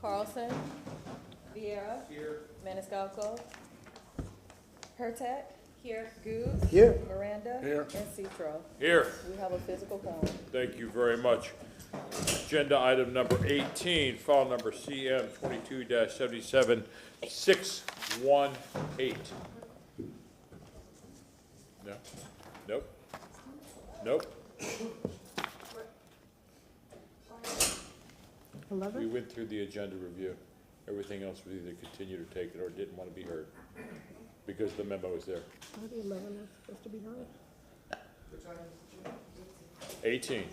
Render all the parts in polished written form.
Carlson. Vieira. Here. Maniscalco. Hurtak. Here. Goode. Here. Miranda. Here. And Citro. Here. We have a physical quorum. Thank you very much. Agenda item number 18, file number CM 22-77-618. No? Nope. Nope. We went through the agenda review. Everything else was either continue to take it or didn't want to be heard because the memo is there. Are the 11 not supposed to be heard? 18.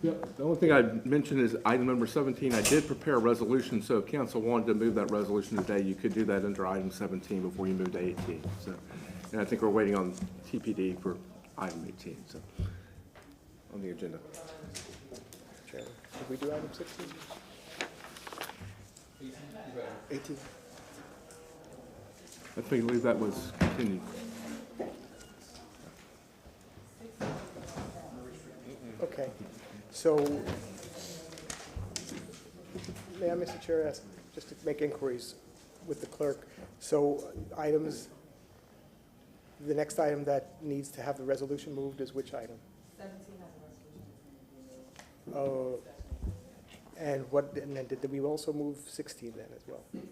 Yep, the only thing I'd mention is item number 17. I did prepare a resolution, so if council wanted to move that resolution today, you could do that under item 17 before you move to 18. So, and I think we're waiting on TPD for item 18, so, on the agenda. Chairman, did we do item 16? 18. I believe that was continued. Okay, so, may I, Mr. Chair, ask, just to make inquiries with the clerk, so items, the next item that needs to have the resolution moved is which item? 17 has a resolution. Oh, and what, and then did we also move 16 then as well? 16 is,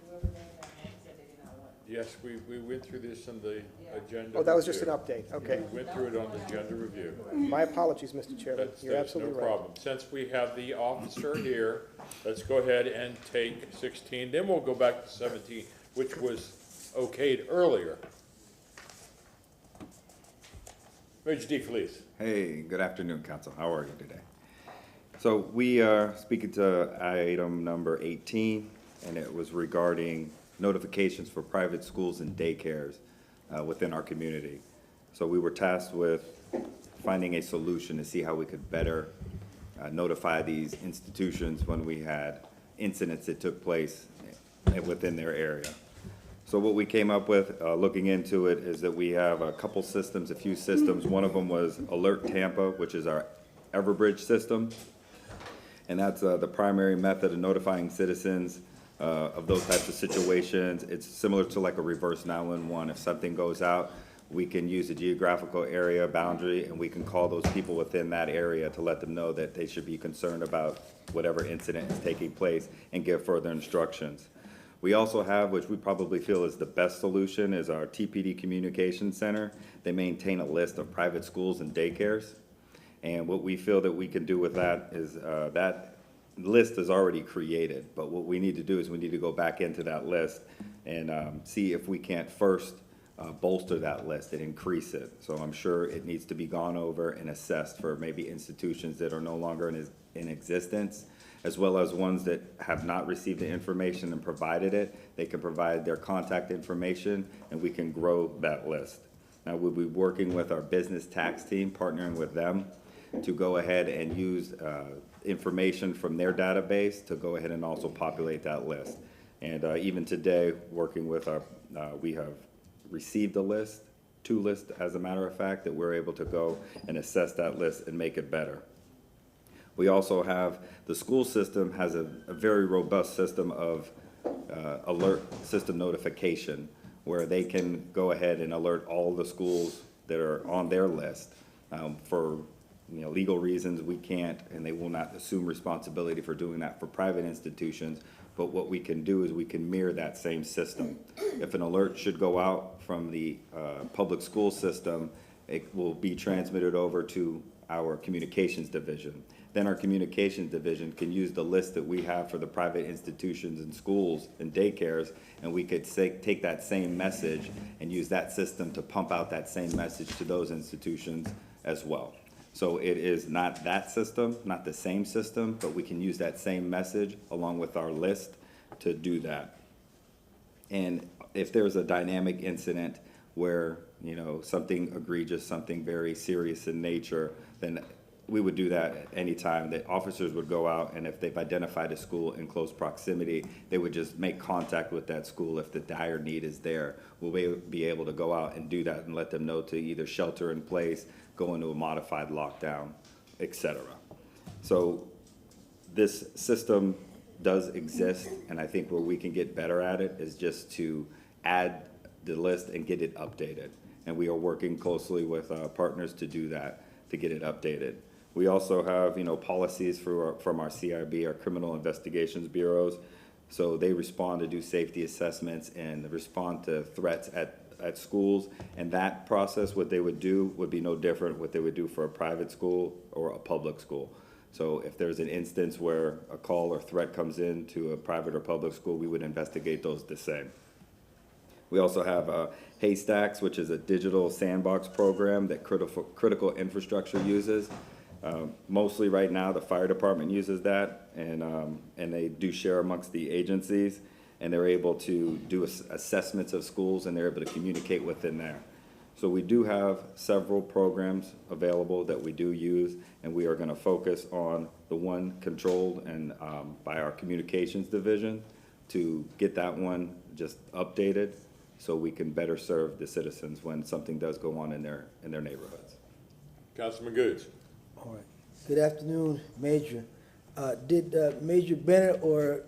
whoever made that one said they did not want it. Yes, we went through this in the agenda. Oh, that was just an review. update, okay. We went through it on the agenda review. My apologies, Mr. Chairman, That's you're absolutely no right. problem. Since we have the officer here, let's go ahead and take 16, then we'll go back to 17, which was okayed earlier. Major D. Felice. Hey, good afternoon, Council. How are you today? So we are speaking to item number 18, and it was regarding notifications for private schools and daycares within our community. So we were tasked with finding a solution to see how we could better notify these institutions when we had incidents that took place within their area. So what we came up with, looking into it, is that we have a couple systems, a few systems. One of them was Alert Tampa, which is our Everbridge system. And that's the primary method of notifying citizens of those types of situations. It's similar to like a reverse 911. If something goes out, we can use a geographical area boundary and we can call those people within that area to let them know that they should be concerned about whatever incident is taking place and give further instructions. We also have, which we probably feel is the best solution, is our TPD Communication Center. They maintain a list of private schools and daycares. And what we feel that we can do with that is that list is already created. But what we need to do is we need to go back into that list and see if we can't first bolster that list and increase it. So I'm sure it needs to be gone over and assessed for maybe institutions that are no longer in existence, as well as ones that have not received the information and provided it. They can provide their contact information and we can grow that list. Now we'll be working with our business tax team, partnering with them to go ahead and use information from their database to go ahead and also populate that list. And even today, working with our, we have received a list, 2 lists as a matter of fact, that we're able to go and assess that list and make it better. We also have, the school system has a very robust system of alert system notification where they can go ahead and alert all the schools that are on their list. For legal reasons, we can't, and they will not assume responsibility for doing that for private institutions. But what we can do is we can mirror that same system. If an alert should go out from the public school system, it will be transmitted over to our communications division. Then our communications division can use the list that we have for the private institutions and schools and daycares, and we could take that same message and use that system to pump out that same message to those institutions as well. So it is not that system, not the same system, but we can use that same message along with our list to do that. And if there's a dynamic incident where, something egregious, something very serious in nature, then we would do that at any time. That officers would go out, and if they've identified a school in close proximity, they would just make contact with that school if the dire need is there. We'll be able to go out and do that and let them know to either shelter in place, go into a modified lockdown, etc. So this system does exist, and I think where we can get better at it is just to add the list and get it updated. And we are working closely with partners to do that, to get it updated. We also have, policies from our CIB, our Criminal Investigations Bureaus. So they respond to do safety assessments and respond to threats at schools. And that process, what they would do would be no different what they would do for a private school or a public school. So if there's an instance where a call or threat comes in to a private or public school, we would investigate those the same. We also have Haystacks, which is a digital sandbox program that critical infrastructure uses. Mostly right now, the fire department uses that, and they do share amongst the agencies, and they're able to do assessments of schools, and they're able to communicate within there. So we do have several programs available that we do use, and we are going to focus on the one controlled and by our communications division to get that one just updated so we can better serve the citizens when something does go on in their neighborhoods. Councilman Goods. All right. Good afternoon, Major. Did Major Bennett or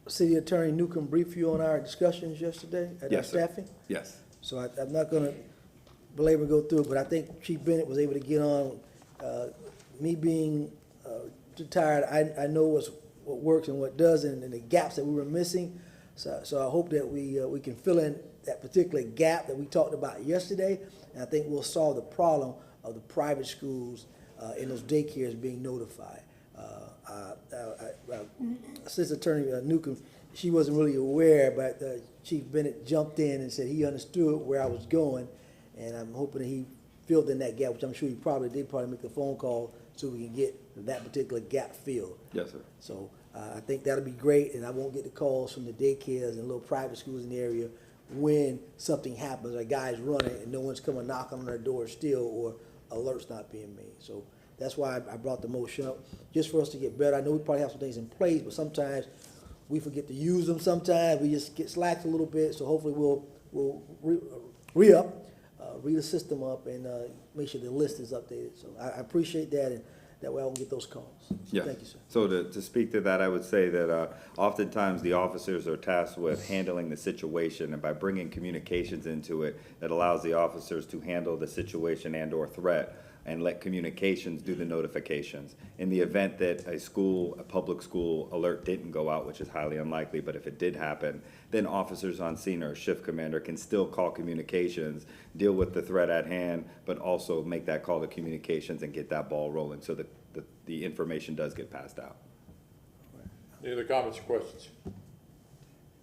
City Attorney Newcomb brief you on our discussions yesterday at our Yes, sir. staffing? Yes. So I'm not gonna belabor go through it, but I think Chief Bennett was able to get on. Me being retired, I know what works and what doesn't, and the gaps that we were missing. So I hope that we can fill in that particular gap that we talked about yesterday, and I think we'll solve the problem of the private schools and those daycares being notified. Assistant Attorney Newcomb, she wasn't really aware, but Chief Bennett jumped in and said he understood where I was going, and I'm hoping that he filled in that gap, which I'm sure he probably did, make a phone call so we can get that particular gap filled. Yes, sir. So I think that'll be great, and I won't get the calls from the daycares and little private schools in the area when something happens, a guy's running and no one's coming knocking on their door still, or alerts not being made. So that's why I brought the motion up, just for us to get better. I know we probably have some things in place, but sometimes we forget to use them. Sometimes we just get slacked a little bit. So hopefully we'll read the system up, and make sure the list is updated. So I appreciate that, and that way I won't get those calls. So Yeah. Thank you, sir. So to speak to that, I would say that oftentimes the officers are tasked with handling the situation, and by bringing communications into it, it allows the officers to handle the situation and or threat and let communications do the notifications. In the event that a public school alert didn't go out, which is highly unlikely, but if it did happen, then officers on scene or a shift commander can still call communications, deal with the threat at hand, but also make that call to communications and get that ball rolling so that the information does get passed out. Any other comments or questions?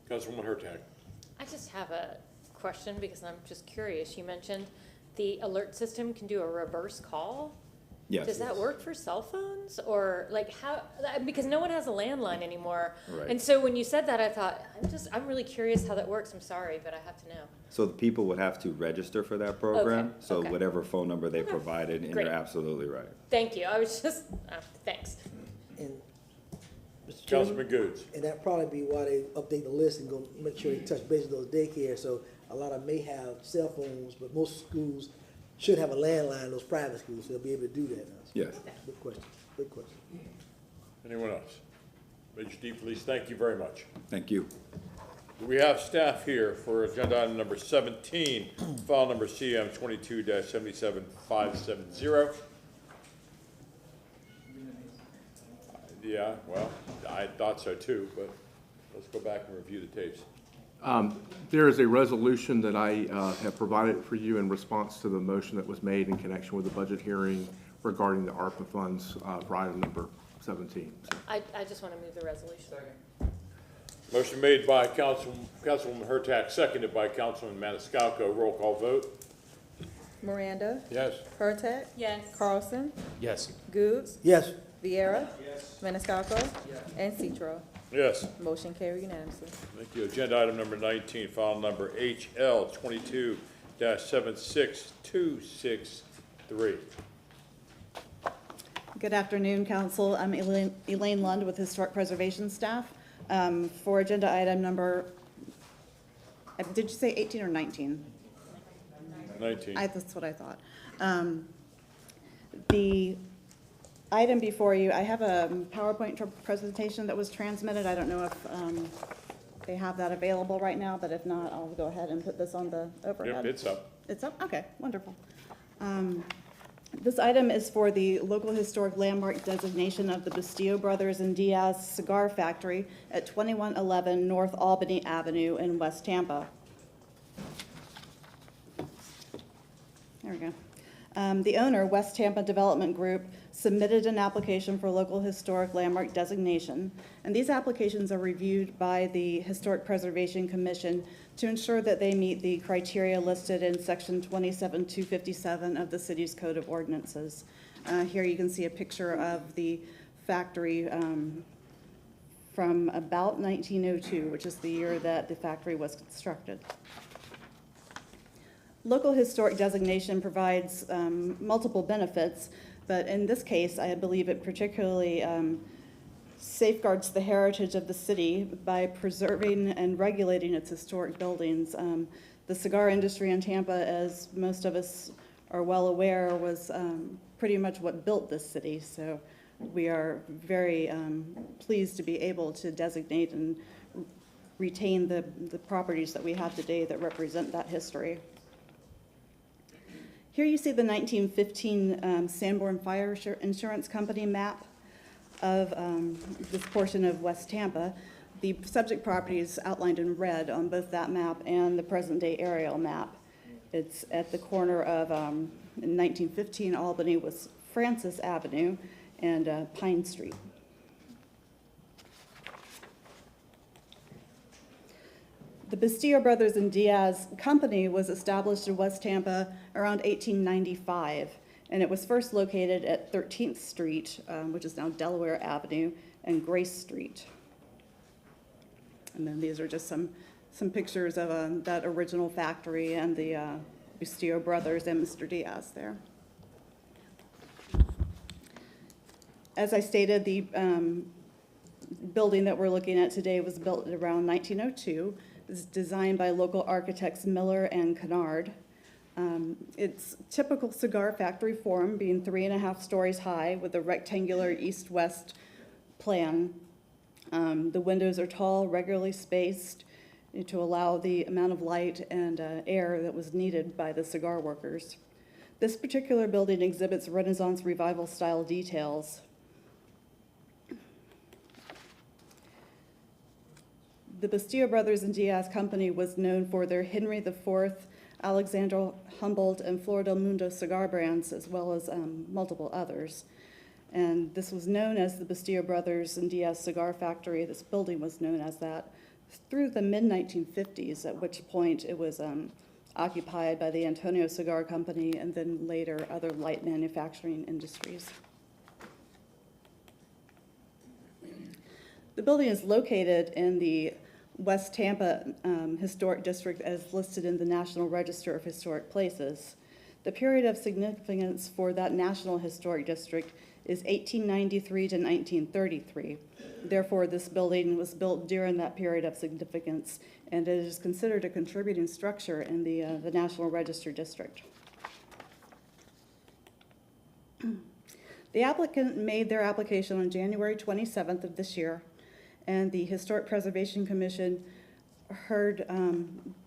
Councilwoman Hurtak. I just have a question because I'm just curious. You mentioned the alert system can do a reverse call. Yes. Does that work for cell phones, or like how? Because no one has a landline anymore. Right. And so when you said that, I thought I'm really curious how that works. I'm sorry, but I have to know. So the people would have to register for that program. Okay, So okay. whatever phone number they provided, and Great. you're absolutely right. Thank you. I was just thanks. And Mr. Chairman, Councilman Goods. and that'd probably be why they update the list and go make sure they touch base with those daycares. So a lot of them may have cell phones, but most schools should have a landline, those private schools, so they'll be able to do that now. So, Yes. Good question, good question. Anyone else? Major D, please. Thank you very much. Thank you. Do we have staff here for agenda item number 17, file number CM 22-77570? Yeah, well, I thought so too, but let's go back and review the tapes. There is a resolution that I have provided for you in response to the motion that was made in connection with the budget hearing regarding the ARPA funds for item number 17. So, I just want to move the resolution. Motion made by Councilwoman Hurtak, seconded by Councilman Maniscalco. Roll call vote. Miranda, Yes. Hurtak, Yes. Carlson, Yes. Goods, Yes, Viera, Maniscalco, and Citro. Yes. Motion carried unanimously. Thank you. Agenda item number 19, file number HL 22-76263. Good afternoon, Council. I'm Elaine Lund with Historic Preservation Staff. For agenda item number, did you say 18 or 19? 19. That's what I thought. The item before you, I have a PowerPoint presentation that was transmitted. I don't know if they have that available right now, but if not, I'll go ahead and put this on the overhead. Yep, it's up. It's up? Okay, wonderful. This item is for the local historic landmark designation of the Bustillo Brothers and Diaz Cigar Factory at 2111 North Albany Avenue in West Tampa. There we go. The owner, West Tampa Development Group, submitted an application for local historic landmark designation, and these applications are reviewed by the Historic Preservation Commission to ensure that they meet the criteria listed in section 27-257 of the city's Code of Ordinances. Here you can see a picture of the factory from about 1902, which is the year that the factory was constructed. Local historic designation provides multiple benefits, but in this case, I believe it particularly safeguards the heritage of the city by preserving and regulating its historic buildings. The cigar industry in Tampa, as most of us are well aware, was pretty much what built this city. So we are very pleased to be able to designate and retain the properties that we have today that represent that history. Here you see the 1915 Sanborn Fire Insurance Company map of this portion of West Tampa. The subject property is outlined in red on both that map and the present-day aerial map. It's at the corner of, in 1915, Albany was Francis Avenue and Pine Street. The Bustillo Brothers and Diaz Company was established in West Tampa around 1895, and it was first located at 13th Street, which is now Delaware Avenue, and Grace Street. And then these are just some pictures of that original factory and the Bustillo Brothers and Mr. Diaz there. As I stated, the building that we're looking at today was built around 1902. It's designed by local architects Miller and Kennard. It's typical cigar factory form, being 3.5 stories high with a rectangular east-west plan. The windows are tall, regularly spaced to allow the amount of light and air that was needed by the cigar workers. This particular building exhibits Renaissance Revival style details. The Bustillo Brothers and Diaz Company was known for their Henry IV, Alexander Humboldt, and Flor del Mundo cigar brands, as well as multiple others. And this was known as the Bustillo Brothers and Diaz Cigar Factory. This building was known as that through the mid-1950s, at which point it was occupied by the Antonio Cigar Company and then later other light manufacturing industries. The building is located in the West Tampa Historic District as listed in the National Register of Historic Places. The period of significance for that National Historic District is 1893 to 1933. Therefore, this building was built during that period of significance, and it is considered a contributing structure in the National Register District. The applicant made their application on January 27th of this year, and the Historic Preservation Commission heard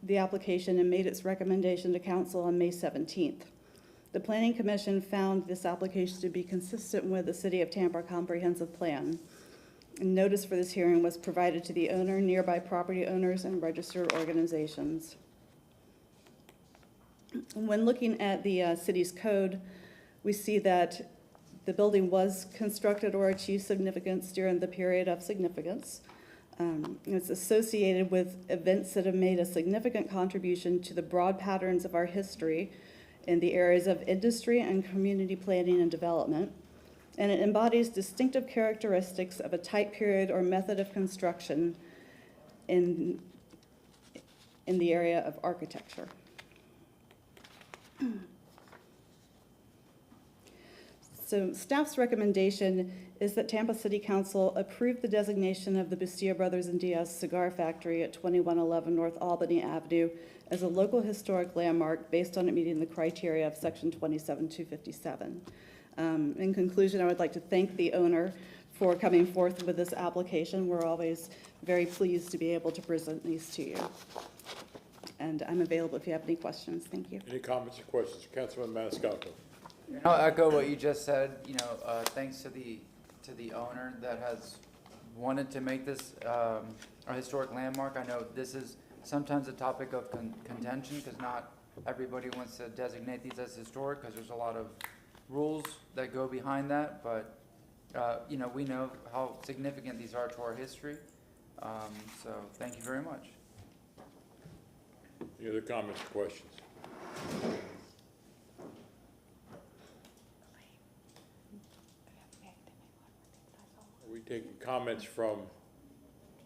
the application and made its recommendation to council on May 17th. The Planning Commission found this application to be consistent with the City of Tampa Comprehensive Plan. And notice for this hearing was provided to the owner, nearby property owners, and registered organizations. When looking at the city's code, we see that the building was constructed or achieved significance during the period of significance. It's associated with events that have made a significant contribution to the broad patterns of our history in the areas of industry and community planning and development. And it embodies distinctive characteristics of a type period or method of construction in the area of architecture. So staff's recommendation is that Tampa City Council approve the designation of the Bustillo Brothers and Diaz Cigar Factory at 2111 North Albany Avenue as a local historic landmark based on it meeting the criteria of section 27-257. In conclusion, I would like to thank the owner for coming forth with this application. We're always very pleased to be able to present these to you. And I'm available if you have any questions. Thank you. Any comments or questions? Councilman Maniscalco. I'll echo what you just said, thanks to the owner that has wanted to make this, a historic landmark. I know this is sometimes a topic of contention, because not everybody wants to designate these as historic, because there's a lot of rules that go behind that, but, we know how significant these are to our history, so thank you very much. Any other comments or questions? Are we taking comments from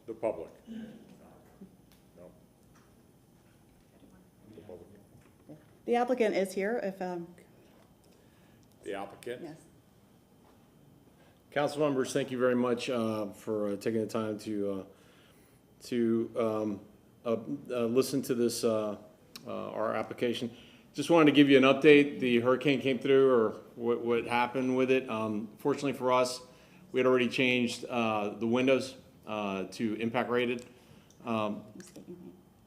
the public? No? The public? The applicant is here if, The applicant? yes. Council members, thank you very much for taking the time to listen to this, our application. Just wanted to give you an update. The hurricane came through, or what happened with it. Fortunately for us, we had already changed the windows to impact rated. Oh,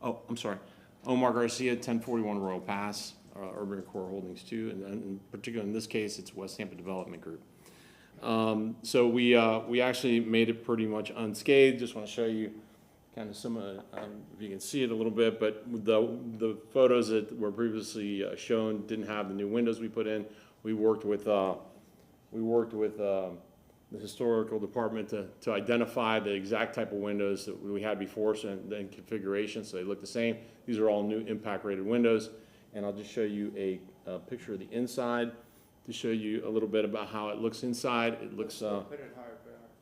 I'm sorry. Omar Garcia, 1041 Royal Pass, Urban Core Holdings 2, and particularly in this case, it's West Tampa Development Group. So we actually made it pretty much unscathed. Just want to show you kind of some of, if you can see it a little bit, but the photos that were previously shown didn't have the new windows we put in. We worked with the historical department to identify the exact type of windows that we had before, so then configuration, so they look the same. These are all new impact rated windows, and I'll just show you a picture of the inside to show you a little bit about how it looks inside. It looks, Put it higher,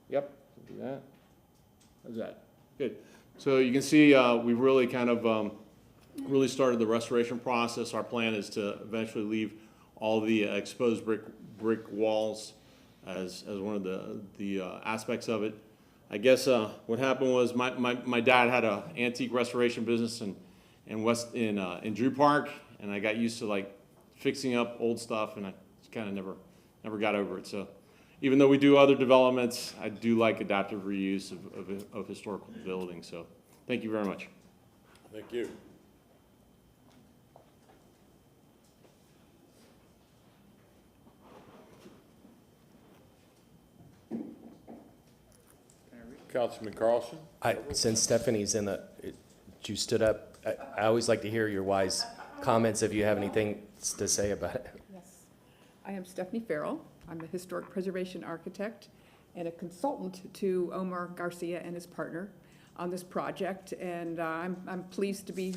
yep, do that. How's that? Good. So you can see we really kind of really started the restoration process. Our plan is to eventually leave all the exposed brick walls as one of the aspects of it. I guess what happened was my dad had an antique restoration business in Drew Park, and I got used to like fixing up old stuff, and I kind of never got over it. So even though we do other developments, I do like adaptive reuse of historical buildings. So thank you very much. Thank you. Councilman Carlson? Since Stephanie's you stood up, I always like to hear your wise comments if you have anything to say about it. Yes. I am Stephanie Farrell. I'm a historic preservation architect and a consultant to Omar Garcia and his partner on this project. And I'm pleased to be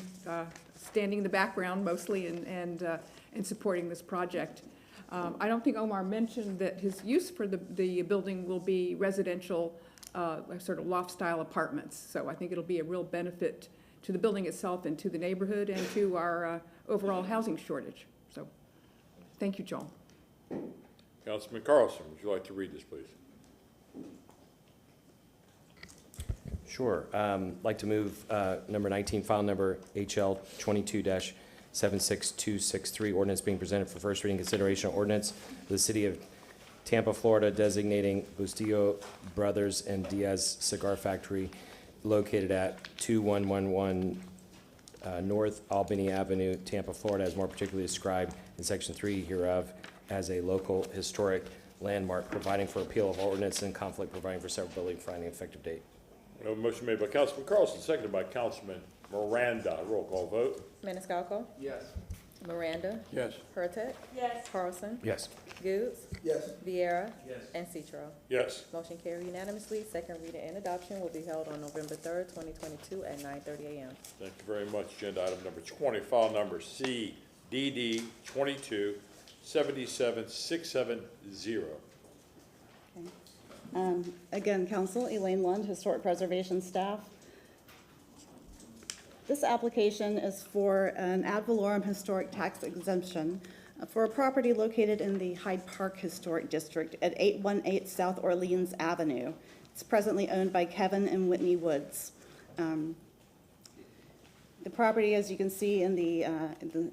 standing in the background mostly and supporting this project. I don't think Omar mentioned that his use for the building will be residential, sort of loft-style apartments. So I think it'll be a real benefit to the building itself and to the neighborhood and to our overall housing shortage. So thank you, Joel. Councilman Carlson, would you like to read this, please? Sure. Like to move number 19, file number HL 22-76263, ordinance being presented for first reading consideration ordinance of the city of Tampa, Florida, designating Bustillo Brothers and Diaz Cigar Factory located at 2111 North Albany Avenue, Tampa, Florida, as more particularly described in section 3 hereof, as a local historic landmark, providing for appeal of ordinance and conflict, providing for severability, finding effective date. We have a motion made by Councilman Carlson, seconded by Councilman Miranda. Roll call vote. Maniscalco? Yes. Miranda? Yes. Hurtak? Yes. Carlson? Yes. Goods? Yes. Vieira? Yes. And Citro. Yes. Motion carried unanimously. Second reading and adoption will be held on November 3rd, 2022 at 9:30 a.m. Thank you very much. Agenda item number 20, file number CDD 22-77670. Again, Council, Elaine Lund, Historic Preservation Staff. This application is for an ad valorem historic tax exemption for a property located in the Hyde Park Historic District at 818 South Orleans Avenue. It's presently owned by Kevin and Whitney Woods. The property, as you can see in the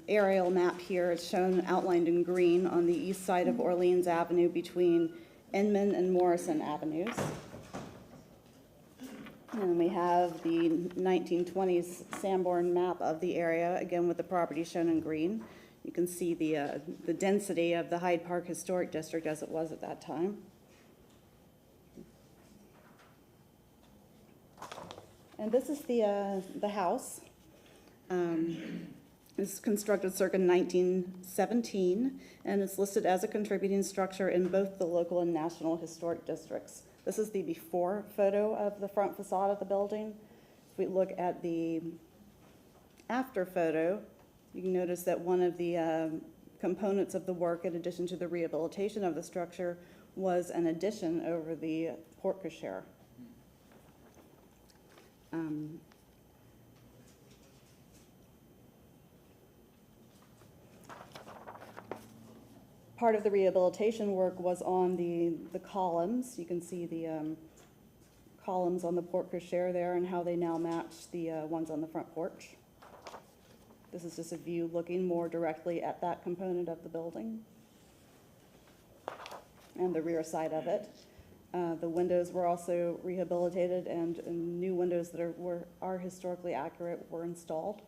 aerial map here, is shown outlined in green on the east side of Orleans Avenue between Inman and Morrison Avenues. And we have the 1920s Sanborn map of the area, again with the property shown in green. You can see the density of the Hyde Park Historic District as it was at that time. And this is the house. It's constructed circa 1917, and it's listed as a contributing structure in both the local and national historic districts. This is the before photo of the front facade of the building. If we look at the after photo, you can notice that one of the components of the work, in addition to the rehabilitation of the structure, was an addition over the porte cochere. Part of the rehabilitation work was on the columns. You can see the columns on the porte cochere there and how they now match the ones on the front porch. This is just a view looking more directly at that component of the building and the rear side of it. The windows were also rehabilitated, and new windows that are historically accurate were installed.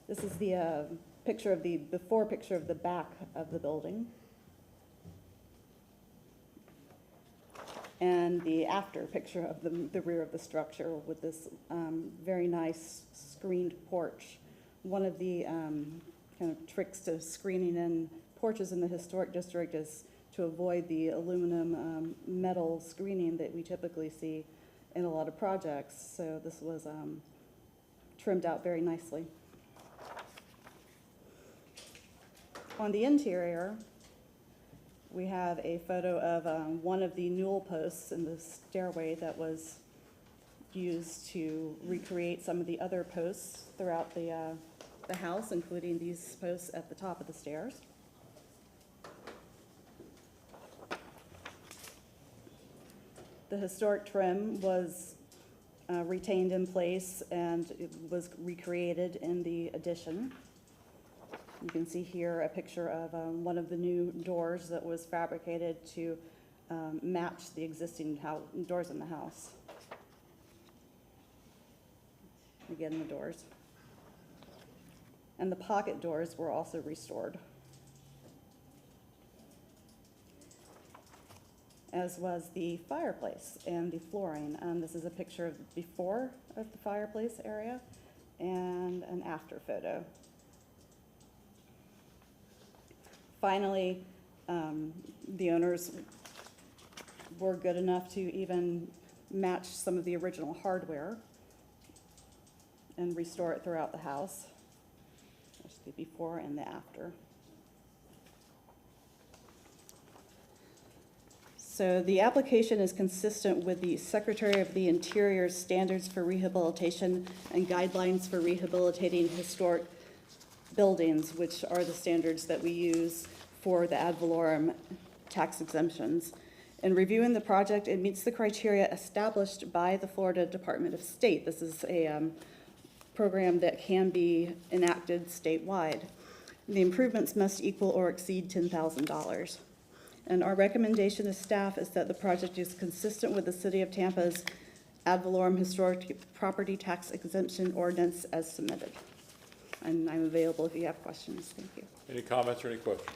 This is the before picture of the back of the building. And the after picture of the rear of the structure with this very nice screened porch. One of the kind of tricks to screening in porches in the historic district is to avoid the aluminum metal screening that we typically see in a lot of projects. So this was trimmed out very nicely. On the interior, we have a photo of one of the newel posts in the stairway that was used to recreate some of the other posts throughout the house, including these posts at the top of the stairs. The historic trim was retained in place, and it was recreated in the addition. You can see here a picture of one of the new doors that was fabricated to match the existing doors in the house. Again, the doors. And the pocket doors were also restored, as was the fireplace and the flooring. This is a picture of before of the fireplace area and an after photo. Finally, the owners were good enough to even match some of the original hardware and restore it throughout the house. There's the before and the after. So the application is consistent with the Secretary of the Interior's standards for rehabilitation and guidelines for rehabilitating historic buildings, which are the standards that we use for the ad valorem tax exemptions. In reviewing the project, it meets the criteria established by the Florida Department of State. This is a program that can be enacted statewide. The improvements must equal or exceed $10,000. And our recommendation to staff is that the project is consistent with the City of Tampa's ad valorem historic property tax exemption ordinance as submitted. And I'm available if you have questions. Thank you. Any comments or any questions?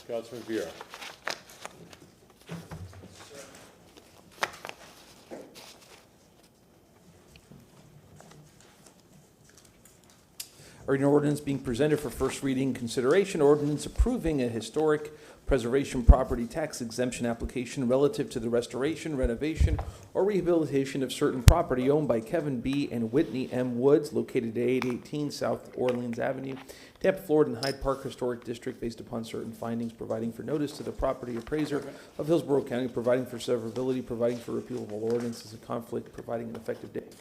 Councilman Vieira. An ordinance being presented for first reading consideration, ordinance approving a historic preservation property tax exemption application relative to the restoration, renovation, or rehabilitation of certain property owned by Kevin B. and Whitney M. Woods, located at 818 South Orleans Avenue, Tampa, Florida, in Hyde Park Historic District, based upon certain findings, providing for notice to the property appraiser of Hillsborough County, providing for severability, providing for repeal of all ordinances of conflict, providing an effective date.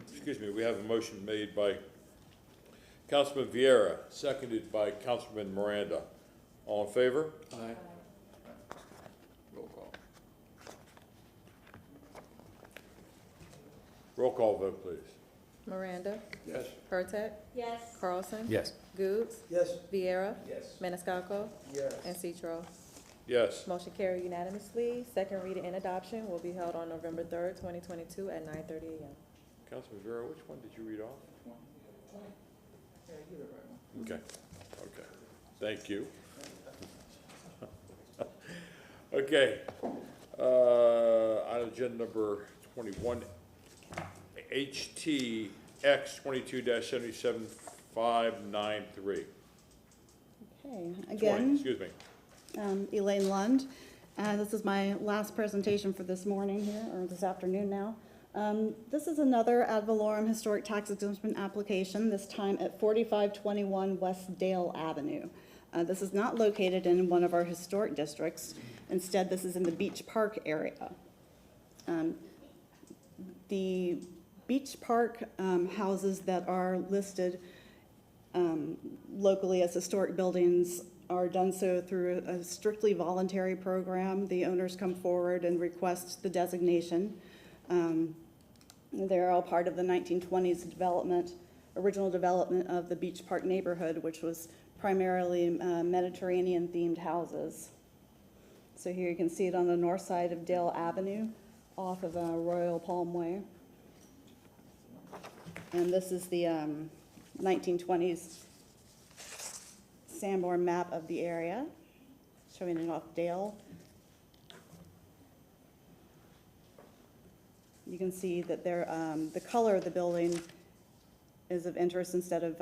Excuse me, we have a motion made by Councilman Vieira, seconded by Councilman Miranda. All in favor? Aye. Roll call. Roll call vote, please. Miranda, Yes. Hurtak, Yes. Carlson. Yes. Goods, Yes. Viera, Yes. Maniscalco, Yes. and Citro. Yes. Motion carried unanimously. Second reading and adoption will be held on November 3rd, 2022 at 9:30 a.m. Councilman Vera, which one did you read off? Okay, okay. Thank you. Okay, on agenda number 21, HTX 22-77593. Okay, again. Excuse me. Elaine Lund. This is my last presentation for this morning here, or this afternoon now. This is another ad valorem historic tax exemption application, this time at 4521 West Dale Avenue. This is not located in one of our historic districts. Instead, this is in the Beach Park area. The Beach Park houses that are listed locally as historic buildings are done so through a strictly voluntary program. The owners come forward and request the designation. They're all part of the 1920s development, original development of the Beach Park neighborhood, which was primarily Mediterranean-themed houses. So here you can see it on the north side of Dale Avenue, off of Royal Palm Way. And this is the 1920s Sanborn map of the area, showing it off Dale. You can see that the color of the building is of interest. Instead of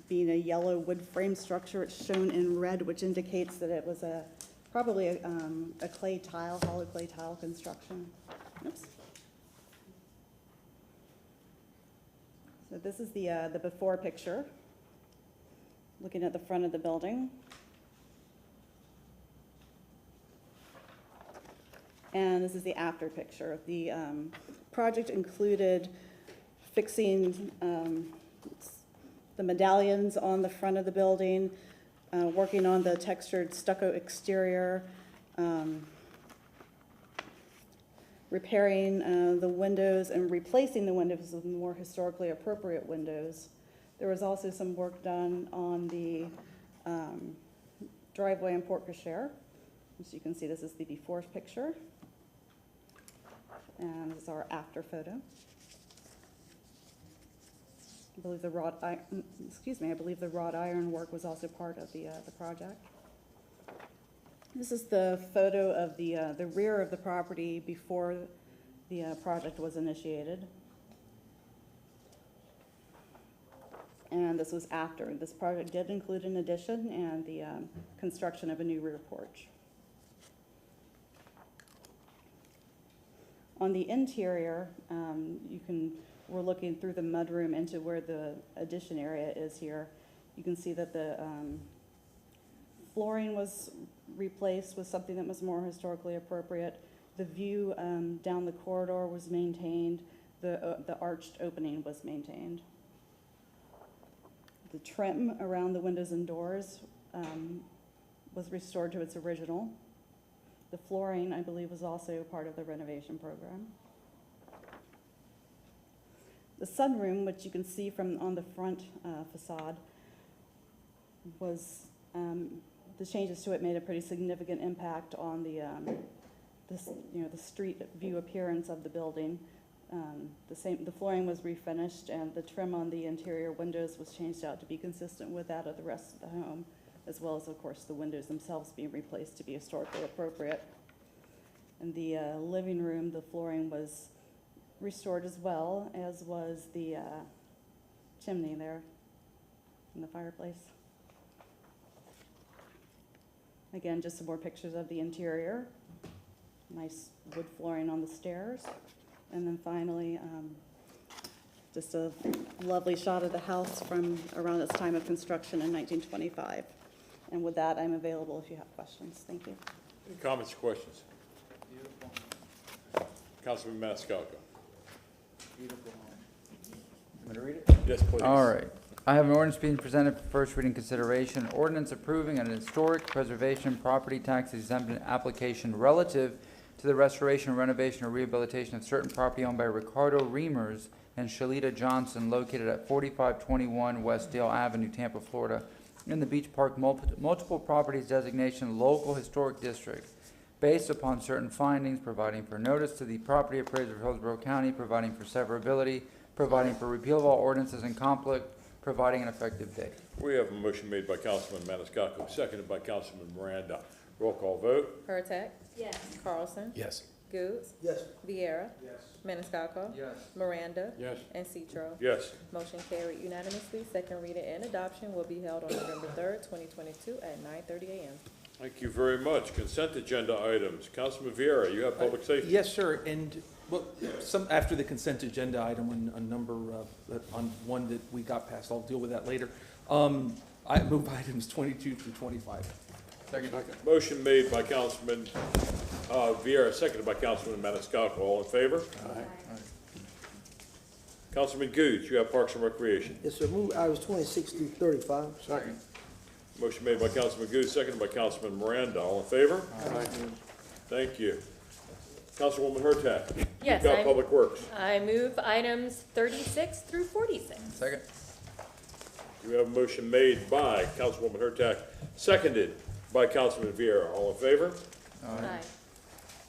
being a yellow wood frame structure, it's shown in red, which indicates that it was probably a clay tile, hollow clay tile construction. Oops. So this is the before picture, looking at the front of the building. And this is the after picture. The project included fixing the medallions on the front of the building, working on the textured stucco exterior, repairing the windows and replacing the windows with more historically appropriate windows. There was also some work done on the driveway and porte cochere. As you can see, this is the before picture. And this is our after photo. I believe the wrought iron work was also part of the project. This is the photo of the rear of the property before the project was initiated. And this was after. This project did include an addition and the construction of a new rear porch. On the interior, we're looking through the mudroom into where the addition area is here. You can see that the flooring was replaced with something that was more historically appropriate. The view down the corridor was maintained. The arched opening was maintained. The trim around the windows and doors was restored to its original. The flooring, I believe, was also part of the renovation program. The sunroom, which you can see from on the front facade, was the changes to it made a pretty significant impact on the street view appearance of the building. The flooring was refinished, and the trim on the interior windows was changed out to be consistent with that of the rest of the home, as well as, of course, the windows themselves being replaced to be historically appropriate. In the living room, the flooring was restored as well, as was the chimney there in the fireplace. Again, just some more pictures of the interior. Nice wood flooring on the stairs. And then finally, just a lovely shot of the house from around its time of construction in 1925. And with that, I'm available if you have questions. Thank you. Any comments or questions? Councilman Maniscalco. Want me to read it? Yes, please. All right. I have an ordinance being presented for first reading consideration. Ordinance approving an historic preservation property tax exemption application relative to the restoration, renovation, or rehabilitation of certain property owned by Ricardo Reimers and Shalita Johnson located at 4521 West Dale Avenue, Tampa, Florida, in the Beach Park multiple properties designation local historic district, based upon certain findings, providing for notice to the property appraiser of Hillsborough County, providing for severability, providing for repeal of all ordinances in conflict, providing an effective date. We have a motion made by Councilman Maniscalco, seconded by Councilman Miranda. Roll call vote. Hurtak, Yes. Carlson, Yes. Goods, Yes. Viera, Yes. Maniscalco, Yes. Miranda, Yes. and Citro. Yes. Motion carried unanimously. Second reading and adoption will be held on November 3rd, 2022 at 9:30 a.m. Thank you very much. Consent agenda items. Councilman Vieira, you have public safety. Yes, sir, and, well, after the consent agenda item on number, on one that we got past, I'll deal with that later. I move items 22 through 25. Second. Motion made by Councilman Vieira, seconded by Councilman Maniscalco. All in favor? Aye. Councilman Goods, you have Parks and Recreation. Yes, sir. Move items 26 through 35. Second. Motion made by Councilman Goods, seconded by Councilman Miranda. All in favor? Aye. Thank you. Councilwoman Hurtak. Yes, You've got I'm- Public Works. I move items 36 through 46. Second. You have a motion made by Councilwoman Hurtak, seconded by Councilman Vieira. All in favor? Aye.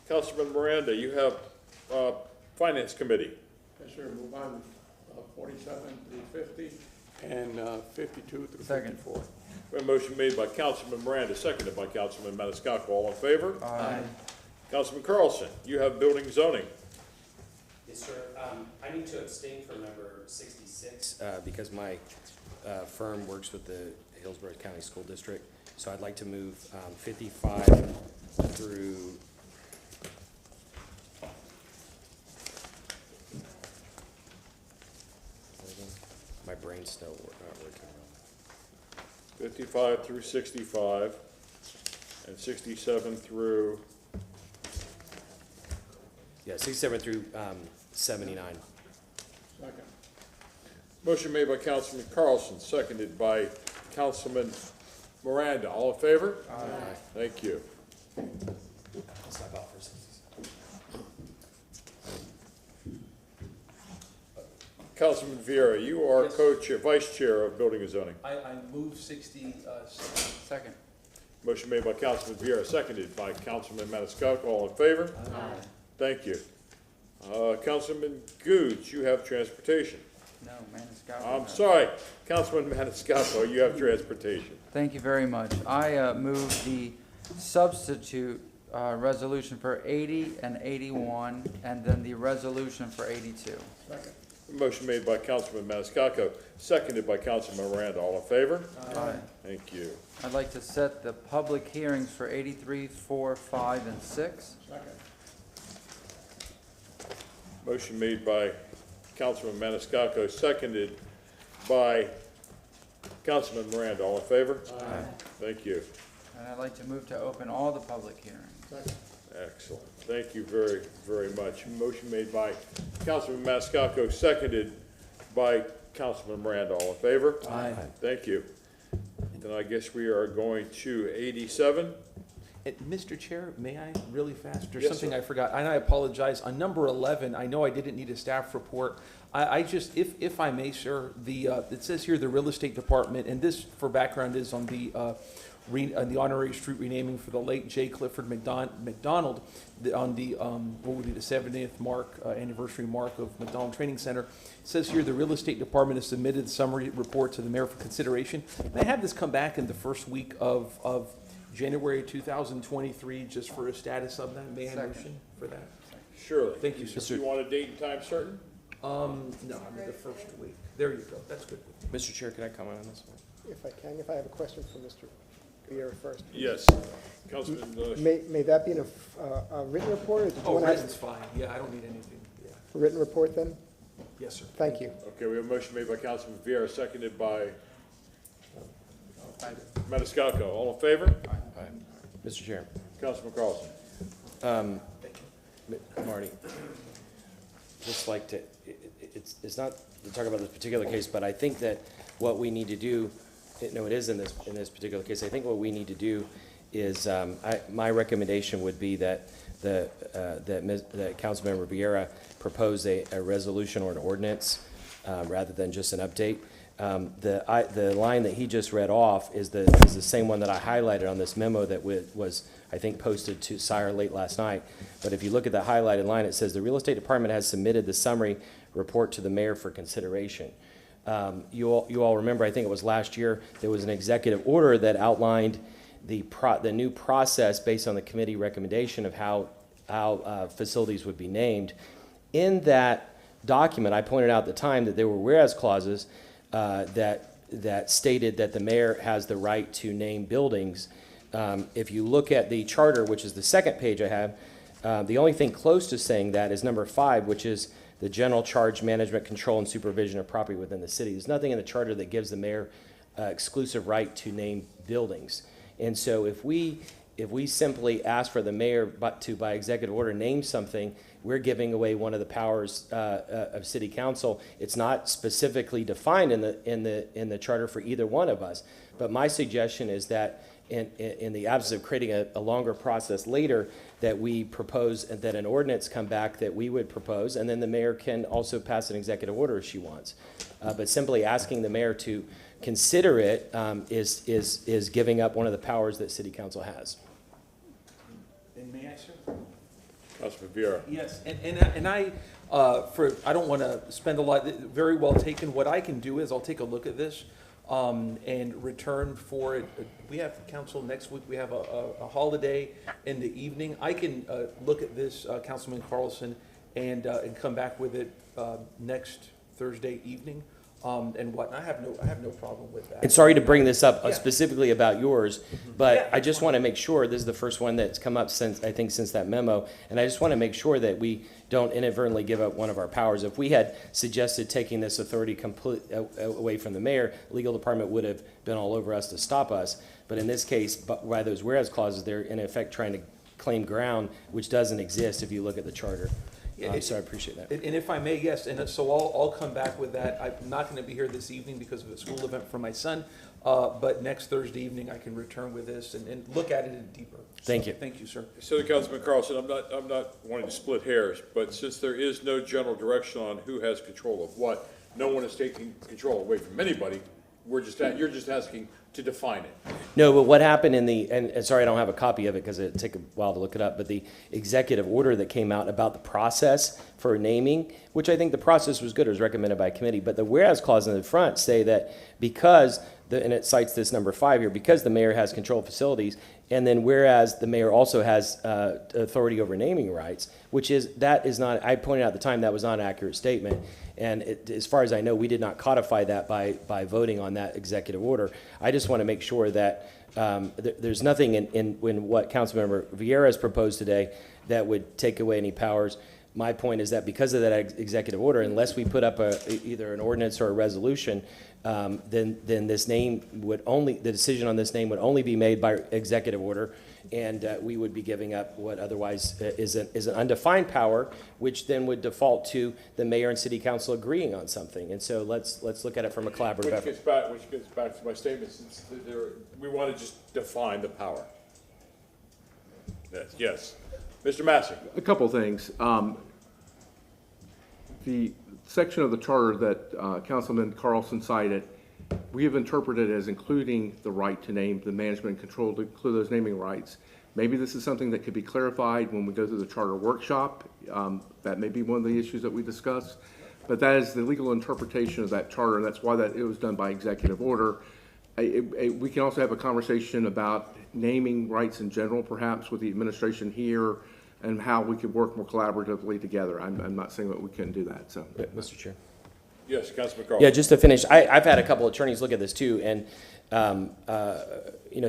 Councilman Miranda, you have Finance Committee. Yes, sir, move on 47 through 50 and 52 through Second. 54. We have a motion made by Councilman Miranda, seconded by Councilman Maniscalco. All in favor? Aye. Councilman Carlson, you have Building Zoning. Yes, sir. I need to abstain from number 66 because my firm works with the Hillsborough County School District. So I'd like to move 55 through my brain's still not working well. 55 through 65, and 67 through, Yeah, 67 through 79. Second. motion made by Councilman Carlson, seconded by Councilman Miranda. All in favor? Aye. Thank you. I'll stop out for 66. Councilman Vieira, you are Yes. co-chair, vice chair of Building and Zoning. I move 60, Second. Motion made by Councilman Vieira, seconded by Councilman Maniscalco. All in favor? Aye. Thank you. Councilman Goods, you have Transportation. No, Maniscalco. I'm sorry, Councilman Maniscalco, you have Transportation. Thank you very much. I move the substitute resolution for 80 and 81, and then the resolution for 82. Second. Motion made by Councilman Maniscalco, seconded by Councilman Miranda. All in favor? Aye. Thank you. I'd like to set the public hearings for 83, 4, 5, and 6. Second. Motion made by Councilman Maniscalco, seconded by Councilman Miranda. All in favor? Aye. Thank you. And I'd like to move to open all the public hearings. Second. Excellent. Thank you very, very much. Motion made by Councilman Maniscalco, seconded by Councilman Miranda. All in favor? Aye. Thank you. Then I guess we are going to 87. Mr. Chair, may I really fast? There's Yes, something sir. I forgot, and I apologize. On number 11, I know I didn't need a staff report. I just, if I may, sir, it says here the real estate department, and this, for background, is on the honorary street renaming for the late J. Clifford McDonald, on the, what would be the 70th anniversary mark of McDonald Training Center. It says here the real estate department has submitted a summary report to the mayor for consideration. May I have this come back in the first week of January 2023, just for a status of that? May I Second. motion for that? Surely. Thank you, sir. You want a date and time certain? No, I'm in the first week. There you go, that's good. Mr. Chair, can I comment on this one? If I have a question for Mr. Vieira first. Yes. Councilman, May that be in a written report, or did you Oh, want to written's fine, yeah, I don't need anything, yeah. a written report then? Yes, sir. Thank you. okay, we have a motion made by Councilman Vieira, seconded by Maniscalco. All in favor? Aye. Mr. Chair. Councilman Carlson. Marty, just like to, it's not to talk about this particular case, but I think that what we need to do, no, it is in this particular case, I think what we need to do my recommendation would be that that Councilmember Vieira propose a resolution or an ordinance rather than just an update. The line that he just read off is the same one that I highlighted on this memo that was, I think, posted to Sire late last night. But if you look at the highlighted line, it says the Real Estate Department has submitted the summary report to the mayor for consideration. You all remember, I think it was last year, there was an executive order that outlined the new process based on the committee recommendation of how facilities would be named. In that document, I pointed out at the time that there were whereas clauses that stated that the mayor has the right to name buildings. If you look at the charter, which is the second page I have, the only thing close to saying that is number 5, which is the general charge, management, control, and supervision of property within the city. There's nothing in the charter that gives the mayor exclusive right to name buildings. And so if we simply ask for the mayor to, by executive order, name something, we're giving away one of the powers of city council. It's not specifically defined in the charter for either one of us. But my suggestion is that in the absence of creating a longer process later, that we propose that an ordinance come back that we would propose, and then the mayor can also pass an executive order if she wants. But simply asking the mayor to consider it is giving up one of the powers that city council has. And may I, sir? Councilman Vieira. Yes, and I don't want to spend a lot, very well taken. What I can do is I'll take a look at this and return for it. We have council next week. We have a holiday in the evening. I can look at this, Councilman Carlson, and come back with it next Thursday evening. And whatnot. I have no problem with that. And sorry to bring this up Yeah. specifically about yours, but Yeah, I just want to make sure, this is the first one that's come up since that memo, and I just want to make sure that we don't inadvertently give up one of our powers. If we had suggested taking this authority away from the mayor, legal department would have been all over us to stop us. But in this case, by those whereas clauses, they're in effect trying to claim ground, which doesn't exist if you look at the charter. So I appreciate that. And if I may, yes, and so I'll come back with that. I'm not going to be here this evening because of a school event for my son, but next Thursday evening I can return with this and look at it in deeper. Thank you. Thank you, sir. So, Councilman Carlson, I'm not wanting to split hairs, but since there is no general direction on who has control of what, no one is taking control away from anybody. You're just asking to define it. No, but what happened and sorry I don't have a copy of it because it took a while to look it up, but the executive order that came out about the process for naming, which I think the process was good, it was recommended by a committee, but the whereas clause in the front say that because, and it cites this number 5 here, because the mayor has control of facilities, and then whereas the mayor also has authority over naming rights, that is not, I pointed out at the time that was not an accurate statement. And as far as I know, we did not codify that by voting on that executive order. I just want to make sure that there's nothing in what Councilmember Vieira has proposed today that would take away any powers. My point is that because of that executive order, unless we put up either an ordinance or a resolution, then this name the decision on this name would only be made by executive order, and we would be giving up what otherwise is an undefined power, which then would default to the mayor and city council agreeing on something. And so let's look at it from a collaborative effort. Which gets back to my statement, since we want to just define the power. Yes. Mr. Massey. A couple things. The section of the charter that Councilman Carlson cited, we have interpreted as including the right to name, the management and control to include those naming rights. Maybe this is something that could be clarified when we go through the charter workshop. That may be one of the issues that we discuss. But that is the legal interpretation of that charter, and that's why it was done by executive order. We can also have a conversation about naming rights in general, perhaps with the administration here, and how we could work more collaboratively together. I'm not saying that we couldn't do that, so. Mr. Chair. Yes, Councilman Carlson. Yeah, just to finish, I've had a couple attorneys look at this too, and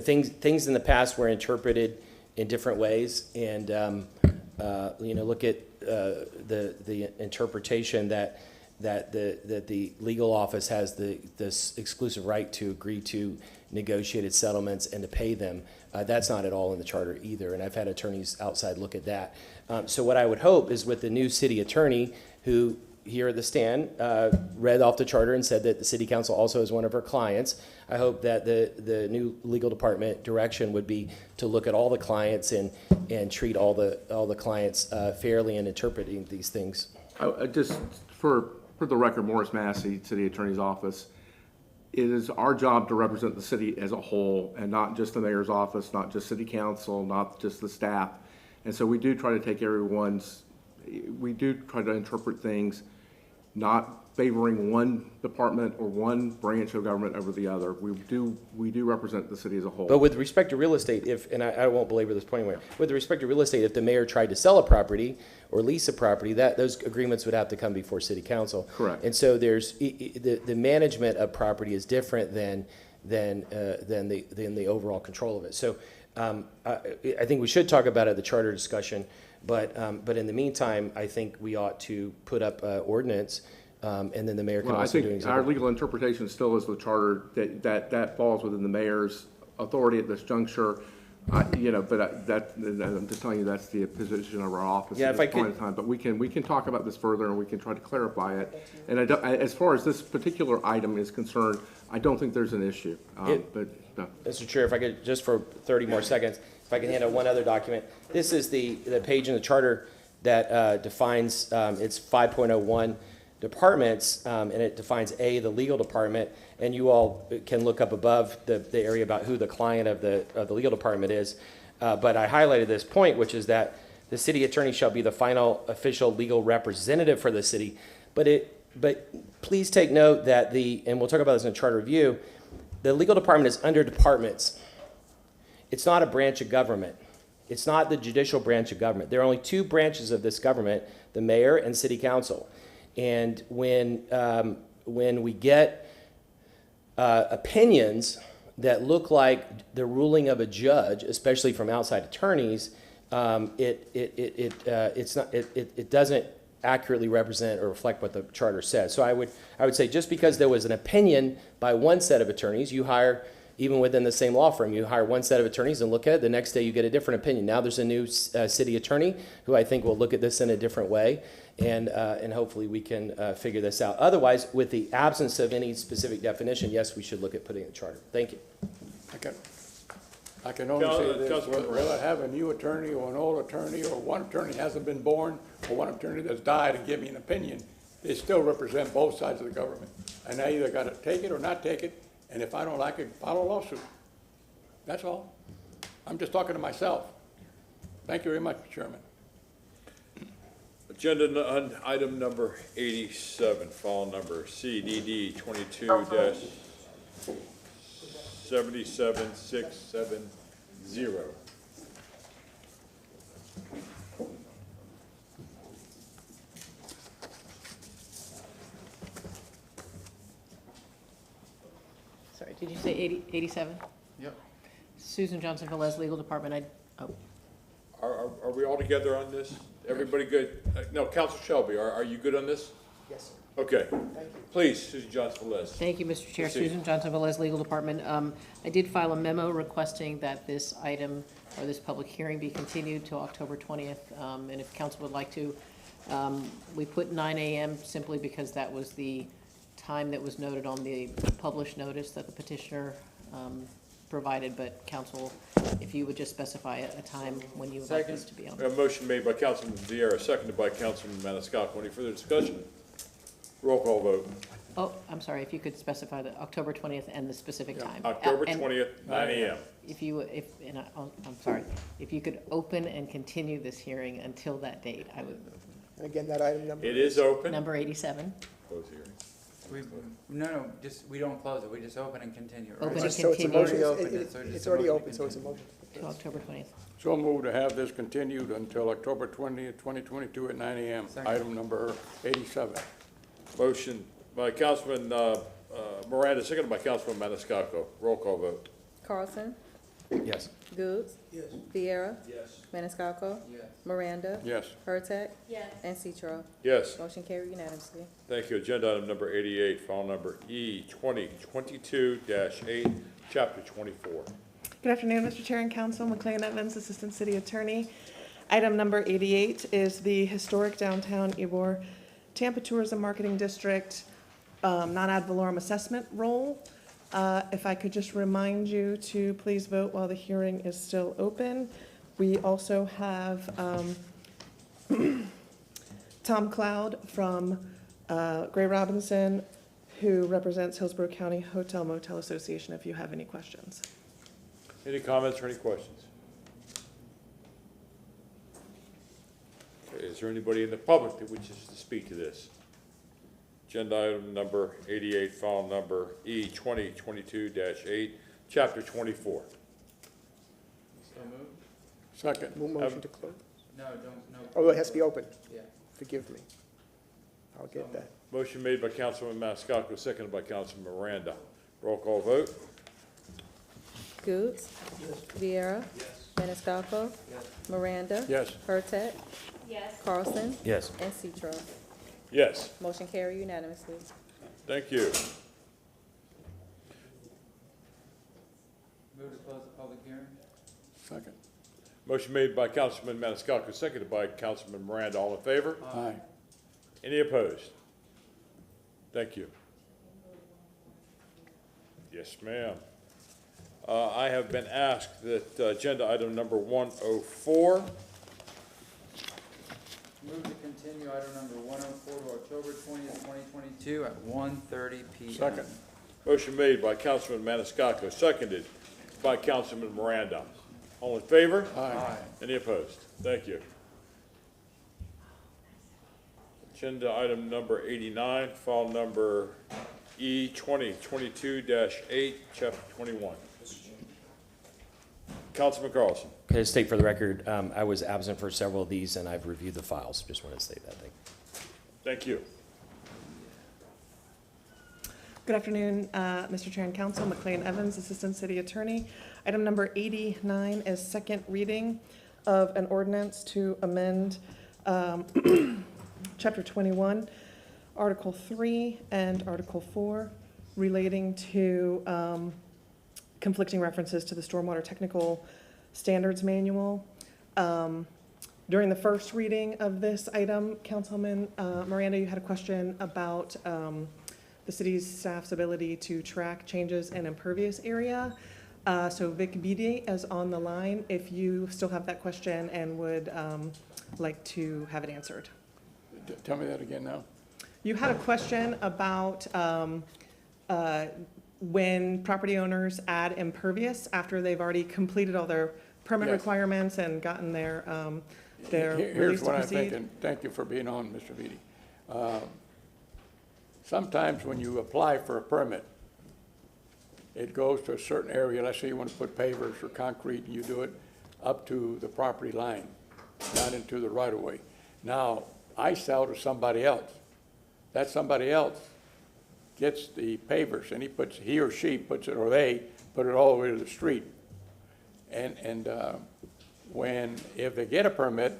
things in the past were interpreted in different ways, and look at the interpretation that the legal office has this exclusive right to agree to negotiated settlements and to pay them. That's not at all in the charter either, and I've had attorneys outside look at that. So what I would hope is with the new city attorney, who here at the stand, read off the charter and said that the city council also is one of our clients. I hope that the new legal department direction would be to look at all the clients and treat all the clients fairly in interpreting these things. Just for the record, Morris Massey, City Attorney's Office, it is our job to represent the city as a whole and not just the mayor's office, not just city council, not just the staff. And so we do try to take we do try to interpret things not favoring one department or one branch of government over the other. We do represent the city as a whole. But with respect to real estate, and I won't belabor this point anyway, with respect to real estate, if the mayor tried to sell a property or lease a property, those agreements would have to come before city council. Correct. And so there's, the management of property is different than the overall control of it. So I think we should talk about it at the charter discussion, but in the meantime, I think we ought to put up ordinance, and then the mayor can Well, I also do think exactly. our legal interpretation still is the charter, that falls within the mayor's authority at this juncture. But I'm just telling you, that's the position of our office Yeah, at if I this point could- in time. But we can talk about this further, and we can try to clarify it. And as far as this particular item is concerned, I don't think there's an issue. But no. Mr. Chair, if I could, just for 30 more seconds, if I can hand out one other document. This is the page in the charter that defines, it's 5.01 departments, and it defines the legal department, and you all can look up above the area about who the client of the legal department is. But I highlighted this point, which is that the city attorney shall be the final official legal representative for the city. But please take note that and we'll talk about this in the charter review, the legal department is under departments. It's not a branch of government. It's not the judicial branch of government. There are only two branches of this government, the mayor and city council. And when we get opinions that look like the ruling of a judge, especially from outside attorneys, it doesn't accurately represent or reflect what the charter says. So I would say just because there was an opinion by one set of attorneys, you hire, even within the same law firm, you hire one set of attorneys and look at it, the next day you get a different opinion. Now there's a new city attorney who I think will look at this in a different way, and hopefully we can figure this out. Otherwise, with the absence of any specific definition, yes, we should look at putting in the charter. Thank you. I can only say this, Councilman whether I have a new attorney or an old attorney, or one attorney hasn't been born, or one attorney that's died and give me an opinion, they still represent both sides of the government. And I either gotta take it or not take it, and if I don't like it, file a lawsuit. That's all. I'm just talking to myself. Thank you very much, Chairman. Agenda item number 87, file number CDD 22-77670. Sorry, did you say 87? Yep. Susan Johnson Velez, Legal Department. Are we all together on this? Everybody good? No, Council Shelby, are you good on this? Yes, sir. Okay. Thank you. Please, Susan Johnson-Velez. Thank you, Mr. Chair. Proceed. Susan Johnson Velez, Legal Department. I did file a memo requesting that this item or this public hearing be continued till October 20th. And if council would like to, we put 9 a.m. simply because that was the time that was noted on the published notice that the petitioner provided. But council, if you would just specify a time when you would like this to be on. We have a motion made by Councilman Vieira, seconded by Councilman Maniscalco. Any further discussion? Roll call vote. Oh, I'm sorry, if you could specify the October 20th and the specific time. October And 20th, 9 a.m. I'm sorry, if you could open and continue this hearing until that date, I would, And again, that item number. It is open. number 87. Close hearing. We don't close it, we just open and continue, right? Open and So it's a continue. motion, Already opened it, so it's just a already motion open, to so it's a motion. To October 20th. So moved to have this continued until October 20th, 2022 at 9 a.m. Second. Item number 87. Motion by Councilman Miranda, seconded by Councilman Maniscalco. Roll call vote. Carlson, Yes. Goods, Yes. Vieira, Yes. Maniscalco, Yes. Miranda, Yes. Hurtak, Yes. and Citro. Yes. Motion carried unanimously. Thank you. Agenda item number 88, file number E2022-8, Chapter 24. Good afternoon, Mr. Chair and Council. McLean Evans, Assistant City Attorney. Item number 88 is the historic downtown Ybor Tampa Tourism Marketing District non-ad valorem assessment role. If I could just remind you to please vote while the hearing is still open. We also have Tom Cloud from Gray Robinson, who represents Hillsborough County Hotel Motel Association, if you have any questions. Any comments or any questions? Okay, is there anybody in the public that wishes to speak to this? Agenda item number 88, file number E 2022-8, chapter 24. So moved? Second. Motion to close? No, don't, no. Oh, it has to be open. Yeah. Forgive me. I'll get that. Motion made by Councilman Maniscalco, seconded by Councilman Miranda. Roll call vote. Goods? Viera? Maniscalco? Miranda? Yes. Hurtak? Yes. Carlson? Yes. And Citro. Yes, Motion carried unanimously. thank you. Move to close the public hearing? Second. Motion made by Councilman Maniscalco, seconded by Councilman Miranda. All in favor? Aye. Any opposed? Thank you. Yes, ma'am. I have been asked that agenda item number 104, Move to continue item number 104 to October 20th, 2022 at 1:30 p.m. Second. motion made by Councilman Maniscalco, seconded by Councilman Miranda. All in favor? Aye. Any opposed? Thank you. Agenda item number 89, file number E 2022-8, chapter 21. Councilman Carlson. Okay, to state for the record, I was absent for several of these, and I've reviewed the files. Just wanted to state that thing. Thank you. Good afternoon, Mr. Chair and Council. McLean Evans, Assistant City Attorney. Item number 89 is second reading of an ordinance to amend Chapter 21, Article 3 and Article 4 relating to conflicting references to the Stormwater Technical Standards Manual. During the first reading of this item, Councilman Miranda, you had a question about the city's staff's ability to track changes in impervious area. So Vic Beatty is on the line if you still have that question and would like to have it answered. Tell me that again now. You had a question about when property owners add impervious after they've already completed all their permit Yes. requirements and gotten their Here's release to what I'm proceed. thinking. Thank you for being on, Mr. Beatty. Sometimes when you apply for a permit, it goes to a certain area. Let's say you want to put pavers or concrete, and you do it up to the property line, not into the right-of-way. Now, I sell to somebody else. That somebody else gets the pavers, and he or she puts it, or they put it all the way to the street. And if they get a permit,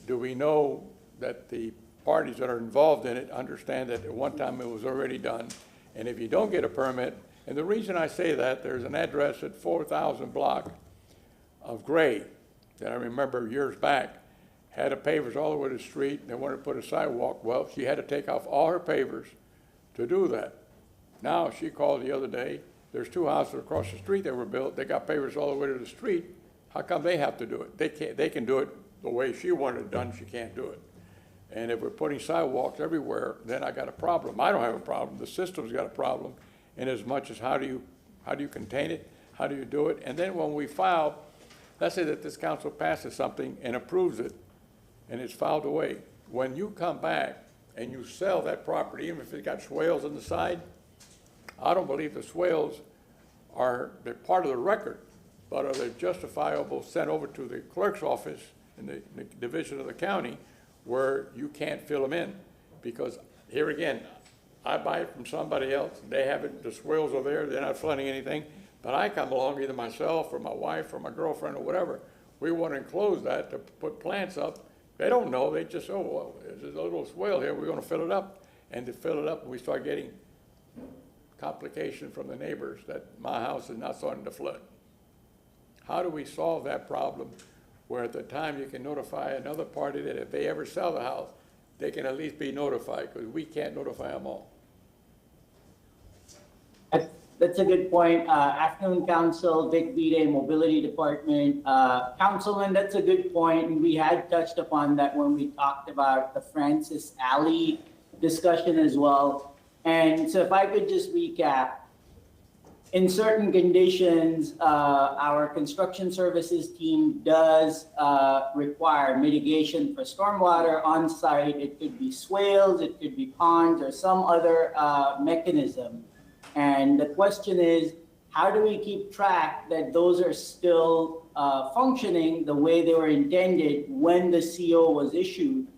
do we know that the parties that are involved in it understand that at one time it was already done? And if you don't get a permit, and the reason I say that, there's an address at 4,000 block of Gray that I remember years back, had a pavers all the way to the street, and they wanted to put a sidewalk. Well, she had to take off all her pavers to do that. Now, she called the other day, there's two houses across the street that were built, they got pavers all the way to the street. How come they have to do it? They can do it the way she wanted it done, she can't do it. And if we're putting sidewalks everywhere, then I got a problem. I don't have a problem, the system's got a problem, in as much as how do you contain it, how do you do it? And then when we file, let's say that this council passes something and approves it, and it's filed away. When you come back and you sell that property, even if it's got swales on the side, I don't believe the swales they're part of the record, but are they justifiable sent over to the clerk's office in the division of the county where you can't fill them in? Because here again, I buy it from somebody else, they have it, the swales are there, they're not flooding anything, but I come along, either myself or my wife or my girlfriend or whatever, we want to enclose that to put plants up. They don't know, they just, oh, well, there's a little swale here, we're gonna fill it up. And to fill it up, we start getting complication from the neighbors that my house is not starting to flood. How do we solve that problem where at the time you can notify another party that if they ever sell the house, they can at least be notified, because we can't notify them all. That's a good point. Afternoon Council, Vic Vite, Mobility Department. Councilman, that's a good point. And we had touched upon that when we talked about the Francis Alley discussion as well. And so if I could just recap, in certain conditions, our construction services team does require mitigation for stormwater on site. It could be swales, it could be ponds, or some other mechanism. And the question is, how do we keep track that those are still functioning the way they were intended when the CO was issued?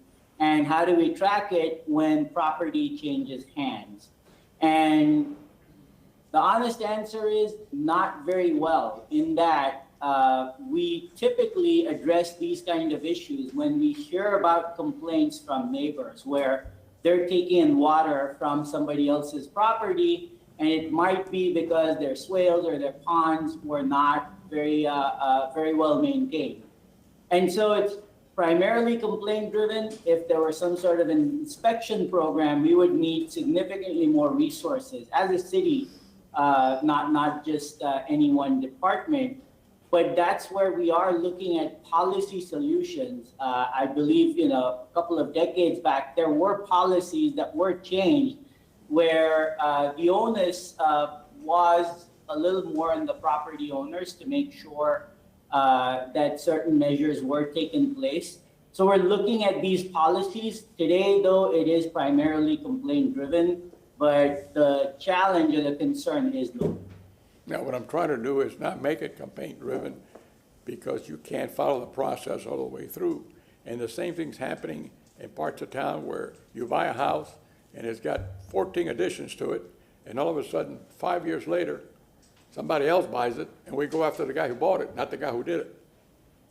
And how do we track it when property changes hands? And the honest answer is not very well, in that we typically address these kind of issues when we hear about complaints from neighbors where they're taking in water from somebody else's property, and it might be because their swales or their ponds were not very well maintained. And so it's primarily complaint driven. If there were some sort of an inspection program, we would need significantly more resources as a city, not just any one department. But that's where we are looking at policy solutions. I believe, a couple of decades back, there were policies that were changed where the onus was a little more on the property owners to make sure that certain measures were taken place. So we're looking at these policies. Today, though, it is primarily complaint driven, but the challenge or the concern is no. Now, what I'm trying to do is not make it complaint driven, because you can't follow the process all the way through. And the same thing's happening in parts of town where you buy a house and it's got 14 additions to it, and all of a sudden, 5 years later, somebody else buys it, and we go after the guy who bought it, not the guy who did it.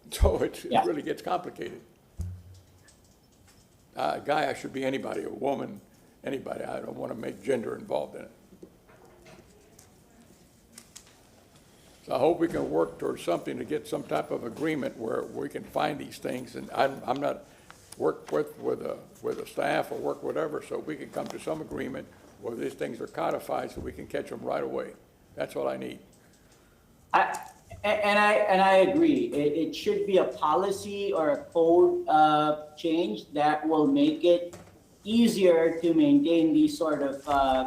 So it really gets complicated. A guy, I should be anybody, a woman, anybody. I don't want to make gender involved in it. So I hope we can work towards something to get some type of agreement where we can find these things, and I'm not work with the staff or work whatever, so we can come to some agreement where these things are codified so we can catch them right away. That's all I need. I agree. It should be a policy or a code change that will make it easier to maintain these sort of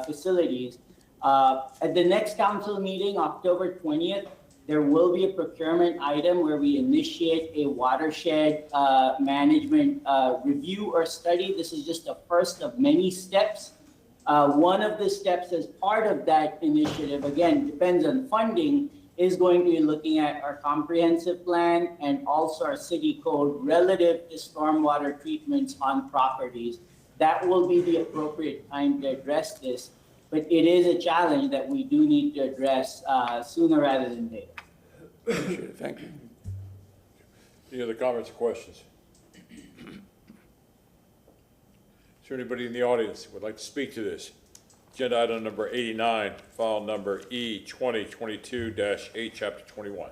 facilities. At the next council meeting, October 20th, there will be a procurement item where we initiate a watershed management review or study. This is just the first of many steps. One of the steps as part of that initiative, again, depends on funding, is going to be looking at our comprehensive plan and also our city code relative to stormwater treatments on properties. That will be the appropriate time to address this, but it is a challenge that we do need to address sooner rather than later. Appreciate it. Thank you. Any other comments or questions? Is there anybody in the audience that would like to speak to this? Agenda item number 89, file number E2022-8, chapter 21.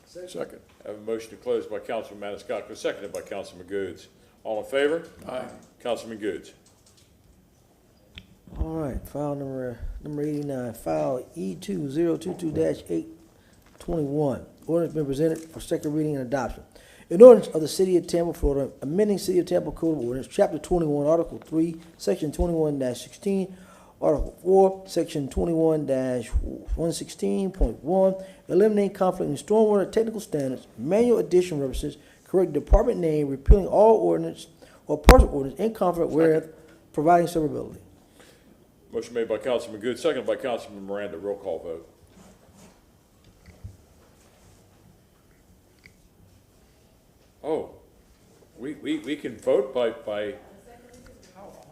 Second. I have a motion to close by Councilman Maniscalco, seconded by Councilman Goods. All in favor? Aye. Councilman Goods. All right, file number 89, file E2022-821. Ordinance been presented for second reading and adoption. An ordinance of the City of Tampa, Florida, amending City of Tampa Code of Ordinance, Chapter 21, Article 3, Section 21-16, Article 4, Section 21-116.1, eliminating conflict in stormwater technical standards, manual addition references, correct department name, repealing all ordinance or partial ordinance in conflict with providing severability. Motion made by Councilman Goods, seconded by Councilman Miranda. Roll call vote. Oh, we can vote by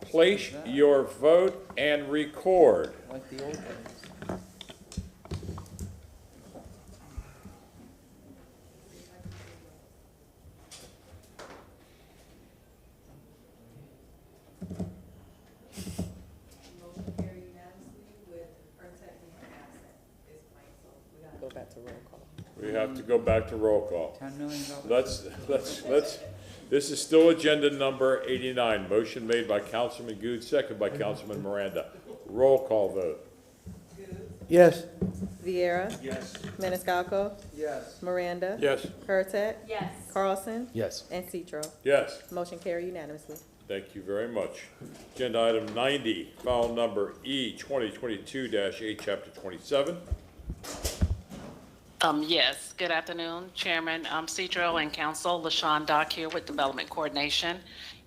place your vote and record. Like the old days. Go back to roll call. We have to go back to roll call. $10 million. Let's, this is still agenda number 89. Motion made by Councilman Good, second by Councilman Miranda. Roll call vote. Yes. Vieira. Yes. Maniscalco. Yes. Miranda. Yes. Hurtak. Yes. Carlson. Yes. And Citro. Yes. Motion carried unanimously. Thank you very much. Agenda item 90, file number E 2022-8, chapter 27. Yes, good afternoon, Chairman Cedro and Council. LaShawn Dock here with Development Coordination.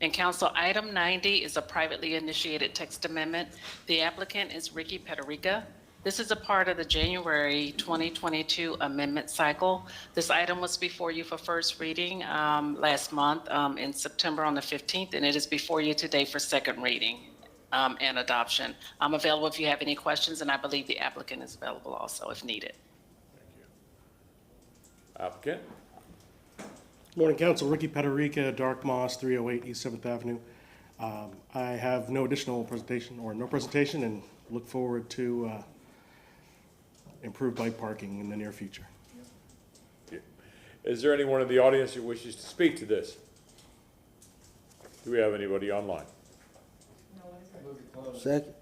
And Council, item 90 is a privately initiated text amendment. The applicant is Ricky Pederica. This is a part of the January 2022 amendment cycle. This item was before you for first reading last month in September on the 15th, and it is before you today for second reading and adoption. I'm available if you have any questions, and I believe the applicant is available also if needed. Applicant? Morning, Council. Ricky Pederica, Dark Moss, 308 East 7th Avenue. I have no additional presentation or no presentation and look forward to improved bike parking in the near future. Is there anyone in the audience who wishes to speak to this? Do we have anybody online? Second.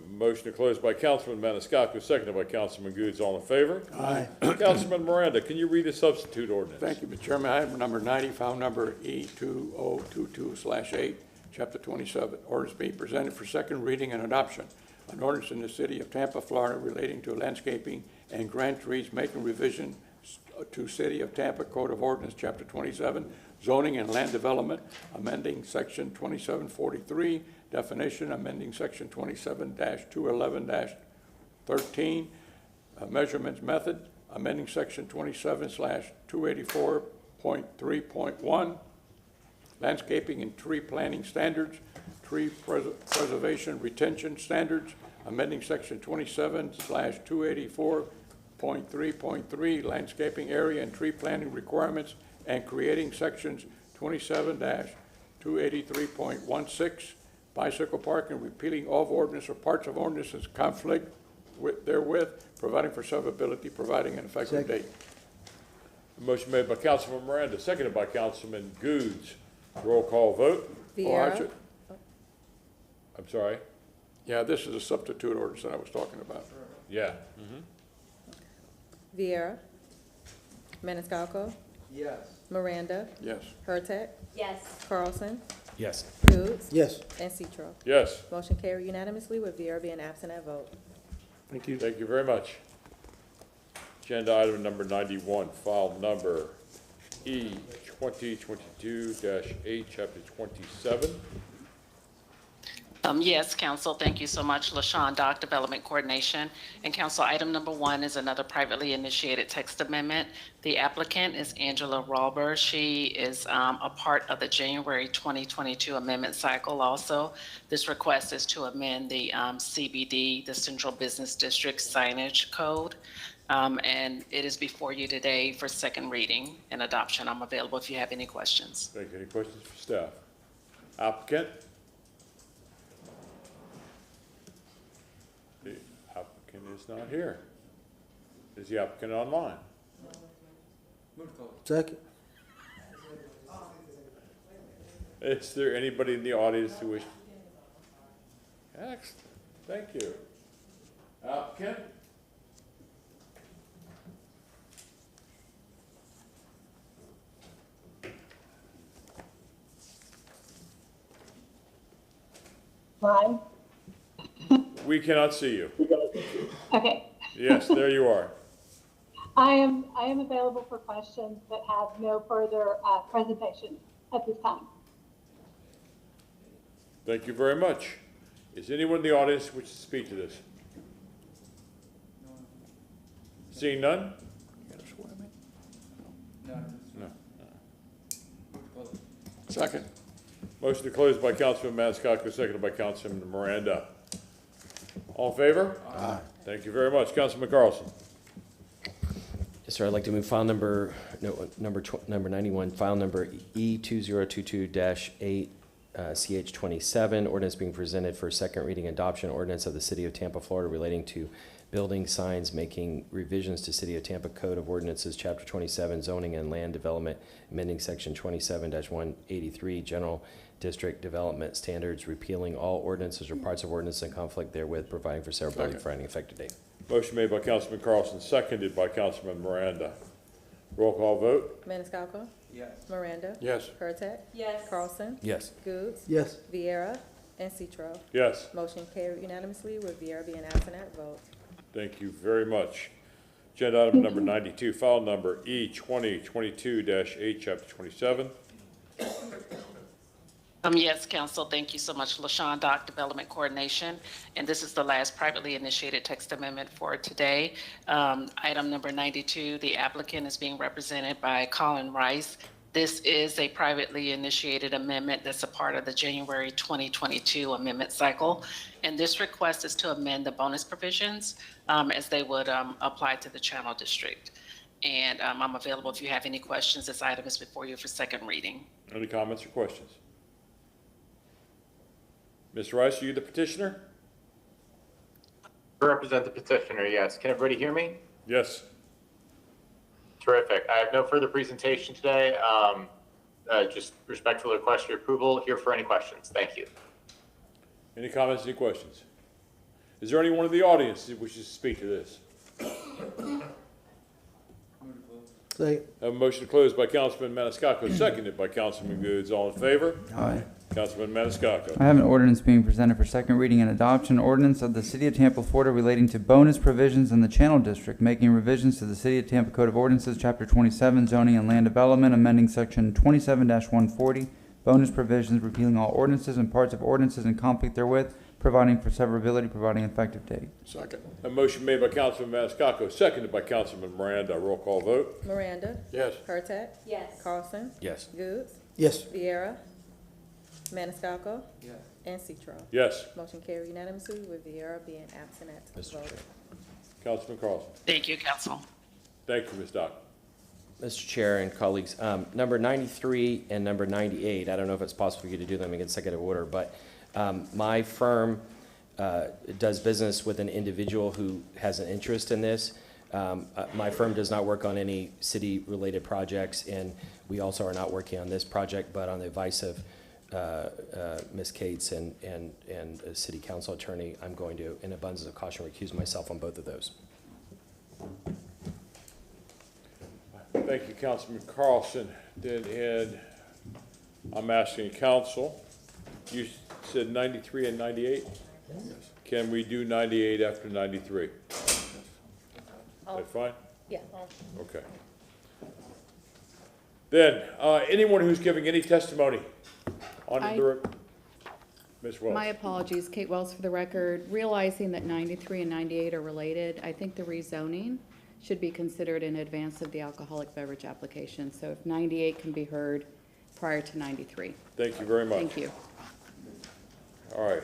Motion to close by Councilman Maniscalco, seconded by Councilman Goods. All in favor? Aye. Councilman Miranda, can you read the substitute ordinance? Thank you, Mr. Chairman. Item number 90, file number E2022/8, Chapter 27. Ordinance being presented for second reading and adoption. An ordinance in the city of Tampa, Florida relating to landscaping and grand trees, making revision to City of Tampa Code of Ordinance, Chapter 27, zoning and land development, amending Section 2743, definition, amending Section 27-211-13, measurements method, amending Section 27/284.3.1, landscaping and tree planting standards, tree preservation retention standards, amending Section 27/284.3.3, landscaping area and tree planting requirements, and creating Sections 27-283.16, bicycle park, and repealing all ordinance or parts of ordinances conflict therewith, providing for severability, providing an effective date. Motion made by Councilman Miranda, seconded by Councilman Goods. Roll call vote. Vieira. I'm sorry? Yeah, this is a substitute ordinance that I was talking about. Yeah. Vieira. Maniscalco. Yes. Miranda. Yes. Hurtak. Yes. Carlson. Yes. Goods. Yes. And Citro. Yes. Motion carried unanimously with Vieira being absent at vote. Thank you. Thank you very much. Agenda item number 91, file number E 2022-8, chapter 27. Yes, Council, thank you so much. LaShawn Dock, Development Coordination. And Council, item number 1 is another privately initiated text amendment. The applicant is Angela Rawber. She is a part of the January 2022 amendment cycle also. This request is to amend the CBD, the Central Business District Signage Code. And it is before you today for second reading and adoption. I'm available if you have any questions. Thank you. Any questions for staff? Applicant? The applicant is not here. Is the applicant online? Second. Is there anybody in the audience who wishes? Excellent. Thank you. Applicant? Hi. We cannot see you. Okay. Yes, there you are. I am available for questions, but have no further presentation at this time. Thank you very much. Is anyone in the audience who wishes to speak to this? Seeing none? No. Second. Motion to close by Councilman Maniscalco, seconded by Councilman Miranda. All in favor? Aye. Thank you very much. Councilman Carlson. Yes, sir. I'd like to move file number 91, file number E2022-8, CH27, ordinance being presented for second reading adoption, ordinance of the City of Tampa, Florida relating to building signs, making revisions to City of Tampa Code of Ordinances, Chapter 27, Zoning and Land Development, amending Section 27-183, General District Development Standards, repealing all ordinances or parts of ordinance in conflict therewith, providing for severability, for any effective date. Motion made by Councilman Carlson, seconded by Councilman Miranda. Roll call vote? Maniscalco? Yes. Miranda? Yes. Hurtak? Yes. Carlson? Yes. Goods? Yes. Vieira? And Citro. Yes. Motion carried unanimously with Vieira being absent at vote. Thank you very much. Agenda item number 92, file number E2022-8, Chapter 27. Yes, Council, thank you so much. LaShawn Dock, Development Coordination, and this is the last privately initiated text amendment for today. Item number 92, the applicant is being represented by Colin Rice. This is a privately initiated amendment that's a part of the January 2022 amendment cycle. And this request is to amend the bonus provisions as they would apply to the Channel District. And I'm available if you have any questions. This item is before you for second reading. Any comments or questions? Ms. Rice, are you the petitioner? I represent the petitioner, yes. Can everybody hear me? Yes. Terrific. I have no further presentation today. Just respectfully request your approval. Here for any questions. Thank you. Any comments, any questions? Is there anyone in the audience that wishes to speak to this? Second. I have a motion to close by Councilman Maniscalco, seconded by Councilman Goods. All in favor? Aye. Councilman Maniscalco. I have an ordinance being presented for second reading and adoption. Ordinance of the City of Tampa, Florida relating to bonus provisions in the Channel District, making revisions to the City of Tampa Code of Ordinances, Chapter 27, Zoning and Land Development, amending Section 27-140, bonus provisions, repealing all ordinances and parts of ordinances in conflict therewith, providing for severability, providing effective date. Second. A motion made by Councilman Maniscalco, seconded by Councilman Miranda. Roll call vote? Miranda? Yes. Hurtak? Yes. Carlson? Yes. Goods? Yes. Vieira? Maniscalco? Yes. And Citro. Yes. Motion carried unanimously with Vieira being absent at vote. Councilman Carlson. Thank you, Council. Thank you, Ms. Dock. Mr. Chair and colleagues, number 93 and number 98, I don't know if it's possible for you to do them in consecutive order, but my firm does business with an individual who has an interest in this. My firm does not work on any city-related projects, and we also are not working on this project, but on the advice of Ms. Cates and a city council attorney, I'm going to, in abundance of caution, recuse myself on both of those. Thank you, Councilman Carlson. Then I'm asking council, you said 93 and 98? Yes. Can we do 98 after 93? Is that fine? Yeah. Okay. Then, anyone who's giving any testimony on the, Ms. Wells. My apologies, Kate Wells for the record. Realizing that 93 and 98 are related, I think the rezoning should be considered in advance of the alcoholic beverage application. So if 98 can be heard prior to 93. Thank you very much. Thank you. All right.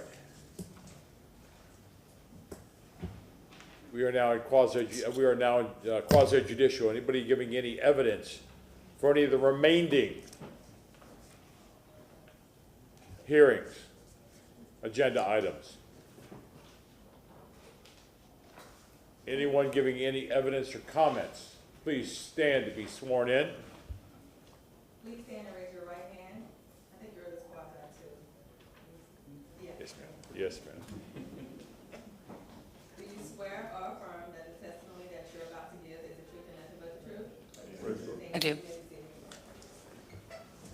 We are now in quasi-judicial. Anybody giving any evidence for any of the remaining hearings, agenda items? Anyone giving any evidence or comments? Please stand to be sworn in. Please stand and raise your right hand. I think you're in this quasi too. Yes, ma'am. Yes, ma'am. Do you swear or affirm that the testimony that you're about to give is the truth and nothing but the truth? I do.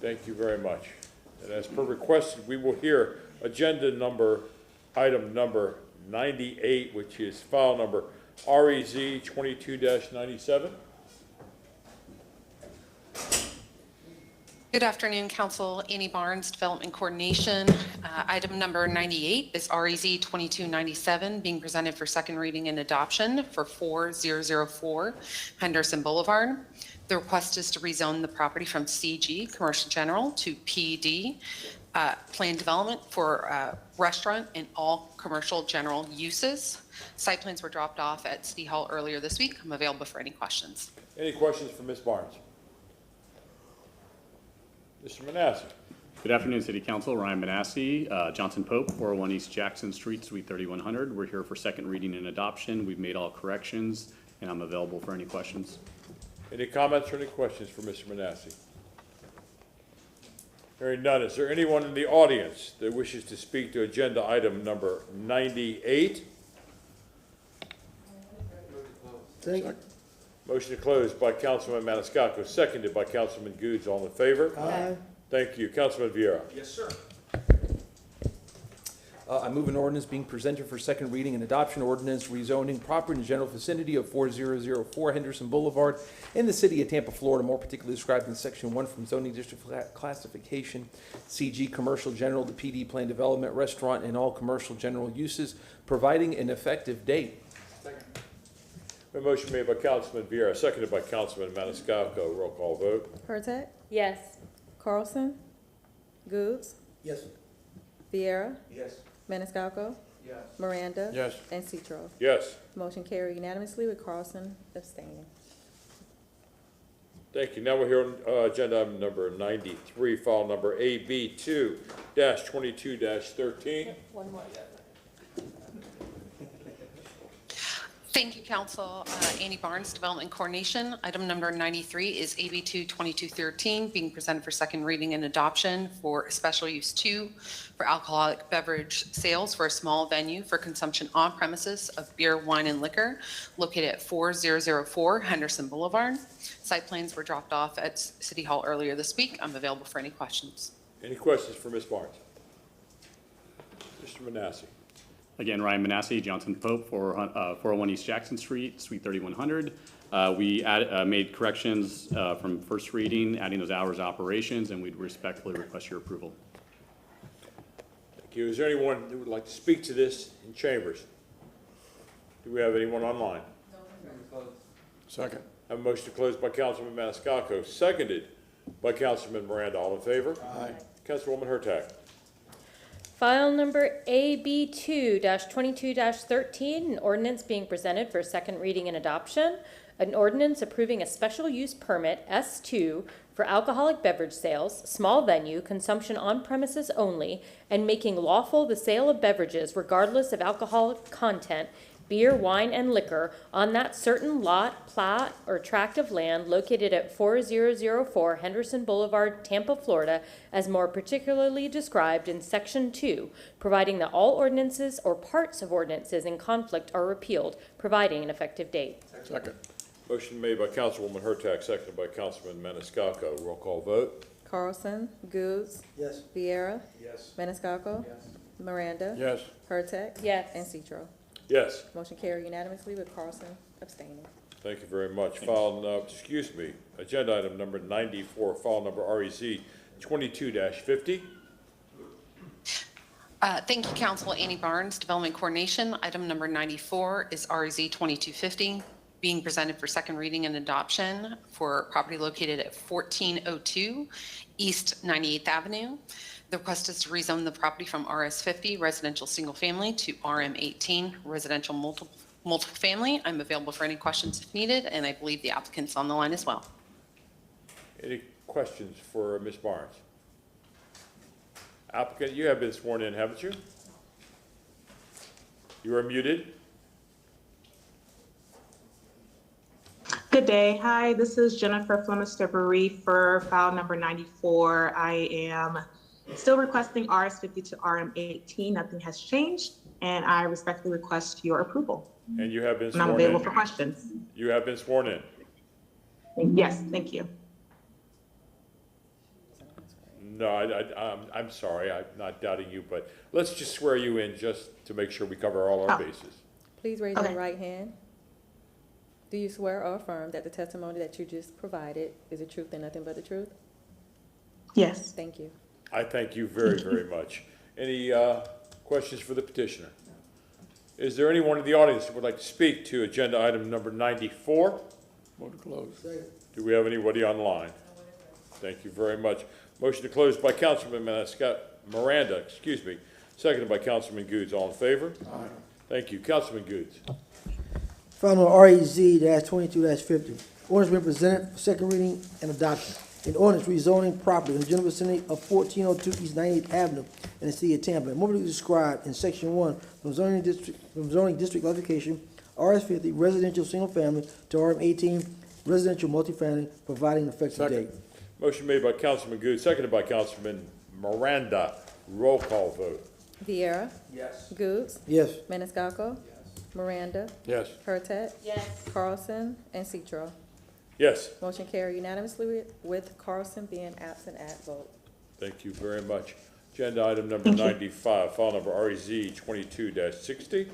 Thank you very much. And as per requested, we will hear item number 98, which is file number REZ 22-97. Good afternoon, Council. Annie Barnes, Development Coordination. Item number 98 is REZ 2297, being presented for second reading and adoption for 4004 Henderson Boulevard. The request is to rezone the property from CG, Commercial General, to PD, Planned Development for restaurant and all commercial general uses. Site plans were dropped off at City Hall earlier this week. I'm available for any questions. Any questions for Ms. Barnes? Mr. Manasseh. Good afternoon, City Council. Ryan Manassi, Johnson Pope, 401 East Jackson Street, Suite 3100. We're here for second reading and adoption. We've made all corrections, and I'm available for any questions. Any comments or any questions for Mr. Manassi? Hearing none, is there anyone in the audience that wishes to speak to agenda item number 98? Motion to close by Councilman Maniscalco, seconded by Councilman Goods. All in favor? Aye. Thank you. Councilman Vieira. Yes, sir. I move an ordinance being presented for second reading and adoption, ordinance rezoning property in the general vicinity of 4004 Henderson Boulevard in the city of Tampa, Florida, more particularly described in section 1 from zoning district classification, CG commercial general to PD plan development, restaurant, and all commercial general uses, providing an effective date. A motion made by Councilman Vieira, seconded by Councilman Maniscalco. Roll call vote. Pertec, Yes. Carlson, Goods, Yes. Vieira, Yes. Maniscalco, Yes. Miranda. Yes. And Citro. Yes. Motion carried unanimously with Carlson abstaining. Thank you. Now we're here on agenda item number 93, file number AB2-22-13. One more. Thank you, Council. Annie Barnes, Development Coordination. Item number 93 is AB 2-2213, being presented for second reading and adoption for Special Use 2 for alcoholic beverage sales for a small venue for consumption on premises of beer, wine, and liquor located at 4004 Henderson Boulevard. Site plans were dropped off at City Hall earlier this week. I'm available for any questions. Any questions for Ms. Barnes? Mr. Manassi. Again, Ryan Manassi, Johnson Pope, 401 East Jackson Street, Suite 3100. We made corrections from first reading, adding those hours of operations, and we'd respectfully request your approval. Thank you. Is there anyone who would like to speak to this in chambers? Do we have anyone online? Second. I have a motion to close by Councilman Maniscalco, seconded by Councilman Miranda. All in favor? Aye. Councilwoman Hurtak. File number AB2-22-13, an ordinance being presented for second reading and adoption. An ordinance approving a special use permit, S2, for alcoholic beverage sales, small venue, consumption on premises only, and making lawful the sale of beverages regardless of alcoholic content, beer, wine, and liquor on that certain lot, plat, or tract of land located at 4004 Henderson Boulevard, Tampa, Florida, as more particularly described in Section 2, providing that all ordinances or parts of ordinances in conflict are repealed, providing an effective date. Second. Motion made by Councilwoman Hurtak, seconded by Councilman Maniscalco. Roll call vote. Carlson, Goods, Yes. Vieira, Yes. Maniscalco, Miranda. Yes. Pertec. Yes. And Citro. Yes. Motion carried unanimously with Carlson abstaining. Thank you very much. Agenda item number 94, file number REC 22-50. Thank you, Council. Annie Barnes, Development Coordination. Item number 94 is REZ 2250, being presented for second reading and adoption for property located at 1402 East 98th Avenue. The request is to rezone the property from RS50 residential single family to RM18 residential multiple family. I'm available for any questions if needed, and I believe the applicant's on the line as well. Any questions for Ms. Barnes? Applicant, you have been sworn in, haven't you? You are muted. Good day. Hi, this is Jennifer Flemister-Bereith for file number 94. I am still requesting RS50 to RM18. Nothing has changed, and I respectfully request your approval. And you have been And sworn in. I'm available for questions. You have been sworn in. Yes, thank you. No, I'm sorry, I'm not doubting you, but let's just swear you in just to make sure we cover all our bases. Please raise your right hand. Do you swear or affirm that the testimony that you just provided is the truth and nothing but the truth? Yes. Thank you. I thank you very, very much. Any questions for the petitioner? Is there anyone in the audience who would like to speak to agenda item number 94? Move to close. Do we have anybody online? Thank you very much. Motion to close by Councilman Miranda, seconded by Councilman Goods. All in favor? Aye. Thank you. Councilman Goods. File number REZ-22-50. Ordinance being presented for second reading and adoption. an ordinance rezoning property in the general vicinity of 1402 East 98th Avenue in the city of Tampa, and more particularly described in section 1 from zoning district classification RS50 residential single family to RM18 residential multifamily, providing an effective date. Motion made by Councilman Good, seconded by Councilman Miranda. Roll call vote. Viera. Yes. Goods. Yes. Maniscalco. Miranda. Yes. Hurtak. Yes. Carlson and Citro. Yes. Motion carried unanimously with Carlson being absent at vote. Thank you very much. Agenda item number 95, file number REZ 22-60.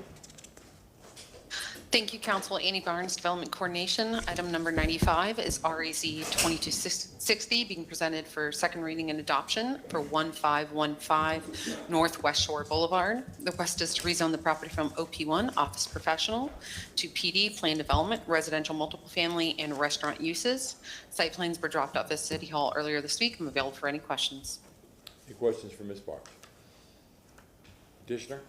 Thank you, Council. Annie Barnes, Development Coordination. Item number 95 is REZ 2260, being presented for second reading and adoption for 1515 Northwest Shore Boulevard. The request is to rezone the property from OP1, Office Professional, to PD, Plan Development, Residential Multiple Family, and Restaurant Uses. Site plans were dropped off at City Hall earlier this week. I'm available for any questions. Any questions for Ms. Barnes? Petitioner?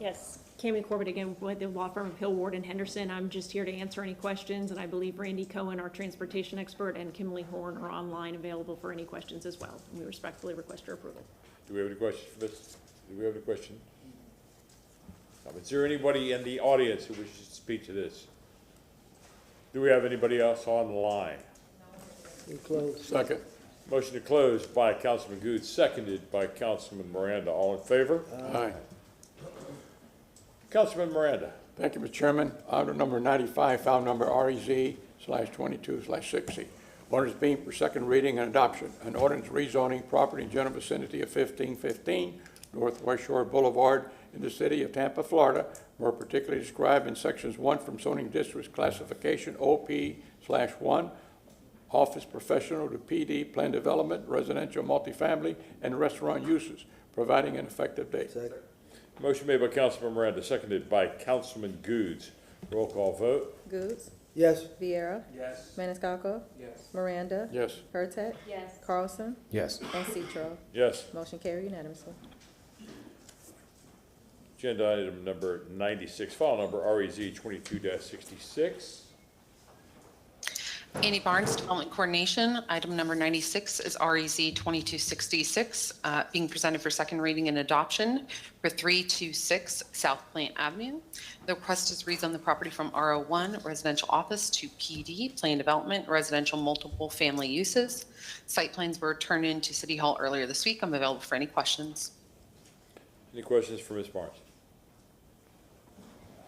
Yes, Cammie Corbett again with the law firm of Hill, Ward, and Henderson. I'm just here to answer any questions, and I believe Randy Cohen, our transportation expert, and Kimberly Horn are online available for any questions as well. We respectfully request your approval. Do we have any questions for this? Do we have any questions? Is there anybody in the audience who wishes to speak to this? Do we have anybody else online? Close. Second. Motion to close by Councilman Good, seconded by Councilman Miranda. All in favor? Aye. Councilman Miranda. Thank you, Mr. Chairman. Item number 95, file number REZ/22/60. Ordinance being for second reading and adoption. An ordinance rezoning property in general vicinity of 1515 Northwest Shore Boulevard in the city of Tampa, Florida, more particularly described in sections 1 from zoning district classification OP/1, Office Professional to PD, Plan Development, Residential Multifamily, and Restaurant Uses, providing an effective date. Second. Motion made by Councilman Miranda, seconded by Councilman Goods. Roll call vote. Goods. Yes. Viera. Yes. Maniscalco. Yes. Miranda. Yes. Hurtak. Yes. Carlson Yes. and Citro. Yes. Motion carried unanimously. Agenda item number 96, file number REZ 22-66. Annie Barnes, Development Coordination. Item number 96 is REZ 2266, being presented for second reading and adoption for 326 South Plant Avenue. The request is rezone the property from RO1 Residential Office to PD, Plan Development, Residential Multiple Family Uses. Site plans were turned in to City Hall earlier this week. I'm available for any questions. Any questions for Ms. Barnes?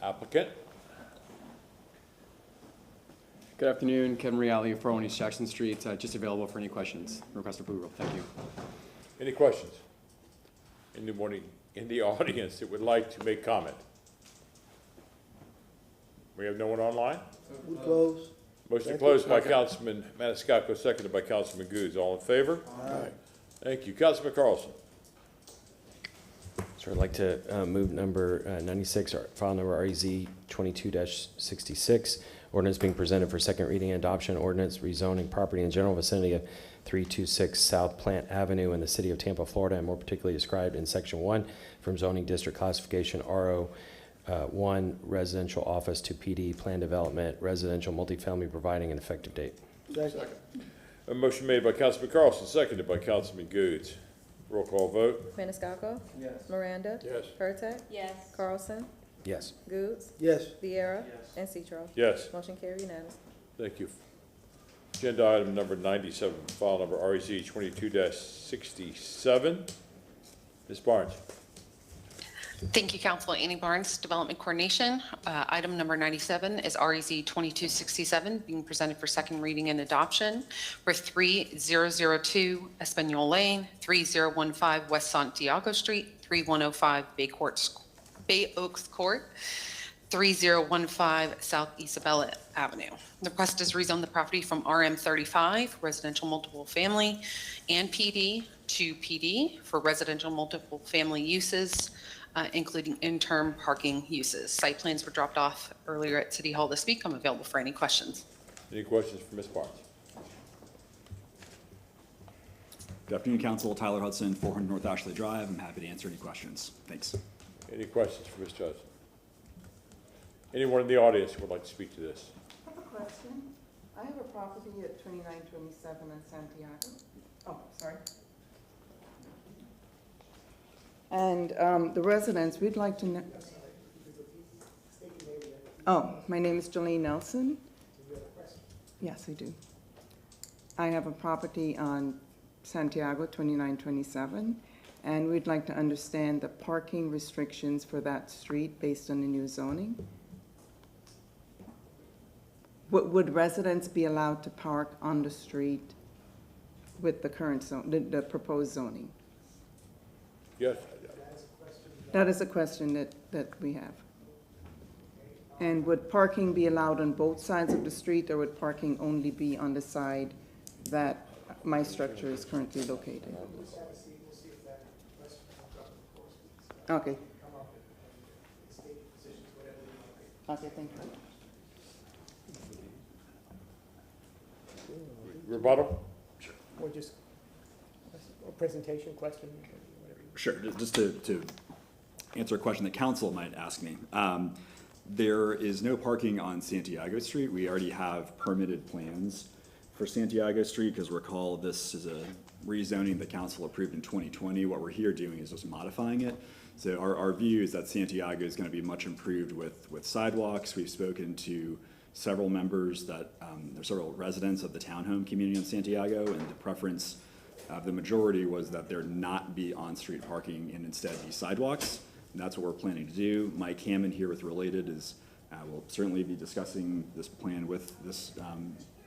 Applicant? Good afternoon, Kevin Reale, 401 East Jackson Street, just available for any questions. Request approval. Thank you. Any questions? Anyone in the audience that would like to make comment? We have no one online? We close. Motion to close by Councilman Maniscalco, seconded by Councilman Goods. All in favor? Aye. Thank you. Councilman Carlson. So I'd like to move number 96, file number REZ 22-66. Ordinance being presented for second reading and adoption. Ordinance rezoning property in general vicinity of 326 South Plant Avenue in the city of Tampa, Florida, and more particularly described in section 1 from zoning district classification RO1 Residential Office to PD, Plan Development, Residential Multifamily, providing an effective date. Second. A motion made by Councilman Carlson, seconded by Councilman Goods. Roll call vote. Maniscalco. Yes. Miranda. Yes. Hurtak. Yes. Carlson. Yes. Goods. Yes. Viera. And Citro. Yes. Motion carried unanimously. Thank you. Agenda item number 97, file number REZ 22-67. Ms. Barnes. Thank you, Council. Annie Barnes, Development Coordination. Item number 97 is REZ 2267, being presented for second reading and adoption for 3002 Espanol Lane, 3015 West Santiago Street, 3105 Bay Oaks Court, 3015 South Isabella Avenue. The request is rezone the property from RM35, Residential Multiple Family, and PD to PD for Residential Multiple Family Uses, including in-term parking uses. Site plans were dropped off earlier at City Hall this week. I'm available for any questions. Any questions for Ms. Barnes? Good afternoon, Council. Tyler Hudson, 400 North Ashley Drive. I'm happy to answer any questions. Thanks. Any questions for Ms. Johnson? Anyone in the audience who would like to speak to this? I have a question. I have a property at 2927 in Santiago. Oh, sorry. And the residents, we'd like to know. Oh, my name is Jolene Nelson. Yes, I do. I have a property on Santiago, 2927, and we'd like to understand the parking restrictions for that street based on the new zoning. Would residents be allowed to park on the street with the current zone, the proposed zoning? Yes. That is a question that we have. And would parking be allowed on both sides of the street, or would parking only be on the side that my structure is currently located? Okay. Okay, thank you. Rebuttal? Or just a presentation question? Sure, just to answer a question that council might ask me. There is no parking on Santiago Street. We already have permitted plans for Santiago Street, because recall this is a rezoning that council approved in 2020. What we're here doing is just modifying it. So our view is that Santiago is going to be much improved with sidewalks. We've spoken to several members that, there's several residents of the townhome community in Santiago, and the preference of the majority was that there not be on-street parking and instead be sidewalks. And that's what we're planning to do. Mike Hammond here with Related will certainly be discussing this plan with this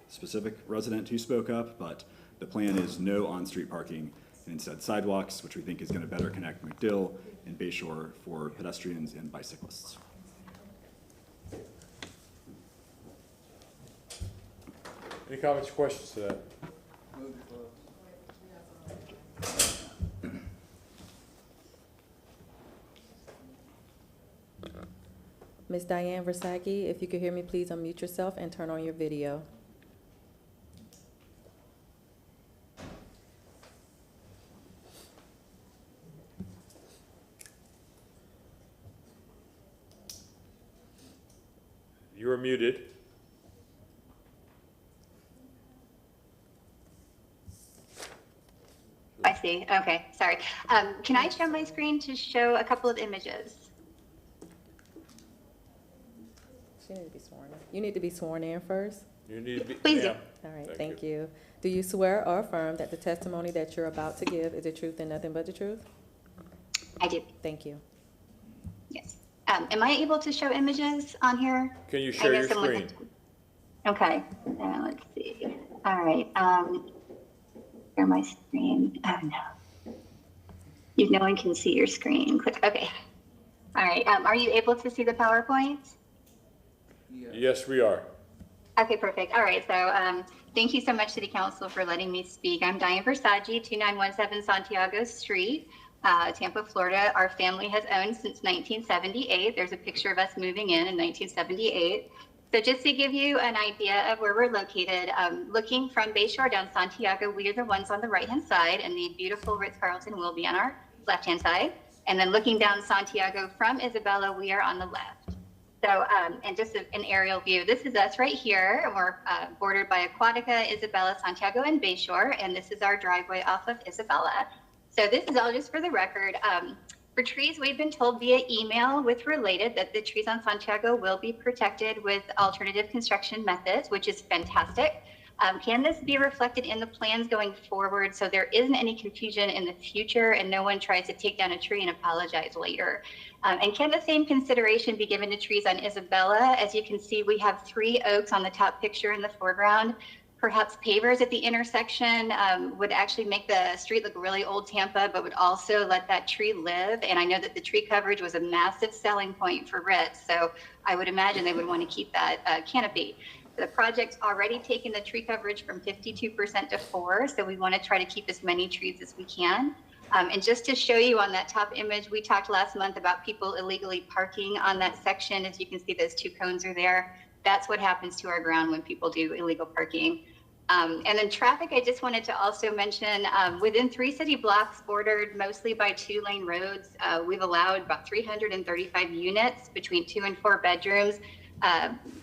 specific resident who spoke up, but the plan is no on-street parking and instead sidewalks, which we think is going to better connect McDill and Bayshore for pedestrians and bicyclists. Any comments or questions to that? Ms. Diane Versaghi, if you could hear me, please unmute yourself and turn on your video. You're muted. I see. Okay, sorry. Can I share my screen to show a couple of images? She needs to be sworn in. You need to be sworn in first. You need to be. Please do. All right, thank you. Do you swear or affirm that the testimony that you're about to give is the truth and nothing but the truth? I do. Thank you. Yes. Am I able to show images on here? Can you share your screen? Okay. Let's see. All right. Share my screen. Oh no. No one can see your screen. Click. Okay. All right. Are you able to see the PowerPoint? Yes, we are. Okay, perfect. All right, so thank you so much, City Council, for letting me speak. I'm Diane Versaghi, 2917 Santiago Street, Tampa, Florida. Our family has owned since 1978. There's a picture of us moving in 1978. So just to give you an idea of where we're located, looking from Bayshore down Santiago, we are the ones on the right-hand side, and the beautiful Ritz-Carlton will be on our left-hand side. And then looking down Santiago from Isabella, we are on the left. So, and just an aerial view, this is us right here. We're bordered by Aquatica, Isabella, Santiago, and Bayshore, and this is our driveway off of Isabella. So this is all just for the record. For trees, we've been told via email with Related that the trees on Santiago will be protected with alternative construction methods, which is fantastic. Can this be reflected in the plans going forward so there isn't any confusion in the future and no one tries to take down a tree and apologize later? And can the same consideration be given to trees on Isabella? As you can see, we have 3 oaks on the top picture in the foreground. Perhaps pavers at the intersection would actually make the street look really old Tampa, but would also let that tree live. And I know that the tree coverage was a massive selling point for Ritz, so I would imagine they would want to keep that canopy. The project's already taken the tree coverage from 52% to 4%, so we want to try to keep as many trees as we can. And just to show you on that top image, we talked last month about people illegally parking on that section. As you can see, those 2 cones are there. That's what happens to our ground when people do illegal parking. And then traffic, I just wanted to also mention, within 3 city blocks bordered mostly by 2-lane roads, we've allowed about 335 units between 2 and 4 bedrooms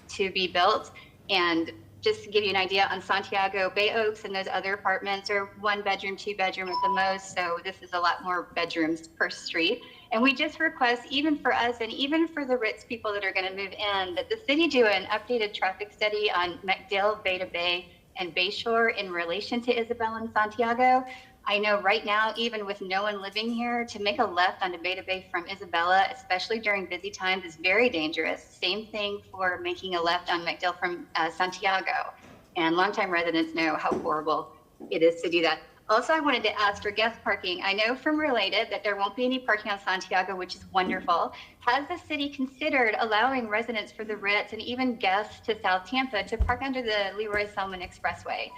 to be built. And just to give you an idea, on Santiago, Bay Oaks and those other apartments are 1 bedroom, 2 bedroom at the most. So this is a lot more bedrooms per street. And we just request, even for us and even for the Ritz people that are going to move in, that the city do an updated traffic study on MacDill, Beta Bay, and Bayshore in relation to Isabel and Santiago. I know right now, even with no one living here, to make a left onto Beta Bay from Isabella, especially during busy times, is very dangerous. Same thing for making a left on MacDill from Santiago. And longtime residents know how horrible it is to do that. Also, I wanted to ask for guest parking. I know from Related that there won't be any parking on Santiago, which is wonderful. Has the city considered allowing residents for the Ritz and even guests to South Tampa to park under the Leroy Selman Expressway?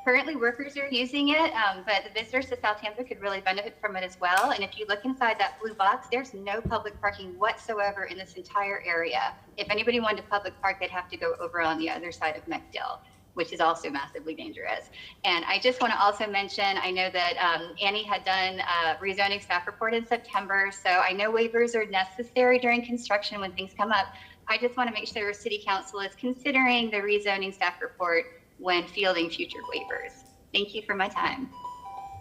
Currently, workers are using it, but the visitors to South Tampa could really benefit from it as well. And if you look inside that blue box, there's no public parking whatsoever in this entire area. If anybody wanted to public park, they'd have to go over on the other side of MacDill, which is also massively dangerous. And I just want to also mention, I know that Annie had done a rezoning staff report in September, so I know waivers are necessary during construction when things come up. I just want to make sure City Council is considering the rezoning staff report when fielding future waivers. Thank you for my time.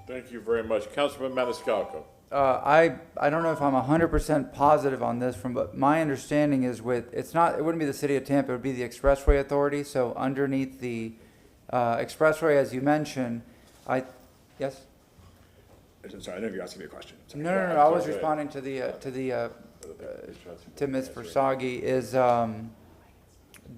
Thank you very much. Councilman Maniscalco. I don't know if I'm 100% positive on this, but my understanding is it wouldn't be the city of Tampa, it would be the Expressway Authority. So underneath the expressway, as you mentioned, yes? I'm sorry, I know you're asking me a question. No, I was responding to Ms. Versaghi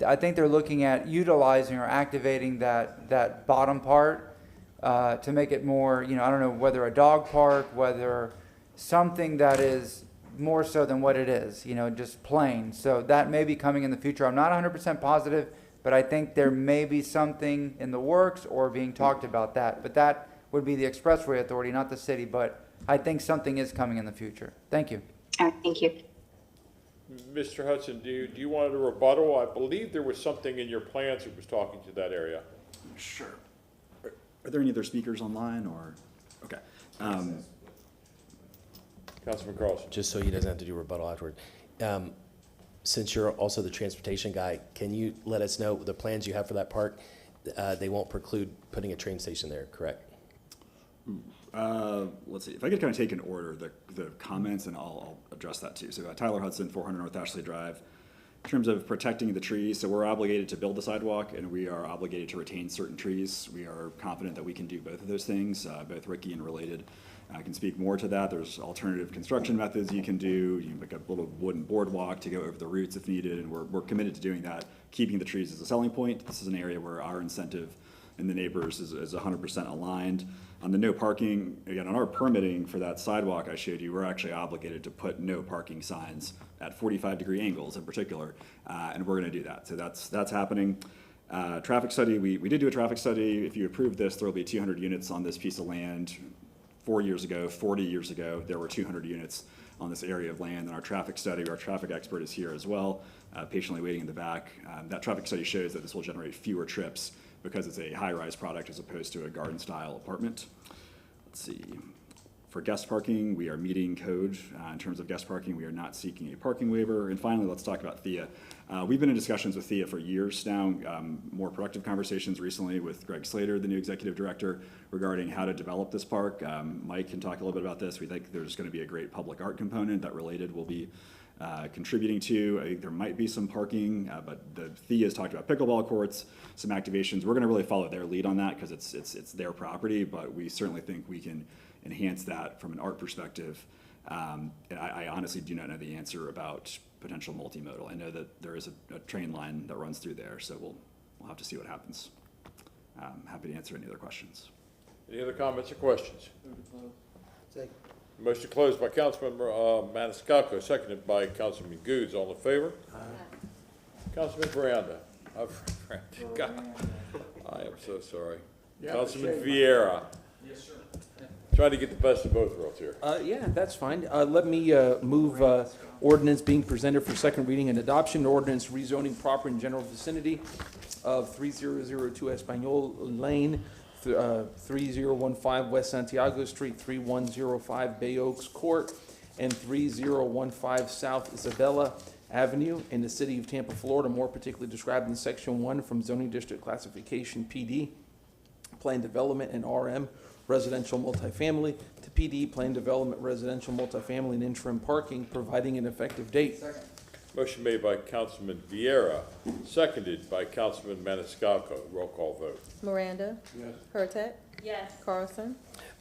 I think they're looking at utilizing or activating that bottom part to make it more, I don't know, whether a dog park, whether something that is more so than what it is, just plain. So that may be coming in the future. I'm not 100% positive, but I think there may be something in the works or being talked about that. But that would be the Expressway Authority, not the city. But I think something is coming in the future. Thank you. All right, thank you. Mr. Hudson, do you want a rebuttal? I believe there was something in your plans that was talking to that area. Sure. Are there any other speakers online or? Okay. Councilman Carlson. Just so he doesn't have to do rebuttal afterward. Since you're also the transportation guy, can you let us know the plans you have for that park? They won't preclude putting a train station there, correct? Let's see, if I could kind of take in order the comments, and I'll address that too. So Tyler Hudson, 400 North Ashley Drive. In terms of protecting the trees, so we're obligated to build the sidewalk and we are obligated to retain certain trees. We are confident that we can do both of those things, both Ricky and Related. I can speak more to that. There's alternative construction methods you can do. You can make a little wooden boardwalk to go over the roots if needed, and we're committed to doing that, keeping the trees as a selling point. This is an area where our incentive and the neighbors is 100% aligned. On the no parking, again, on our permitting for that sidewalk I showed you, we're actually obligated to put no parking signs at 45-degree angles in particular, and we're gonna do that. So that's happening. Traffic study, we did do a traffic study. If you approve this, there will be 200 units on this piece of land. 4 years ago, 40 years ago, there were 200 units on this area of land. And our traffic study, our traffic expert is here as well, patiently waiting in the back. That traffic study shows that this will generate fewer trips because it's a high-rise product as opposed to a garden-style apartment. Let's see. For guest parking, we are meeting code. In terms of guest parking, we are not seeking a parking waiver. And finally, let's talk about THEA. We've been in discussions with THEA for years now, more productive conversations recently with Greg Slater, the new executive director, regarding how to develop this park. Mike can talk a little bit about this. We think there's going to be a great public art component that Related will be contributing to. I think there might be some parking, but the THEA has talked about pickleball courts, some activations. We're going to really follow their lead on that because it's their property, but we certainly think we can enhance that from an art perspective. And I honestly do not know the answer about potential multimodal. I know that there is a train line that runs through there, so we'll have to see what happens. Happy to answer any other questions. Any other comments or questions? Second. Motion closed by Councilman Maniscalco, seconded by Councilman Goods. All in favor? Aye. Councilman Miranda. God, I am so sorry. Yeah, Councilman Vieira. Yes, sir. Trying to get the best of both worlds here. Yeah, that's fine. Let me move ordinance being presented for second reading and adoption, ordinance rezoning proper and general vicinity of 3002 Espanol Lane, 3015 West Santiago Street, 3105 Bay Oaks Court, and 3015 South Isabella Avenue in the city of Tampa, Florida, more particularly described in Section 1 from Zoning District Classification PD, Plan Development and RM, Residential Multifamily, to PD, Plan Development, Residential Multifamily, and Interim Parking, providing an effective date. Motion made by Councilman Vieira, seconded by Councilman Maniscalco. Roll call vote. Miranda. Yes. Hurtak. Yes. Carlson.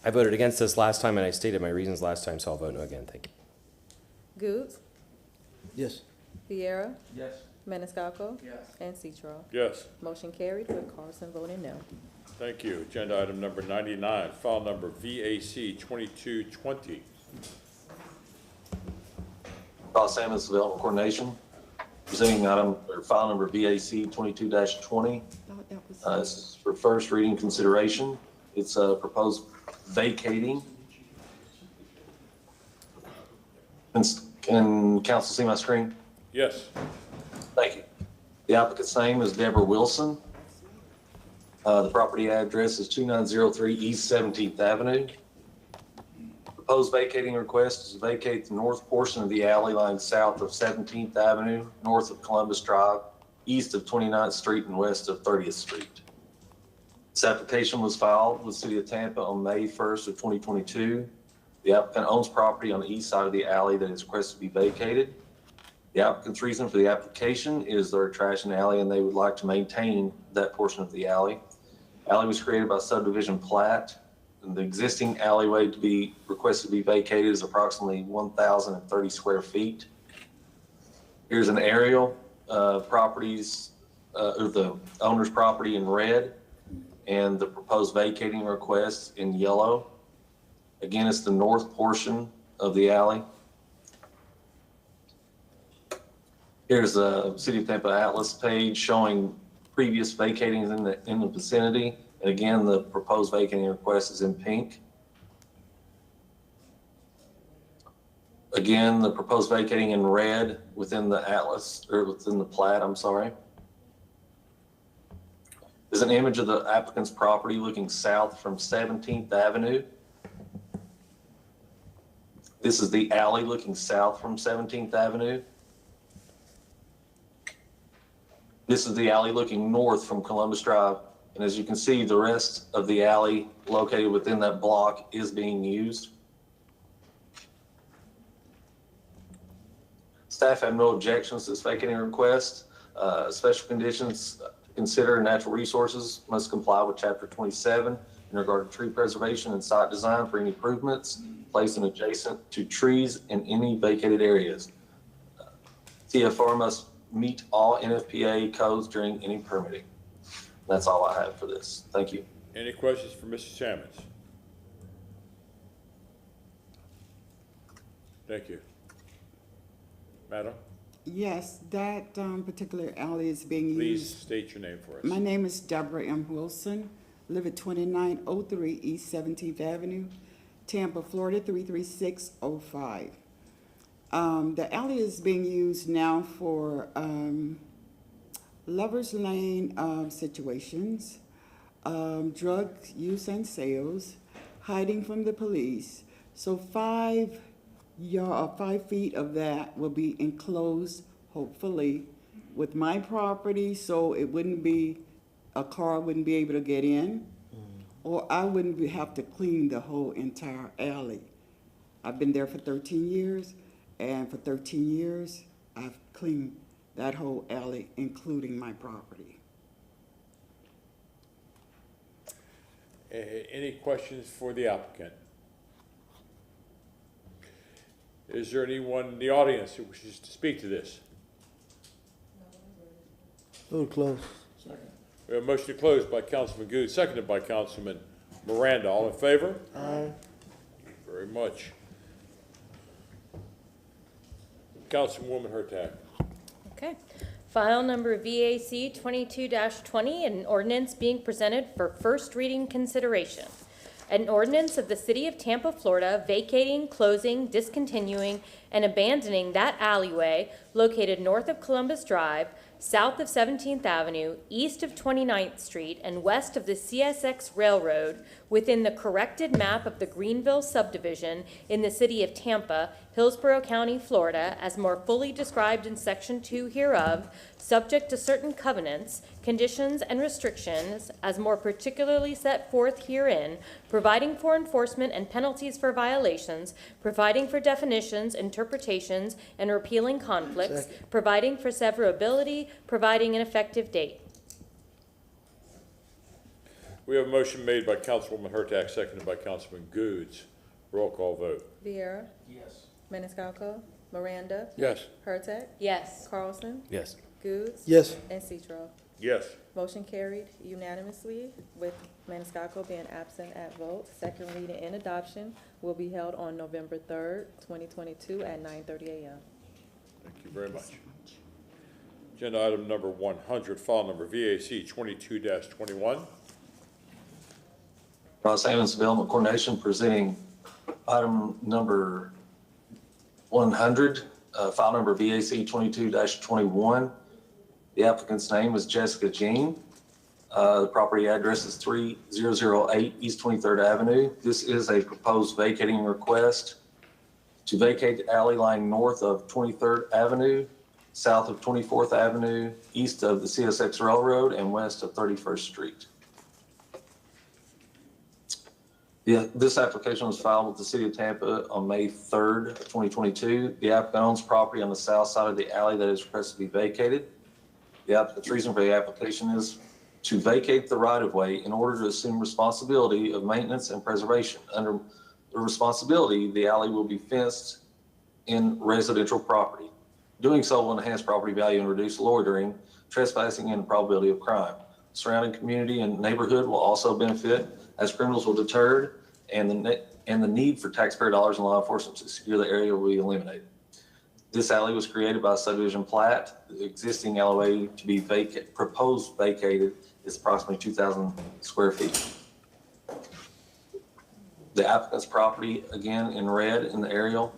I voted against this last time, and I stated my reasons last time, so I'll vote no again. Thank you. Goods. Yes. Vieira. Yes. Maniscalco. Yes. And Citro. Yes. Motion carried with Carlson voting no. Thank you. Agenda item number 99, file number VAC 2220. Los Angeles Development Coordination, presenting item or file number VAC 22-20. This is for first reading consideration. It's proposed vacating. Can council see my screen? Yes. Thank you. The applicant's name is Deborah Wilson. The property address is 2903 East 17th Avenue. Proposed vacating request is to vacate the north portion of the alley lying south of 17th Avenue, north of Columbus Drive, east of 29th Street, and west of 30th Street. This application was filed with the City of Tampa on May 1st of 2022. The applicant owns property on the east side of the alley that is requested to be vacated. The applicant's reason for the application is they're a trash and alley and they would like to maintain that portion of the alley. Alley was created by subdivision plat, and the existing alleyway to be requested to be vacated is approximately 1,030 square feet. Here's an aerial properties, or the owner's property in red, and the proposed vacating request in yellow. Again, it's the north portion of the alley. Here's the City of Tampa Atlas page showing previous vacatings in the vicinity. And again, the proposed vacating request is in pink. Again, the proposed vacating in red within the Atlas, or within the plat, I'm sorry. Is an image of the applicant's property looking south from 17th Avenue. This is the alley looking south from 17th Avenue. This is the alley looking north from Columbus Drive. And as you can see, the rest of the alley located within that block is being used. Staff have no objections to this vacating request. Special conditions to consider: natural resources must comply with Chapter 27 in regard to tree preservation and site design for any improvements placed in adjacent to trees in any vacated areas. TFR must meet all NFPA codes during any permitting. That's all I have for this. Thank you. Any questions for Mr. Sammons? Thank you. Madam? Yes, that particular alley is being Please used. state your name for us. My name is Deborah M. Wilson, live at 2903 East 17th Avenue, Tampa, Florida 33605. The alley is being used now for lovers lane situations, drug use and sales, hiding from the police. So 5 feet of that will be enclosed, hopefully, with my property, so it wouldn't be, a car wouldn't be able to get in, or I wouldn't have to clean the whole entire alley. I've been there for 13 years, and for 13 years, I've cleaned that whole alley, including my property. Any questions for the applicant? Is there anyone in the audience who wishes to speak to this? Move to close. We have a motion to close by Councilman Good, seconded by Councilman Miranda. All in favor? Aye. Thank you very much. Councilwoman Hurtak. Okay. File number VAC 22-20, an ordinance being presented for first reading consideration. An ordinance of the City of Tampa, Florida, vacating, closing, discontinuing, and abandoning that alleyway located north of Columbus Drive, south of 17th Avenue, east of 29th Street, and west of the CSX Railroad within the corrected map of the Greenville subdivision in the City of Tampa Hillsborough County, Florida, as more fully described in Section 2 hereof, subject to certain covenants, conditions, and restrictions, as more particularly set forth herein, providing for enforcement and penalties for violations, providing for definitions, interpretations, and repealing conflicts, providing for severability, providing an effective date. We have a motion made by Councilwoman Hurtak, seconded by Councilman Goods. Roll call vote. Viera, Yes. Maniscalco, Miranda, Yes. Hurtak, Yes. Carlson, Yes. Goods, Yes. and Citro. Yes. Motion carried unanimously with Maniscalco being absent at vote. Second reading and adoption will be held on November 3rd, 2022 at 9:30 a.m. Thank you very much. Agenda item number 100, file number VAC 22-21. Ross Hammons Development Coordination presenting item number 100, file number VAC 22-21. The applicant's name is Jessica Jean. The property address is 3008 East 23rd Avenue. This is a proposed vacating request to vacate the alley lying north of 23rd Avenue, south of 24th Avenue, east of the CSX Railroad, and west of 31st Street. This application was filed with the City of Tampa on May 3rd of 2022. The applicant owns property on the south side of the alley that is requested to be vacated. The applicant's reason for the application is to vacate the right-of-way in order to assume responsibility of maintenance and preservation. Under the responsibility, the alley will be fenced in residential property. Doing so will enhance property value and reduce loitering, trespassing, and the probability of crime. Surrounding community and neighborhood will also benefit as criminals will be deterred and the need for taxpayer dollars and law enforcement to secure the area will be eliminated. This alley was created by a subdivision plat. The existing alleyway to be proposed vacated is approximately 2,000 square feet. The applicant's property, again, in red in the aerial,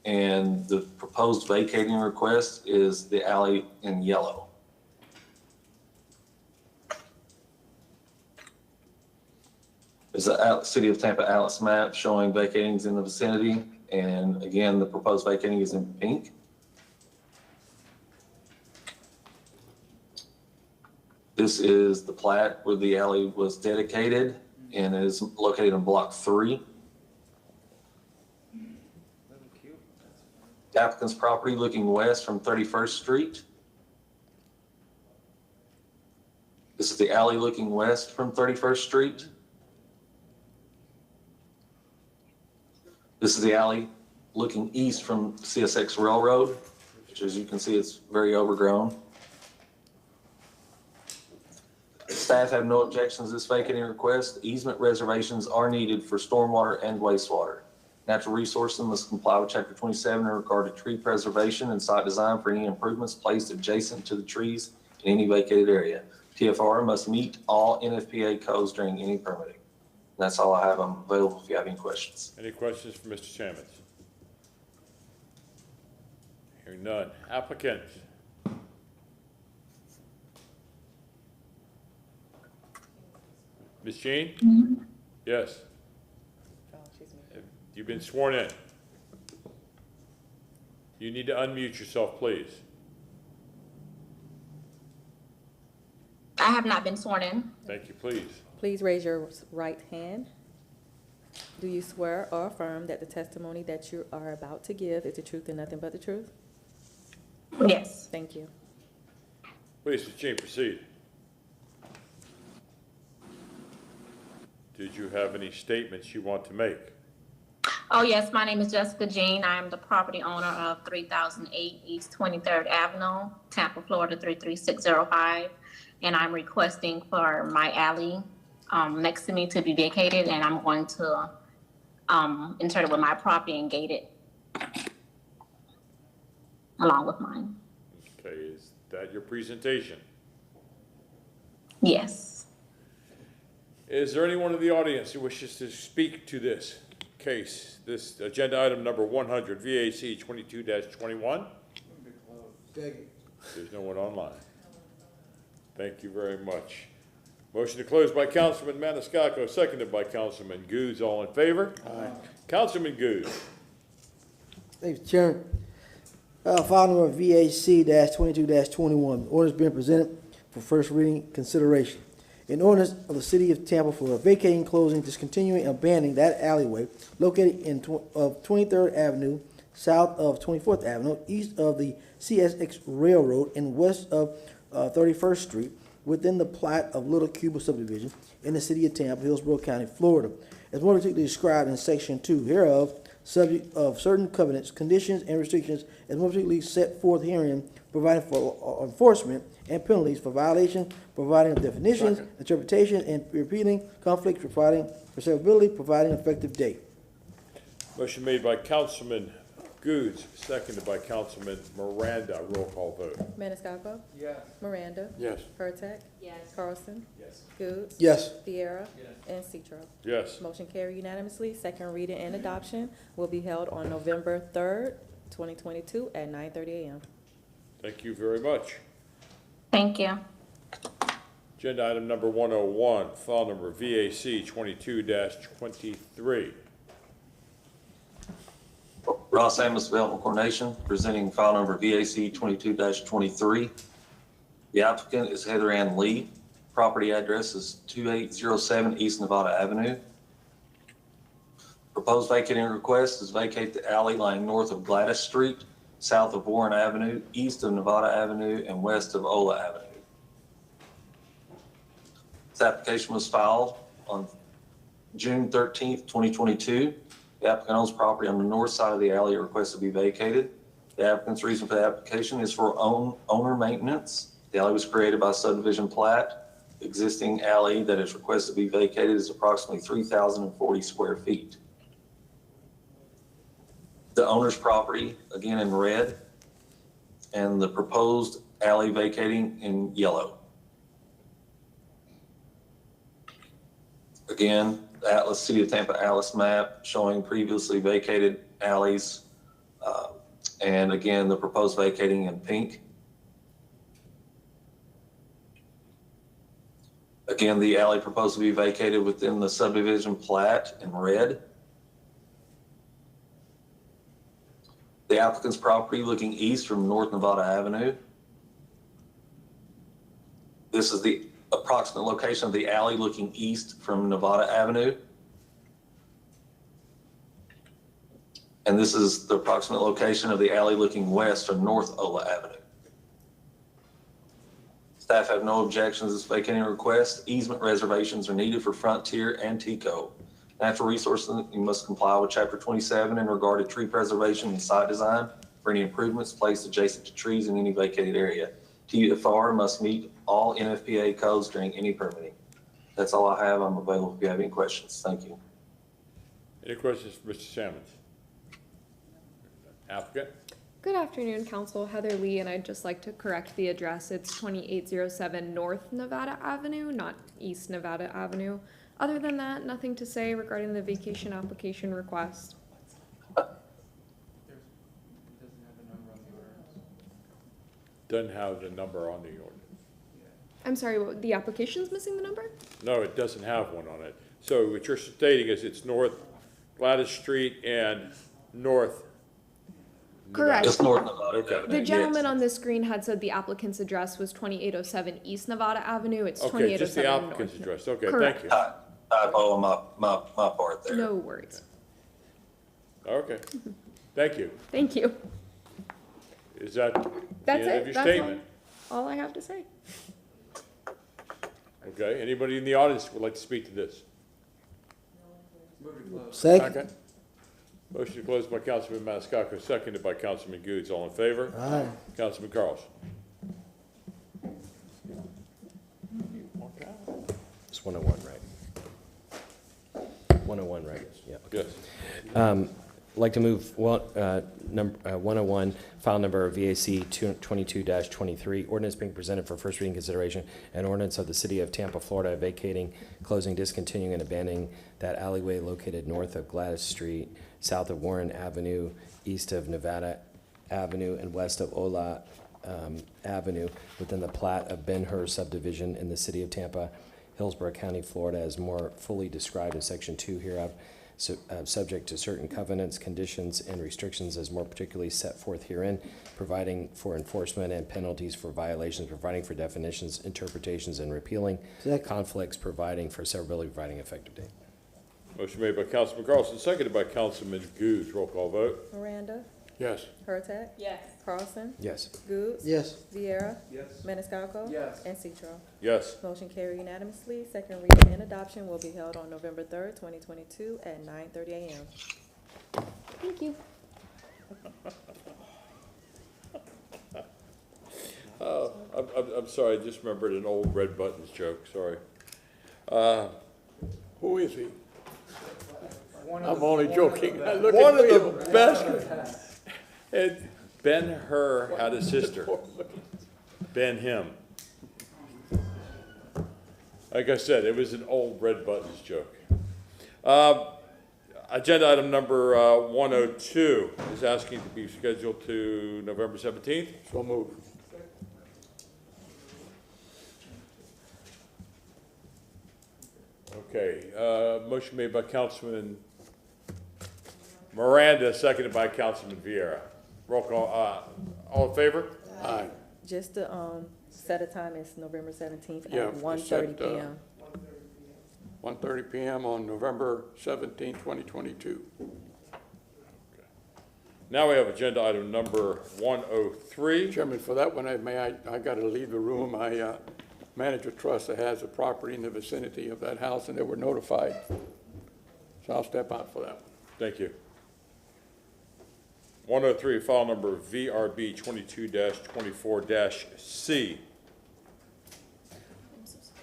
and the proposed vacating request is the alley in yellow. There's a City of Tampa Atlas map showing vacatings in the vicinity, and again, the proposed vacating is in pink. This is the plat where the alley was dedicated and is located in Block 3. The applicant's property looking west from 31st Street. This is the alley looking west from 31st Street. This is the alley looking east from CSX Railroad, which as you can see, it's very overgrown. Staff have no objections to this vacating request. Easement reservations are needed for stormwater and wastewater. Natural resources must comply with Chapter 27 in regard to tree preservation and site design for any improvements placed adjacent to the trees in any vacated area. TFR must meet all NFPA codes during any permitting. That's all I have. I'm available if you have any questions. Any questions for Mr. Chambliss? Hearing none. Applicant. Ms. Jean? Yes. You've been sworn in. You need to unmute yourself, please. I have not been sworn in. Thank you, please. Please raise your right hand. Do you swear or affirm that the testimony that you are about to give is the truth and nothing but the truth? Yes. Thank you. Please, Ms. Jean, proceed. Did you have any statements you want to make? Oh, yes. My name is Jessica Jean. I am the property owner of 3008 East 23rd Avenue, Tampa, Florida 33605. And I'm requesting for my alley next to me to be vacated, and I'm going to insert it with my property and gate it along with mine. Okay, is that your presentation? Yes. Is there anyone in the audience who wishes to speak to this case, this agenda item number 100, VAC 22-21? There's no one online. Thank you very much. Motion to close by Councilman Maniscalco, seconded by Councilman Goods. All in favor? Aye. Councilman Goods. Thank you, Chairman. File number VAC-22-21, ordinance being presented for first reading consideration. An ordinance of the City of Tampa, Florida, vacating, closing, discontinuing, and abandoning that alleyway located of 23rd Avenue, south of 24th Avenue, east of the CSX Railroad, and west of 31st Street, within the plat of Little Cuba subdivision in the City of Tampa, Hillsborough County, Florida, as more particularly described in Section 2 hereof, subject of certain covenants, conditions, and restrictions, as more particularly set forth herein, providing for enforcement and penalties for violation, providing definitions, interpretation, and repealing conflicts, providing for severability, providing effective date. Motion made by Councilman Goods, seconded by Councilman Miranda. Roll call vote. Maniscalco? Yes. Miranda? Yes. Hurtak? Yes. Carlson? Yes. Goods? Yes. Viera? And Citro. Yes. Motion carried unanimously. Second reading and adoption will be held on November 3rd, 2022 at 9:30 a.m. Thank you very much. Thank you. Agenda item number 101, file number VAC 22-23. Ross Amos Development Coordination, presenting file number VAC 22-23. The applicant is Heather Ann Lee. Property address is 2807 East Nevada Avenue. Proposed vacating request is vacate the alley lying north of Gladys Street, south of Warren Avenue, east of Nevada Avenue, and west of Ola Avenue. This application was filed on June 13th, 2022. The applicant owns property on the north side of the alley requests to be vacated. The applicant's reason for the application is for owner maintenance. The alley was created by subdivision plat. The existing alley that is requested to be vacated is approximately 3,040 square feet. The owner's property, again in red, and the proposed alley vacating in yellow. Again, the Atlas, City of Tampa Atlas map showing previously vacated alleys, and again, the proposed vacating in pink. Again, the alley proposed to be vacated within the subdivision plat in red. The applicant's property looking east from North Nevada Avenue. This is the approximate location of the alley looking east from Nevada Avenue. And this is the approximate location of the alley looking west from North Ola Avenue. Staff have no objections to this vacating request. Easement reservations are needed for Frontier and TCO. Natural resources, you must comply with Chapter 27 in regard to tree preservation and site design for any improvements placed adjacent to trees in any vacated area. TFR must meet all NFPA codes during any permitting. That's all I have. I'm available if you have any questions. Thank you. Any questions for Mr. Sammons? Applicant? Good afternoon, Council. Heather Lee, and I'd just like to correct the address. It's 2807 North Nevada Avenue, not East Nevada Avenue. Other than that, nothing to say regarding the vacation application request. Doesn't have the number on the ordinance. I'm sorry, the application's missing the number? No, it doesn't have one on it. So what you're stating is it's North Gladys Street and North. Correct. Just North Nevada. Okay. The gentleman on the screen had said the applicant's address was 2807 East Nevada Avenue. It's Okay, just the 2807 applicant's North. address. Okay, Correct. thank you. Typo on my part there. No worries. Okay, thank you. Thank you. Is that the That's end of it. your That's statement? all I have to say. Okay, anybody in the audience would like to speak to this? Second. Motion to close by Councilman Maniscalco, seconded by Councilman Goods. All in favor? Aye. Councilman Carlson. It's 101, right? 101, right? Yeah. Yes. Like to move 101, file number VAC 22-23, ordinance being presented for first reading consideration, an ordinance of the City of Tampa, Florida, vacating, closing, discontinuing, and abandoning that alleyway located north of Gladys Street, south of Warren Avenue, east of Nevada Avenue, and west of Ola Avenue, within the plat of Ben-Hur subdivision in the City of Tampa, Hillsborough County, Florida, as more fully described in Section 2 hereof. subject to certain covenants, conditions, and restrictions as more particularly set forth herein, providing for enforcement and penalties for violations, providing for definitions, interpretations, and repealing conflicts, providing for severability, providing effective date. Motion made by Councilman Carlson, seconded by Councilman Goode. Roll call vote. Miranda, Yes. Hurtak, Yes. Carlson, Yes. Goode, Yes. Vieira, Yes. Maniscalco, Yes. and Citro. Yes. Motion carried unanimously. Second reading and adoption will be held on November 3rd, 2022 at 9:30 a.m. Thank you. Oh, I'm sorry, I just remembered an old Red Buttons joke, sorry. Who is he? I'm only joking. Look One at of Bill. the best. And Ben-Hur had a sister. Ben-Him. Like I said, it was an old Red Buttons joke. Agenda item number 102 is asking to be scheduled to November 17th. So moved. Okay, motion made by Councilman Miranda, seconded by Councilman Vieira. Roll call, all in favor? Aye. Just to, set a time, it's November 17th Yeah, at 1:30 set, p.m. 1:30 p.m. on November 17, 2022. Now we have agenda item number 103. Chairman, for that one, I got to leave the room. I manage a trust that has a property in the vicinity of that house, and they were notified. So I'll step out for that one. Thank you. 103, file number VRB 22-24-C.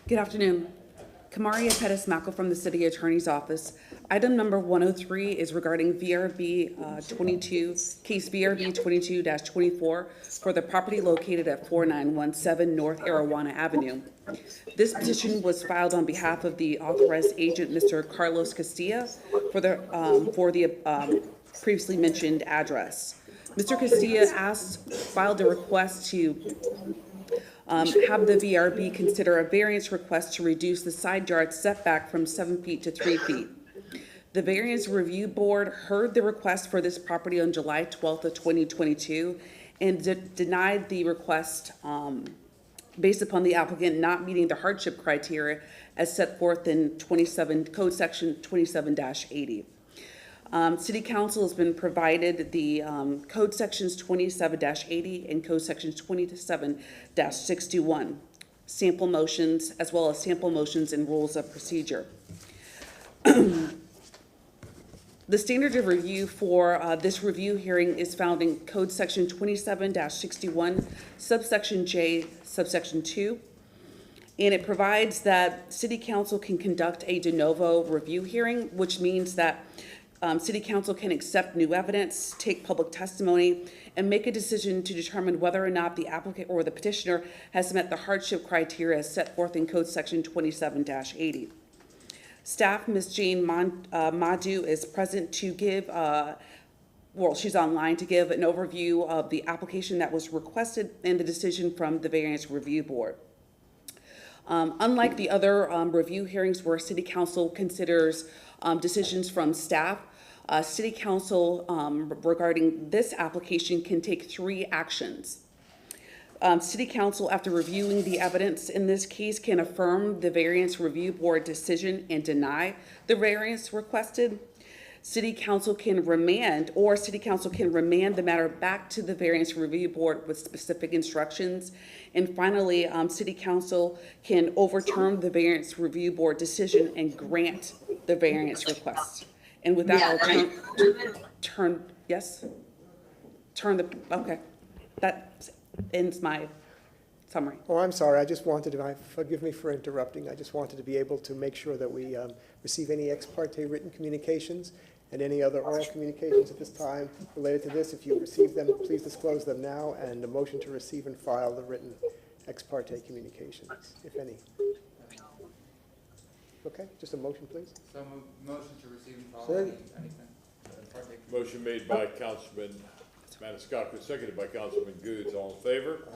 Good afternoon. Kamaria Pettis-Mackel from the City Attorney's Office. Item number 103 is regarding VRB 22, case VRB 22-24 for the property located at 4917 North Arawana Avenue. This petition was filed on behalf of the authorized agent, Mr. Carlos Castilla, for the previously mentioned address. Mr. Castilla filed a request to have the VRB consider a variance request to reduce the side yard setback from 7 feet to 3 feet. The Variance Review Board heard the request for this property on July 12th of 2022 and denied the request based upon the applicant not meeting the hardship criteria as set forth in Code Section 27-80. City Council has been provided the Code Sections 27-80 and Code Sections 27-61 sample motions, as well as sample motions and rules of procedure. The standard of review for this review hearing is found in Code Section 27-61, subsection J, subsection 2. And it provides that City Council can conduct a de novo review hearing, which means that City Council can accept new evidence, take public testimony, and make a decision to determine whether or not the applicant or the petitioner has met the hardship criteria as set forth in Code Section 27-80. Staff, Ms. Jane Madu, is present to give, she's online to give an overview of the application that was requested and the decision from the Variance Review Board. Unlike the other review hearings where City Council considers decisions from staff, City Council regarding this application can take 3 actions. City Council, after reviewing the evidence in this case, can affirm the Variance Review Board decision and deny the variance requested. City Council can remand, or City Council can remand the matter back to the Variance Review Board with specific instructions. And finally, City Council can overturn the Variance Review Board decision and grant the variance request. And with that, I'll okay. That ends my summary. Oh, I'm sorry, I just wanted to, forgive me for interrupting, I just wanted to be able to make sure that we receive any ex parte written communications and any other oral communications at this time related to this. If you receive them, please disclose them now, and a motion to receive and file the written ex parte communications, if any. Okay, just a motion, please. So motion to receive and file anything. Motion made by Councilman Maniscalco, seconded by Councilman Goods. All in favor?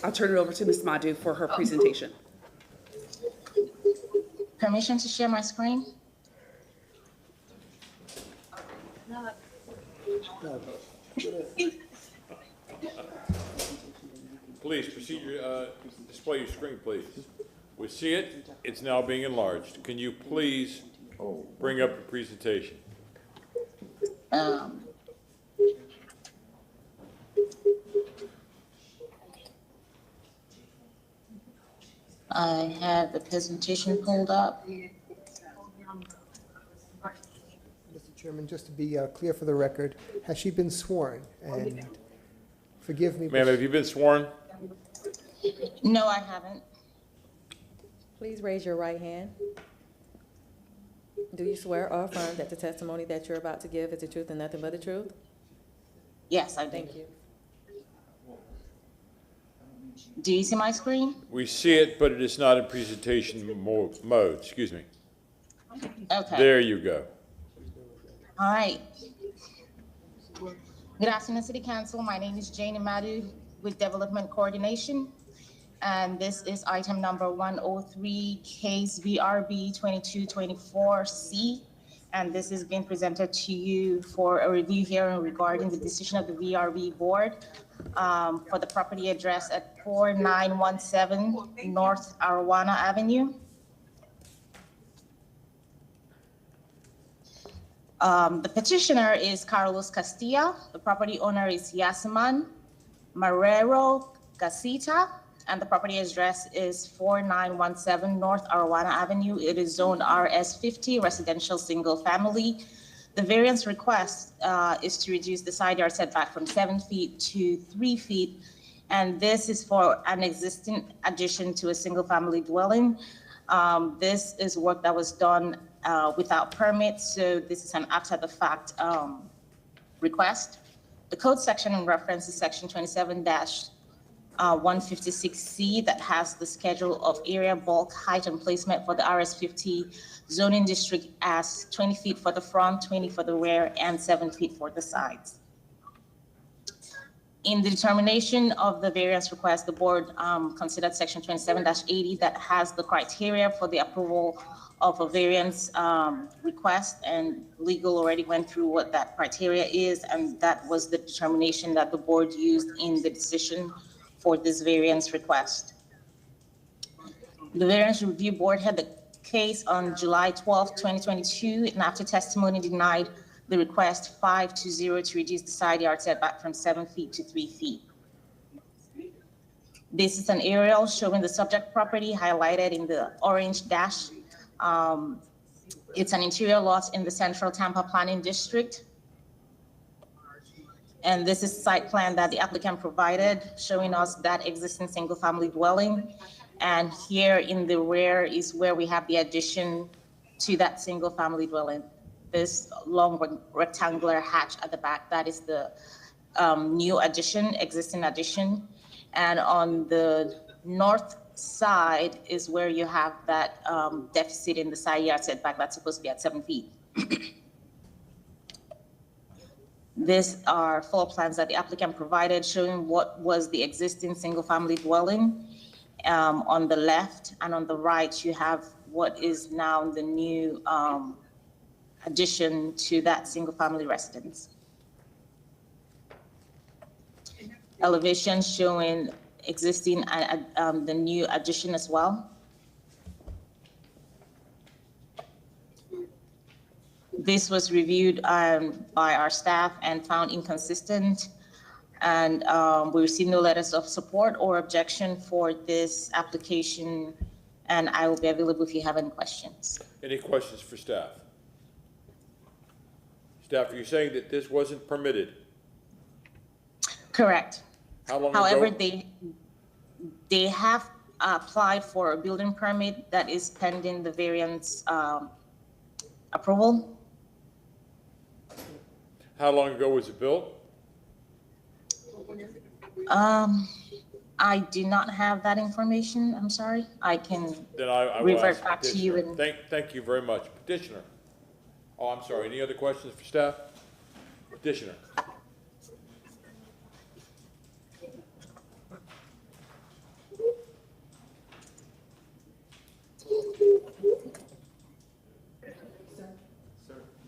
I'll turn it over to Ms. Madu for her presentation. Permission to share my screen? Please, proceed your, display your screen, please. We see it, it's now being enlarged. Can you please bring up the presentation? I have the presentation pulled up. Mr. Chairman, just to be clear for the record, has she been sworn? And forgive me. Ma'am, have you been sworn? No, I haven't. Please raise your right hand. Do you swear or affirm that the testimony that you're about to give is the truth and nothing but the truth? Yes, I do. Thank you. Do you see my screen? We see it, but it is not in presentation mode, excuse me. Okay. There you go. All right. Good afternoon, City Council. My name is Jane Amadu with Development Coordination. And this is item number 103, case VRB 2224C. And this is being presented to you for a review hearing regarding the decision of the VRB board for the property address at 4917 North Arowana Avenue. The petitioner is Carlos Castilla. The property owner is Yasman Marrero Casita, and the property address is 4917 North Arowana Avenue. It is zoned RS50, residential single family. The variance request is to reduce the side yard setback from 7 feet to 3 feet, and this is for an existing addition to a single family dwelling. This is work that was done without permit, so this is an after the fact request. The code section in reference is section 27-156C that has the schedule of area, bulk, height, and placement for the RS50 zoning district as 20 feet for the front, 20 for the rear, and 7 feet for the sides. In the determination of the variance request, the board considered section 27-80 that has the criteria for the approval of a variance request, and legal already went through what that criteria is, and that was the determination that the board used in the decision for this variance request. The variance review board had the case on July 12, 2022, and after testimony denied the request 5-0 to reduce the side yard setback from 7 feet to 3 feet. This is an aerial showing the subject property highlighted in the orange dash. It's an interior lot in the Central Tampa Planning District. And this is site plan that the applicant provided, showing us that existing single family dwelling. And here in the rear is where we have the addition to that single family dwelling. This long rectangular hatch at the back, that is the new addition, existing addition. And on the north side is where you have that deficit in the side yard setback that's supposed to be at 7 feet. These are floor plans that the applicant provided showing what was the existing single family dwelling on the left, and on the right you have what is now the new addition to that single family residence. Elevation showing existing the new addition as well. This was reviewed by our staff and found inconsistent, and we received no letters of support or objection for this application, and I will be available if you have any questions. Any questions for staff? Staff, are you saying that this wasn't permitted? Correct. How long However, ago? they have applied for a building permit that is pending the variance approval. How long ago was it built? I do not have that information. I'm sorry. I can Then I will revert ask back to you. petitioner. And Thank you very much. Petitioner. Oh, I'm sorry. Any other questions for staff? Petitioner.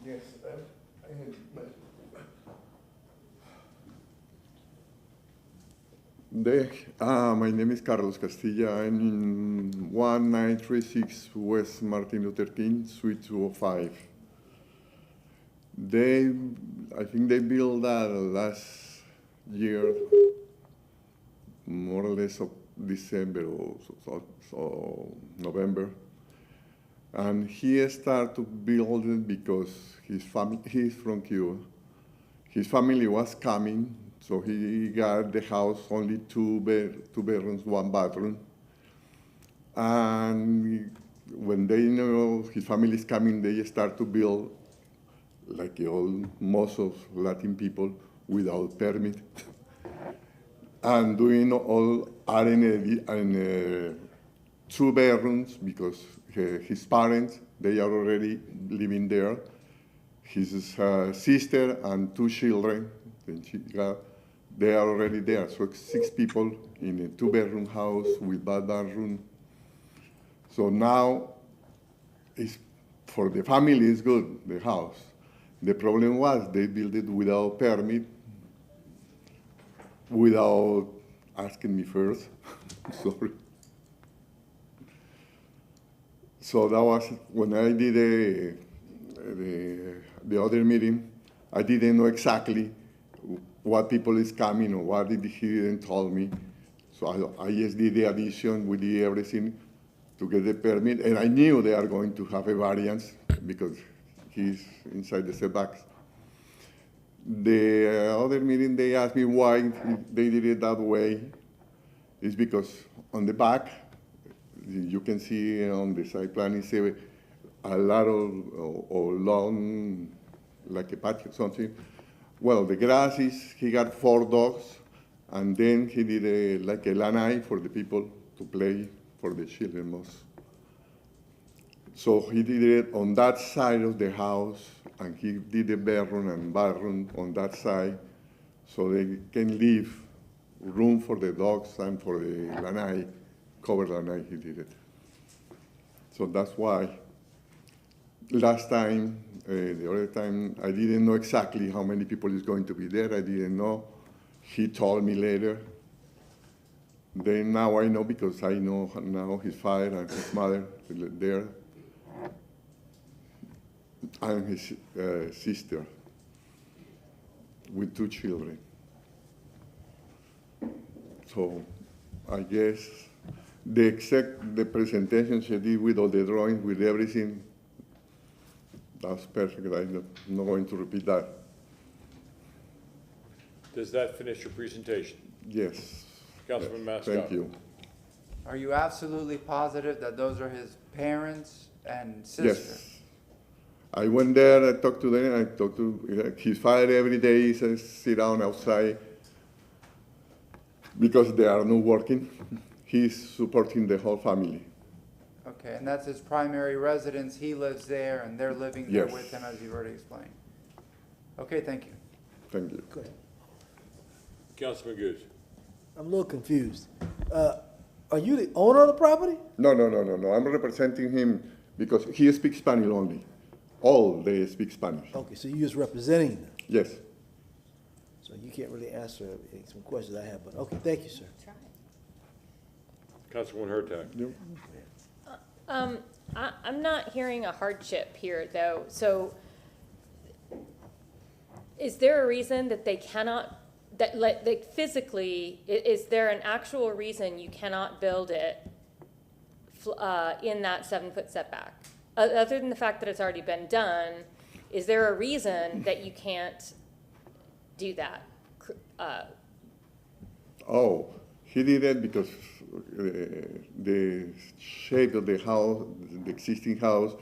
Yes, My name is Carlos Castilla. I'm in 1936 West Martin Luther King, Suite 205. I think they built that last year, more or less of December or so November. And he started to build it because his family, he's from Cuba. His family was coming, so he got the house only two bedrooms, one bathroom. And when they know his family is coming, they start to build like most of Latin people without permit. And doing all adding two bedrooms because his parents, they are already living there. His sister and two children, they are already there. So 6 people in a 2-bedroom house with bathroom. So now, for the family, it's good, the house. The problem was they built it without permit, without asking me first. Sorry. So that was when I did the other meeting. I didn't know exactly what people is coming or what he didn't tell me. So I just did the addition, we did everything to get the permit, and I knew they are going to have a variance because he's inside the setbacks. The other meeting, they asked me why they did it that way. It's because on the back, you can see on the side plan, it's a lot of lawn, like a patio or something. Well, the grass is, he got 4 dogs, and then he did like a lanai for the people to play, for the children most. So he did it on that side of the house, and he did a bedroom and bathroom on that side, so they can leave room for the dogs and for the lanai, cover lanai, he did it. So that's why. Last time, the other time, I didn't know exactly how many people is going to be there. I didn't know. He told me later. Then now I know because I know now his father and his mother there, and his sister with 2 children. So I guess the presentation she did with all the drawings, with everything, that's perfect. I'm not going to repeat that. Does that finish your presentation? Yes. Councilman Mascott. Thank you. Are you absolutely positive that those are his parents and sister? Yes. I went there, I talked to them, I talked to his father every day. He says, sit down outside because they are not working. He's supporting the whole family. Okay, and that's his primary residence. He lives there, and they're living there Yes. with him, as you've already explained. Okay, thank you. Thank you. Go ahead. Councilman Goose. I'm a little confused. Are you the owner of the property? No. I'm representing him because he speaks Spanish only. All they speak Spanish. Okay, so you're just representing them. Yes. So you can't really answer some questions I have, but okay, thank you, sir. Councilman Hurtak. Yep. I'm not hearing a hardship here, though. So is there a reason that they cannot, like physically, is there an actual reason you cannot build it in that 7-foot setback? Other than the fact that it's already been done, is there a reason that you can't do that? He did it because the shape of the house, the existing house,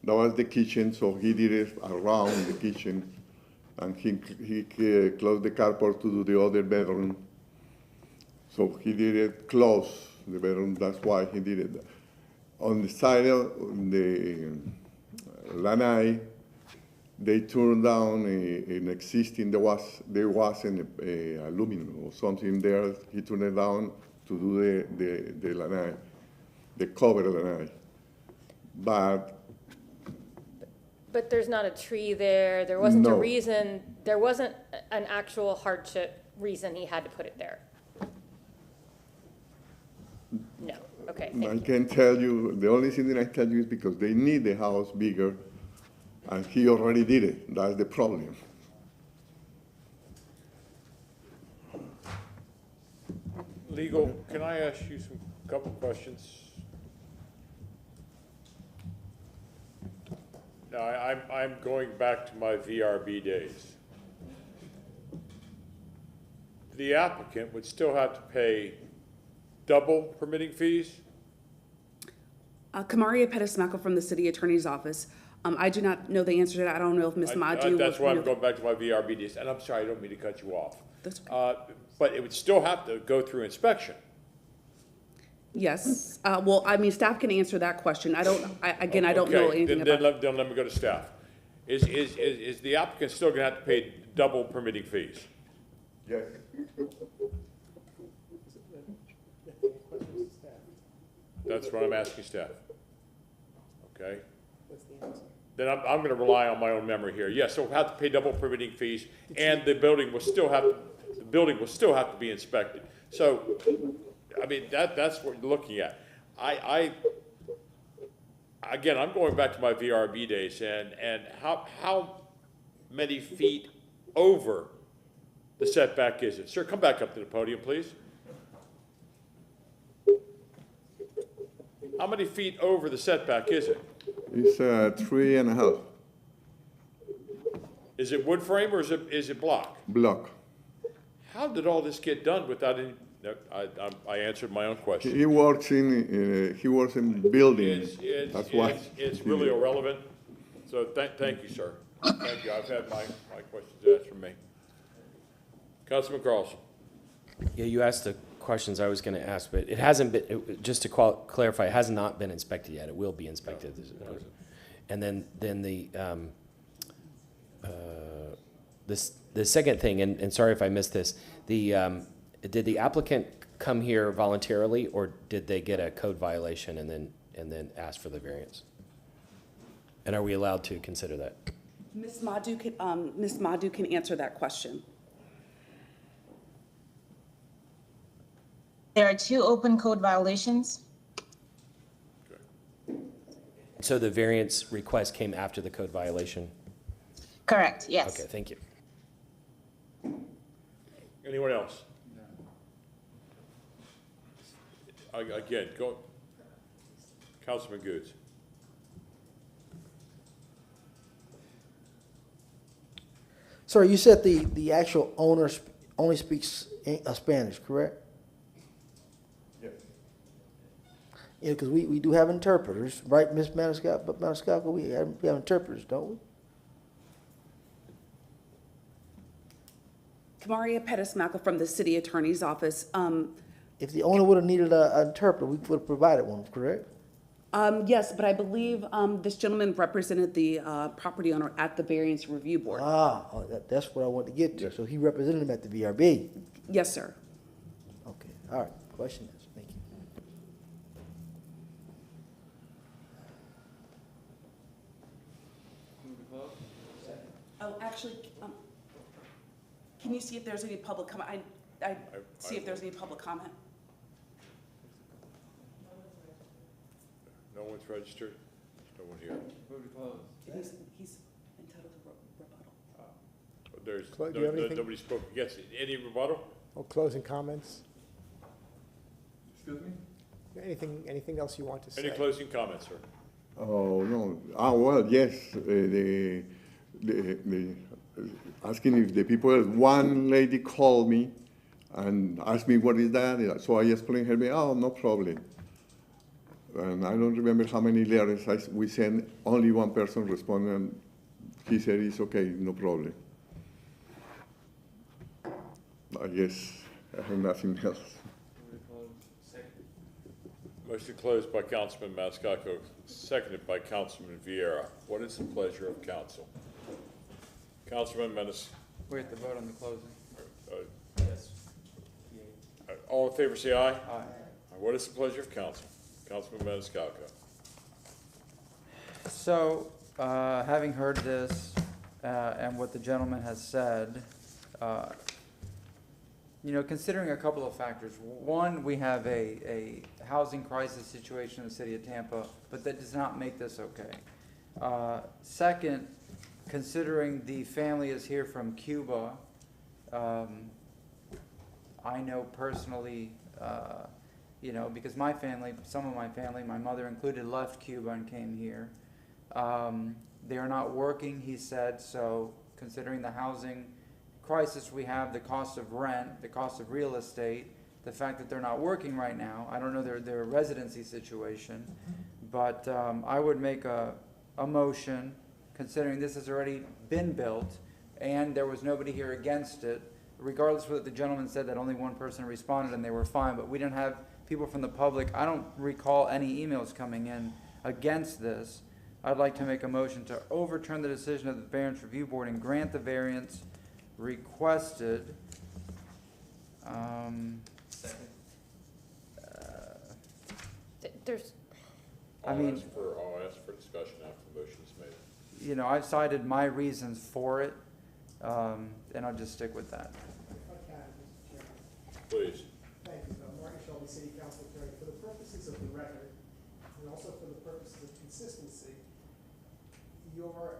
that was the kitchen, so he did it around the kitchen, and he closed the carport to do the other bedroom. So he did it close the bedroom. That's why he did it. On the side of the lanai, they turned down an existing, there wasn't aluminum or something there. He turned it down to do the lanai, the cover lanai. But there's not a tree there. There wasn't a No. reason. There wasn't an actual hardship reason he had to put it there. thank I you. can tell you, the only thing that I tell you is because they need the house bigger, and he already did it. That's the problem. Legal, can I ask you couple questions? Now, I'm going back to my VRB days. The applicant would still have to pay double permitting fees? Kamaria Pettismaco from the City Attorney's Office. I do not know the answer to that. I don't know if Ms. Madu. That's why I'm would- going back to my VRB days, and I'm sorry, I don't mean to cut you off. That's okay. But it would still have to go through inspection. Yes. Well, I mean, staff can answer that question. I don't know Okay, anything then about. let me go to staff. Is the applicant still gonna have to pay double permitting fees? Yes. That's what I'm asking staff. Okay? Then I'm gonna rely on my own memory here. Yes, so we'll have to pay double permitting fees, and the building will still have to be inspected. So, I mean, that's what you're looking at. Again, I'm going back to my VRB days, and how many feet over the setback is it? Sir, come back up to the podium, please. How many feet over the setback is it? It's 3.5 Is it wood frame or is it block? block. How did all this get done without any, no, I answered my own question. He works in building. That's why. It's really irrelevant. So thank you, sir. Thank you. I've had my questions asked from me. Councilman Carlson. Yeah, you asked the questions I was going to ask, but it hasn't been, just to clarify, it has not been inspected yet. It will be inspected. No. And then the second thing, and sorry if I missed this, did the applicant come here voluntarily, or did they get a code violation and then ask for the variance? And are we allowed to consider that? Ms. Madu can answer that question. There are 2 open code violations. So the variance request came after the code violation? Correct, yes. Okay, thank you. Anyone else? Again, go, Councilman Goods. Sir, you said the actual owner only speaks Spanish, correct? Yes. Yeah, because we do have interpreters, right, Ms. Maniscalco? We have interpreters, don't we? Kamaria Pettismaco from the City Attorney's Office. If the owner would have needed an interpreter, we would have provided one, correct? Yes, but I believe this gentleman represented the property owner at the Variance Review Board. That's what I wanted to get to. So he represented him at the VRB. Yes, sir. Okay, all right. Question is, thank you. Oh, actually, can you see if there's any public comment? I see if there's any public comment. No one's registered? No one here? He's entitled to rebuttal. There's, Do you have anything? nobody spoke against it. Any rebuttal? Oh, closing comments? Excuse me? Anything else you want to say? Any closing comments, sir? Oh, no. Well, yes, asking if the people, one lady called me and asked me what is that, so I explained her, oh, no problem. And I don't remember how many letters we sent, only one person responded, and he said it's okay, no problem. I guess I have nothing else. Motion closed by Councilman Maniscalco, seconded by Councilman Vieira. What is the pleasure of council? Councilman Menace. We have to vote on the closing. Yes. All in favor, say aye. Aye. What is the pleasure of council? Councilman Maniscalco. So, having heard this and what the gentleman has said, you know, considering a couple of factors. One, we have a housing crisis situation in the city of Tampa, but that does not make this okay. Second, considering the family is here from Cuba, I know personally, you know, because my family, some of my family, my mother included, left Cuba and came here. They are not working, he said, so considering the housing crisis we have, the cost of rent, the cost of real estate, the fact that they're not working right now, I don't know their residency situation, but I would make a motion, considering this has already been built and there was nobody here against it, regardless of what the gentleman said that only one person responded and they were fine, but we didn't have people from the public. I don't recall any emails coming in against this. I'd like to make a motion to overturn the decision of the Variance Review Board and grant the variance requested. There's, I mean, I'll ask for discussion after the motion is made. you know, I've cited my reasons for it, and I'll just stick with that. Please. Thank you. Martin Shelby, City Council Attorney. For the purposes of the record, and also for the purposes of consistency, your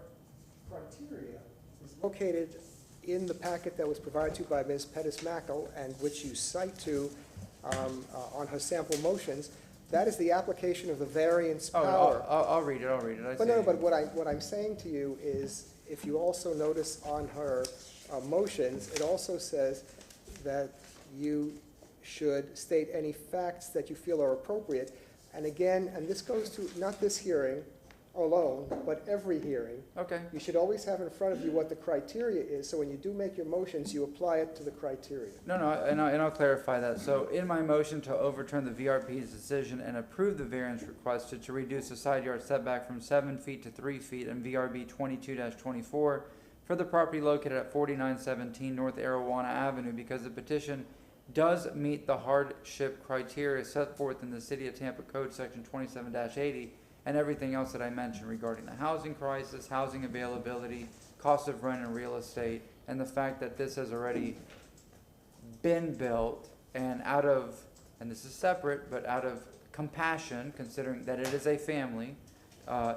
criteria is located in the packet that was provided to you by Ms. Pettis-Mackel, and which you cite to on her sample motions. That is the application of the variance power. I'll read it, But no, but what I'm saying to you is, if you also notice on her motions, it also says that you should state any facts that you feel are appropriate. And again, and this goes to not this hearing alone, but every hearing. Okay. You should always have in front of you what the criteria is, so when you do make your motions, you apply it to the criteria. No, and I'll clarify that. So in my motion to overturn the VRP's decision and approve the variance requested to reduce the side yard setback from 7 feet to 3 feet in VRB 22-24 for the property located at 4917 North Arawana Avenue, because the petition does meet the hardship criteria set forth in the City of Tampa Code Section 27-80 and everything else that I mentioned regarding the housing crisis, housing availability, cost of rent and real estate, and the fact that this has already been built, and and this is separate, but out of compassion, considering that it is a family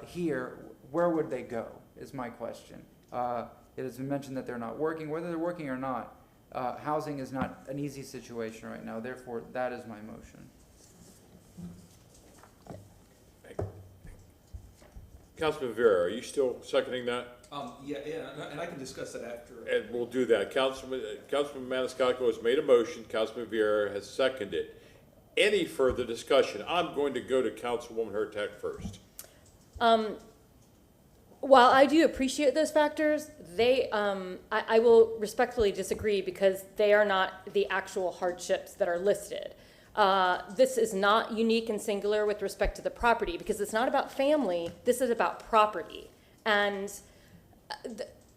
here, where would they go, is my question. It has been mentioned that they're not working. Whether they're working or not, housing is not an easy situation right now. Therefore, that is my motion. Councilman Vera, are you still seconding that? Yeah, and I can discuss that after. And we'll do that. Councilman Maniscalco has made a motion. Councilman Vieira has seconded. Any further discussion? I'm going to go to Councilwoman Hurtak first. While I do appreciate those factors, I will respectfully disagree, because they are not the actual hardships that are listed. This is not unique and singular with respect to the property, because it's not about family, this is about property. And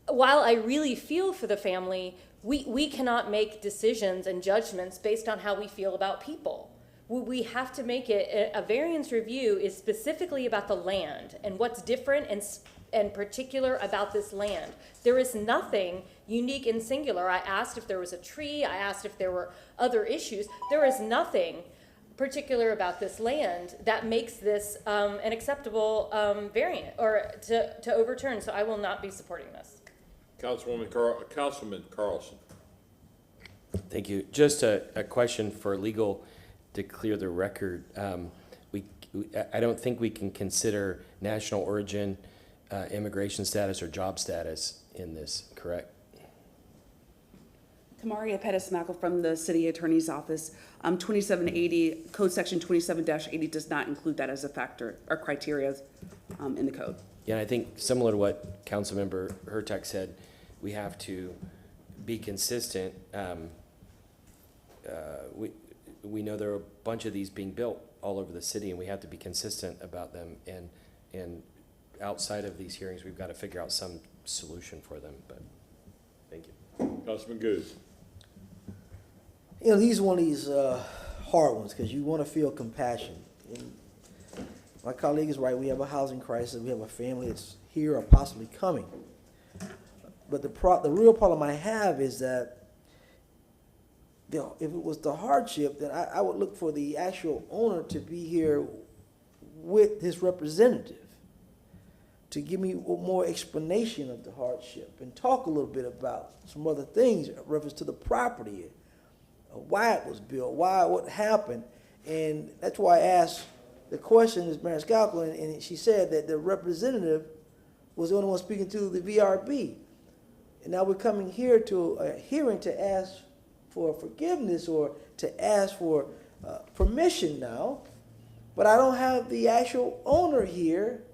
while I really feel for the family, we cannot make decisions and judgments based on how we feel about people. We have to make it, a variance review is specifically about the land and what's different and particular about this land. There is nothing unique and singular. I asked if there was a tree, I asked if there were other issues. There is nothing particular about this land that makes this an acceptable variant or to overturn, so I will not be supporting this. Councilman Carlson. Thank you. Just a question for legal to clear the record. I don't think we can consider national origin, immigration status, or job status in this, correct? Tamaria Pettis-Mackel from the City Attorney's Office. 2780, Code Section 27-80 does not include that as a factor or criteria in the code. Yeah, and I think similar to what Councilmember Hurtak said, we have to be consistent. We know there are a bunch of these being built all over the city, and we have to be consistent about them. And outside of these hearings, we've got to figure out some solution for them. But thank you, Councilman Goose. You know, these are one of these hard ones, because you want to feel compassion. And my colleague is right. We have a housing crisis. We have a family that's here or possibly coming. But the real problem I have is that if it was the hardship, then I would look for the actual owner to be here with his representative to give me more explanation of the hardship and talk a little bit about some other things in reference to the property, why it was built, what happened. And that's why I asked the question, Ms. Maniscalco, and she said that the representative was the only one speaking to the VRB. And now we're coming here to a hearing to ask for forgiveness or to ask for permission now, but I don't have the actual owner here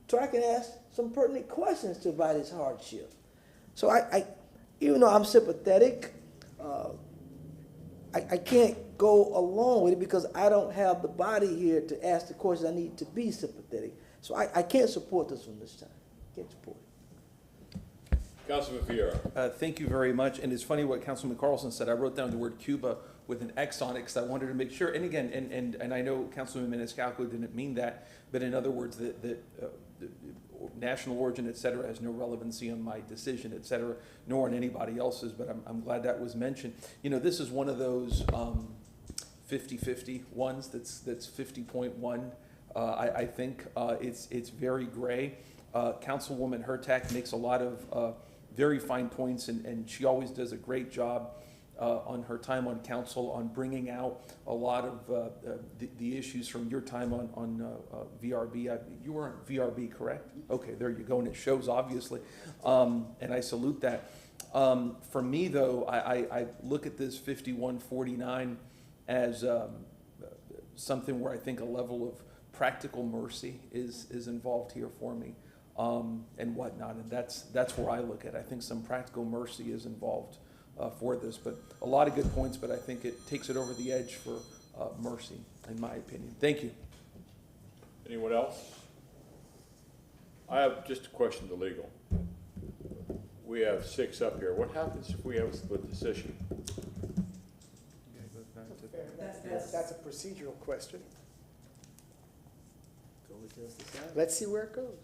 so I can ask some pertinent questions to about his hardship. So I even though I'm sympathetic, I can't go along with it because I don't have the body here to ask the questions I need to be sympathetic. So I can't support this one this time. Can't support it. Councilman Vieira. Thank you very much. And it's funny what Councilman Carlson said. I wrote down the word Cuba with an X on it because I wanted to make sure. And again, and I know Councilman Maniscalco didn't mean that, but in other words, the national origin, et cetera, has no relevancy on my decision, et cetera, nor on anybody else's, but I'm glad that was mentioned. You know, this is one of those 50-50 ones that's 50.1. I think it's very gray. Councilwoman Hurtak makes a lot of very fine points, and she always does a great job on her time on council on bringing out a lot of the issues from your time on VRB. You were on VRB, correct? Okay, there you go, and it shows obviously, and I salute that. For me though, I look at this 5149 as something where I think a level of practical mercy is involved here for me. And whatnot, and that's where I look at it. I think some practical mercy is involved for this, but a lot of good points, but I think it takes it over the edge for mercy, in my opinion. Thank you. Anyone else? I have just a question to legal. We have 6 up here. What happens if we have a split decision? That's a procedural question. Let's see where it goes.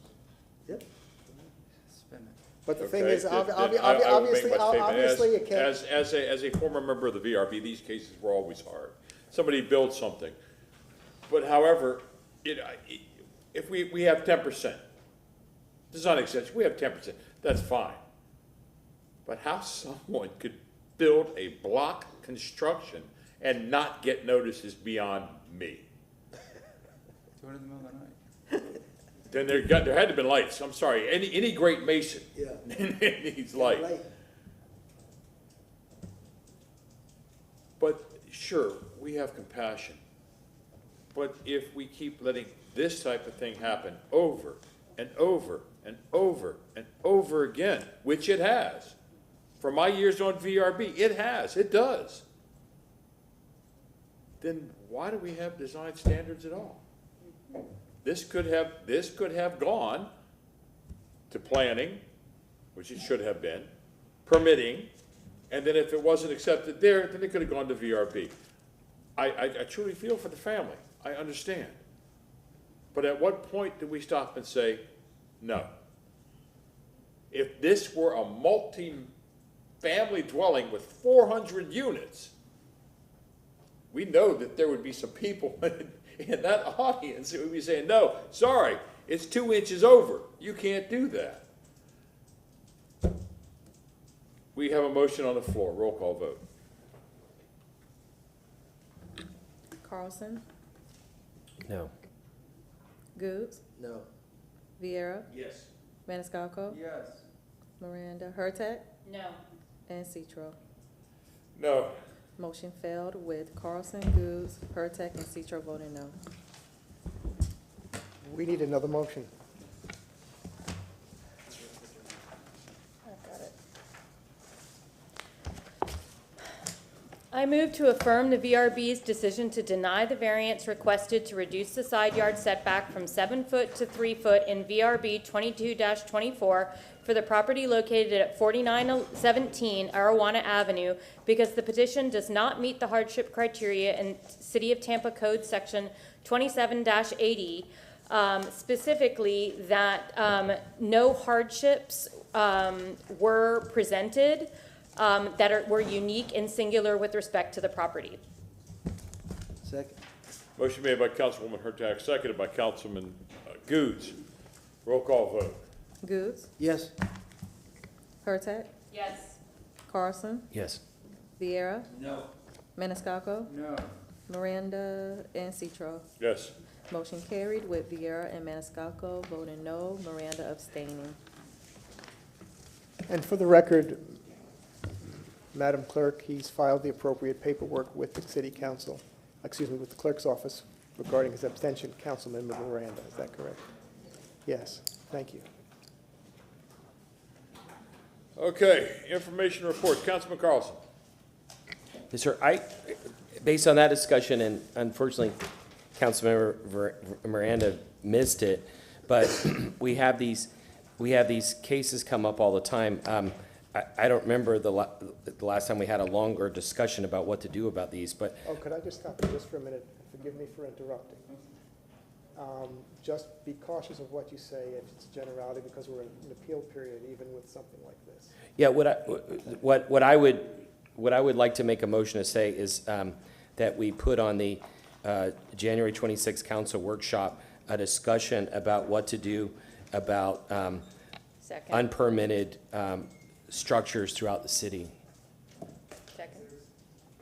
Yep. But the Okay, thing is, I would make my obviously, it can't. As a former member of the VRB, these cases were always hard. Somebody builds something. But however, if we have 10%, design extension, we have 10%, that's fine. But how someone could build a block construction and not get notices beyond me. Do it in the middle of the night. Then there had to have been lights. I'm sorry. Any great mason needs light. But sure, we have compassion. But if we keep letting this type of thing happen over and over and over and over again, which it has, for my years on VRB, it does, then why do we have design standards at all? This could have gone to planning, which it should have been, permitting, and then if it wasn't accepted there, then it could have gone to VRB. I truly feel for the family. I understand. But at what point do we stop and say, no? If this were a multi-family dwelling with 400 units, we know that there would be some people in that audience who would be saying, no, sorry, it's 2 inches over. You can't do that. We have a motion on the floor. Roll call vote. Carlson? No. Goods? No. Vieira? Yes. Maniscalco? Yes. Miranda? Hurtak? No. And Citro. No. Motion failed with Carlson, Goods, Hurtak, and Citro voting no. We need another motion. I've got it. I move to affirm the VRB's decision to deny the variance requested to reduce the side yard setback from 7 foot to 3 foot in VRB 22-24 for the property located at 4917 Arawana Avenue because the petition does not meet the hardship criteria in City of Tampa Code Section 27-80, specifically that no hardships were presented that were unique and singular with respect to the property. Second. Motion made by Councilwoman Hurtak, seconded by Councilman Goods. Roll call vote. Goods, Yes. Hurtak, Yes. Carlson, Yes. Vieira, No. Maniscalco, No. Miranda, and Citro. Yes. Motion carried with Vieira and Maniscalco voting no, Miranda abstaining. And for the record, Madam Clerk, he's filed the appropriate paperwork with the city council, with the clerk's office regarding his abstention, Councilmember Miranda. Is that correct? Yes, thank you. Okay, information report. Councilman Carlson. Yes, sir. Based on that discussion, and unfortunately, Councilmember Miranda missed it, but we have these cases come up all the time. I don't remember the last time we had a longer discussion about what to do about these, but. Oh, could I just stop you just for a minute? Forgive me for interrupting. Just be cautious of what you say if it's generality, because we're in an appeal period, even with something like this. Yeah, what I would like to make a motion to say is that we put on the January 26th council workshop a discussion about what to do about unpermitted structures throughout the city. Second.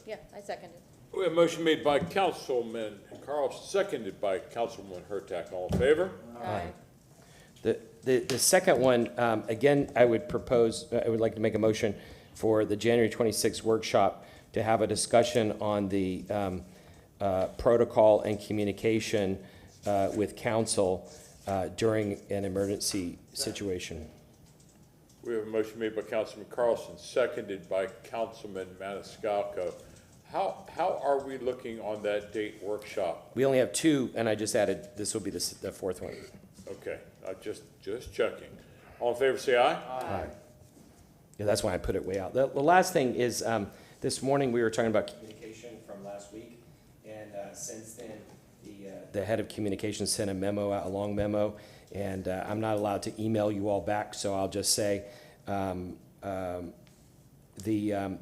Yeah, I seconded. We have a motion made by Councilman Carlson, seconded by Councilwoman Hurtak. All in favor? Aye. The second one, again, I would like to make a motion for the January 26th workshop to have a discussion on the protocol and communication with council during an emergency situation. We have a motion made by Councilman Carlson, seconded by Councilman Maniscalco. How are we looking on that date workshop? We only have two, and I just added, this will be the fourth one. Okay, just checking. All in favor, say aye. Aye. Yeah, that's why I put it way out. The last thing is, this morning we were talking about communication from last week, and since then, the head of communications sent a memo out, a long memo, and I'm not allowed to email you all back, so I'll just say there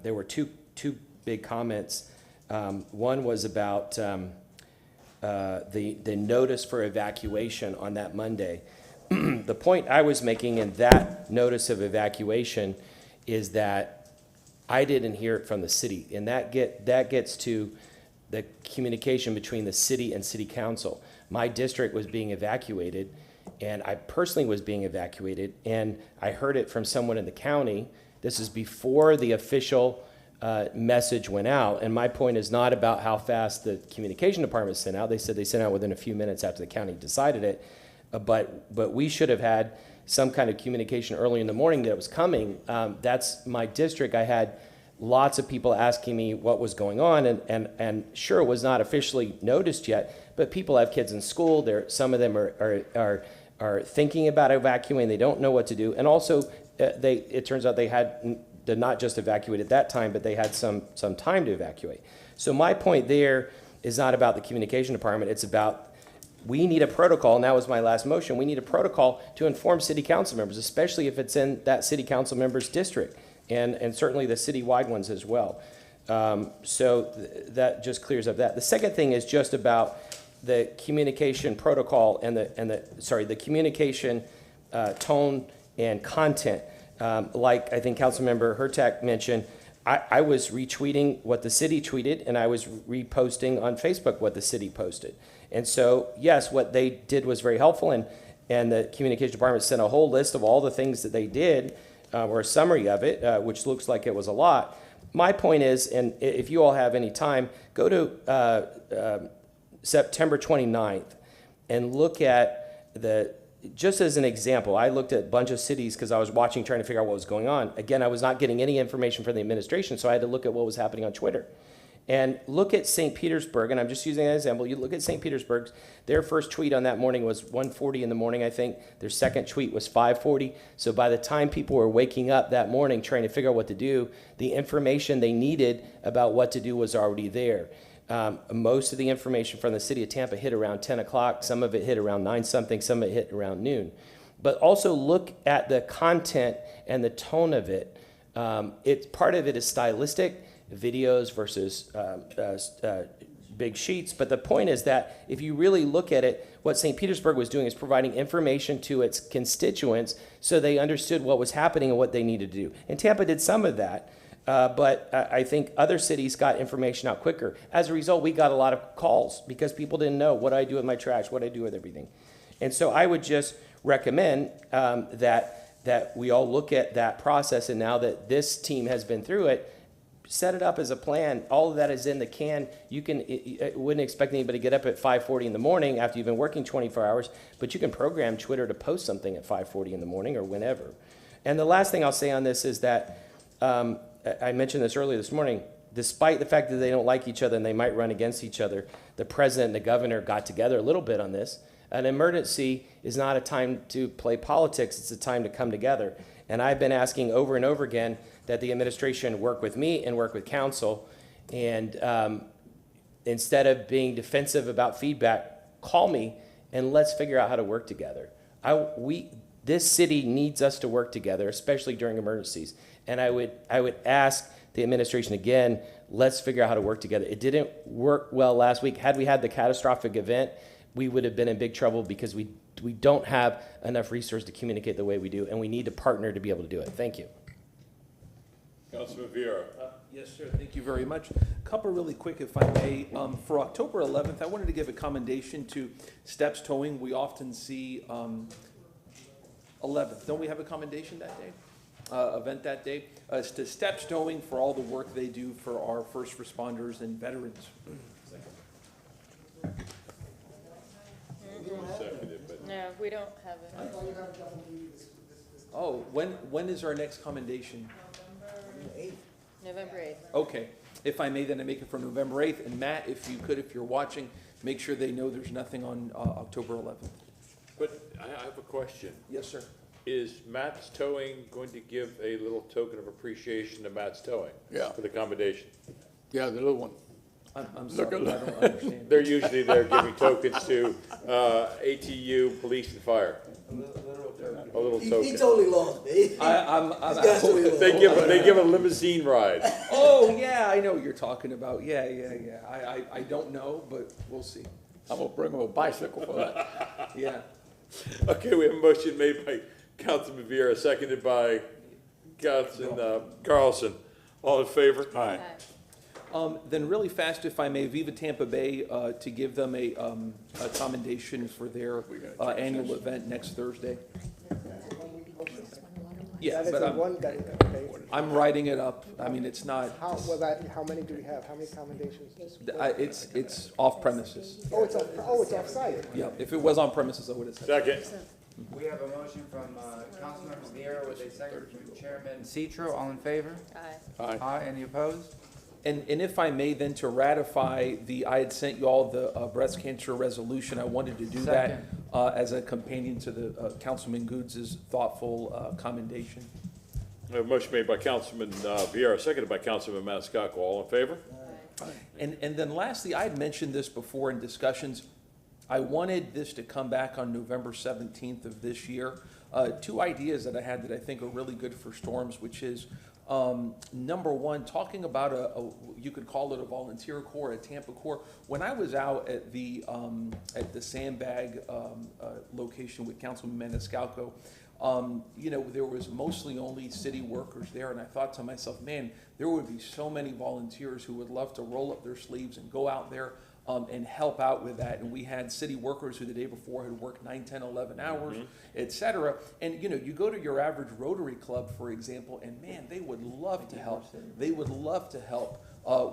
were two big comments. One was about the notice for evacuation on that Monday. The point I was making in that notice of evacuation is that I didn't hear it from the city, and that gets to the communication between the city and city council. My district was being evacuated, and I personally was being evacuated, and I heard it from someone in the county. This is before the official message went out, and my point is not about how fast the communication department sent out. They said they sent out within a few minutes after the county decided it, but we should have had some kind of communication early in the morning that it was coming. That's my district. I had lots of people asking me what was going on, and sure, it was not officially noticed yet, but people have kids in school. Some of them are thinking about evacuating. They don't know what to do, and also it turns out did not just evacuate at that time, but they had some time to evacuate. So my point there is not about the communication department. It's about we need a protocol, and that was my last motion. We need a protocol to inform city council members, especially if it's in that city council member's district, and certainly the citywide ones as well. So that just clears up that. The second thing is just about the communication protocol and the communication tone and content. Like I think Councilmember Hurtak mentioned, I was retweeting what the city tweeted, and I was reposting on Facebook what the city posted. And so, yes, what they did was very helpful, and the communication department sent a whole list of all the things that they did, or a summary of it, which looks like it was a lot. My point is, and if you all have any time, go to September 29th and look at just as an example, I looked at a bunch of cities because I was trying to figure out what was going on. Again, I was not getting any information from the administration, so I had to look at what was happening on Twitter. And look at St. Petersburg, and I'm just using that as an example. You look at St. Petersburg, their first tweet on that morning was 1:40 in the morning, I think. Their second tweet was 5:40. So by the time people were waking up that morning trying to figure out what to do, the information they needed about what to do was already there. Most of the information from the city of Tampa hit around 10 o'clock. Some of it hit around 9-something. Some of it hit around noon. But also look at the content and the tone of it. It's part of it is stylistic, videos versus big sheets. But the point is that if you really look at it, what St. Petersburg was doing is providing information to its constituents so they understood what was happening and what they needed to do. And Tampa did some of that. But I think other cities got information out quicker. As a result, we got a lot of calls because people didn't know what I do with my trash, what I do with everything. And so I would just recommend that we all look at that process. And now that this team has been through it, set it up as a plan. All of that is in the can. You can, wouldn't expect anybody to get up at 5:40 in the morning after you've been working 24 hours, but you can program Twitter to post something at 5:40 in the morning or whenever. And the last thing I'll say on this is that I mentioned this earlier this morning, despite the fact that they don't like each other and they might run against each other, the president and the governor got together a little bit on this. An emergency is not a time to play politics, it's a time to come together. And I've been asking over and over again that the administration work with me and work with council. And instead of being defensive about feedback, call me and let's figure out how to work together. This city needs us to work together, especially during emergencies. And I would ask the administration again, let's figure out how to work together. It didn't work well last week. Had we had the catastrophic event, we would have been in big trouble because we don't have enough resources to communicate the way we do, and we need to partner to be able to do it. Thank you. Councilman Vieira. Yes, sir. Thank you very much. A couple really quick, if I may. For October 11th, I wanted to give a commendation to Steps Towing. We often see 11th. Don't we have a commendation that day? Event that day? It's to Steps Towing for all the work they do for our first responders and veterans. No, we don't have it. Oh, when is our next commendation? November 8th. Okay. If I may, then I make it for November 8th. And Matt, if you could, if you're watching, make sure they know there's nothing on October 11th. But I have a question. Yes, sir. Is Matt's Towing going to give a little token of appreciation to Matt's Towing? Yeah. For the commendation? Yeah, the little one. I'm sorry, I don't understand. They're usually there giving tokens to ATU, police, and fire. A little token. He totally lost me. They give a limousine ride. Oh, yeah, I know what you're talking about. Yeah. I don't know, but we'll see. I'm gonna bring him a bicycle for that. Yeah. Okay, we have a motion made by Councilman Vieira, seconded by Councilman Carlson. All in favor? Aye. Then really fast, if I may, Viva Tampa Bay, to give them a commendation for their annual event next Thursday. Yeah, That is but the one that, okay. I'm writing it up. I mean, it's not, How many do we have? How many commendations? it's off premises. Oh, it's off-site. Yeah, if it was on premises, I would have said. Second. We have a motion from Councilmember Vieira with a second from Chairman Citro. All in favor? Aye. Aye. Any opposed? And if I may, then to ratify I had sent you all the breast cancer resolution. I wanted to do that as a companion to the Councilman Goods' thoughtful commendation. We have a motion made by Councilman Vieira, seconded by Councilman Maniscalco. All in favor? And then lastly, I had mentioned this before in discussions. I wanted this to come back on November 17th of this year. Two ideas that I had that I think are really good for storms, which is number one, talking about you could call it a volunteer corps, a Tampa corps. When I was out at the sandbag location with Councilman Maniscalco, there was mostly only city workers there, and I thought to myself, man, there would be so many volunteers who would love to roll up their sleeves and go out there and help out with that. And we had city workers who the day before had worked 9, 10, 11 hours, et cetera. And, you go to your average Rotary Club, for example, and man, they would love to help. They would love to help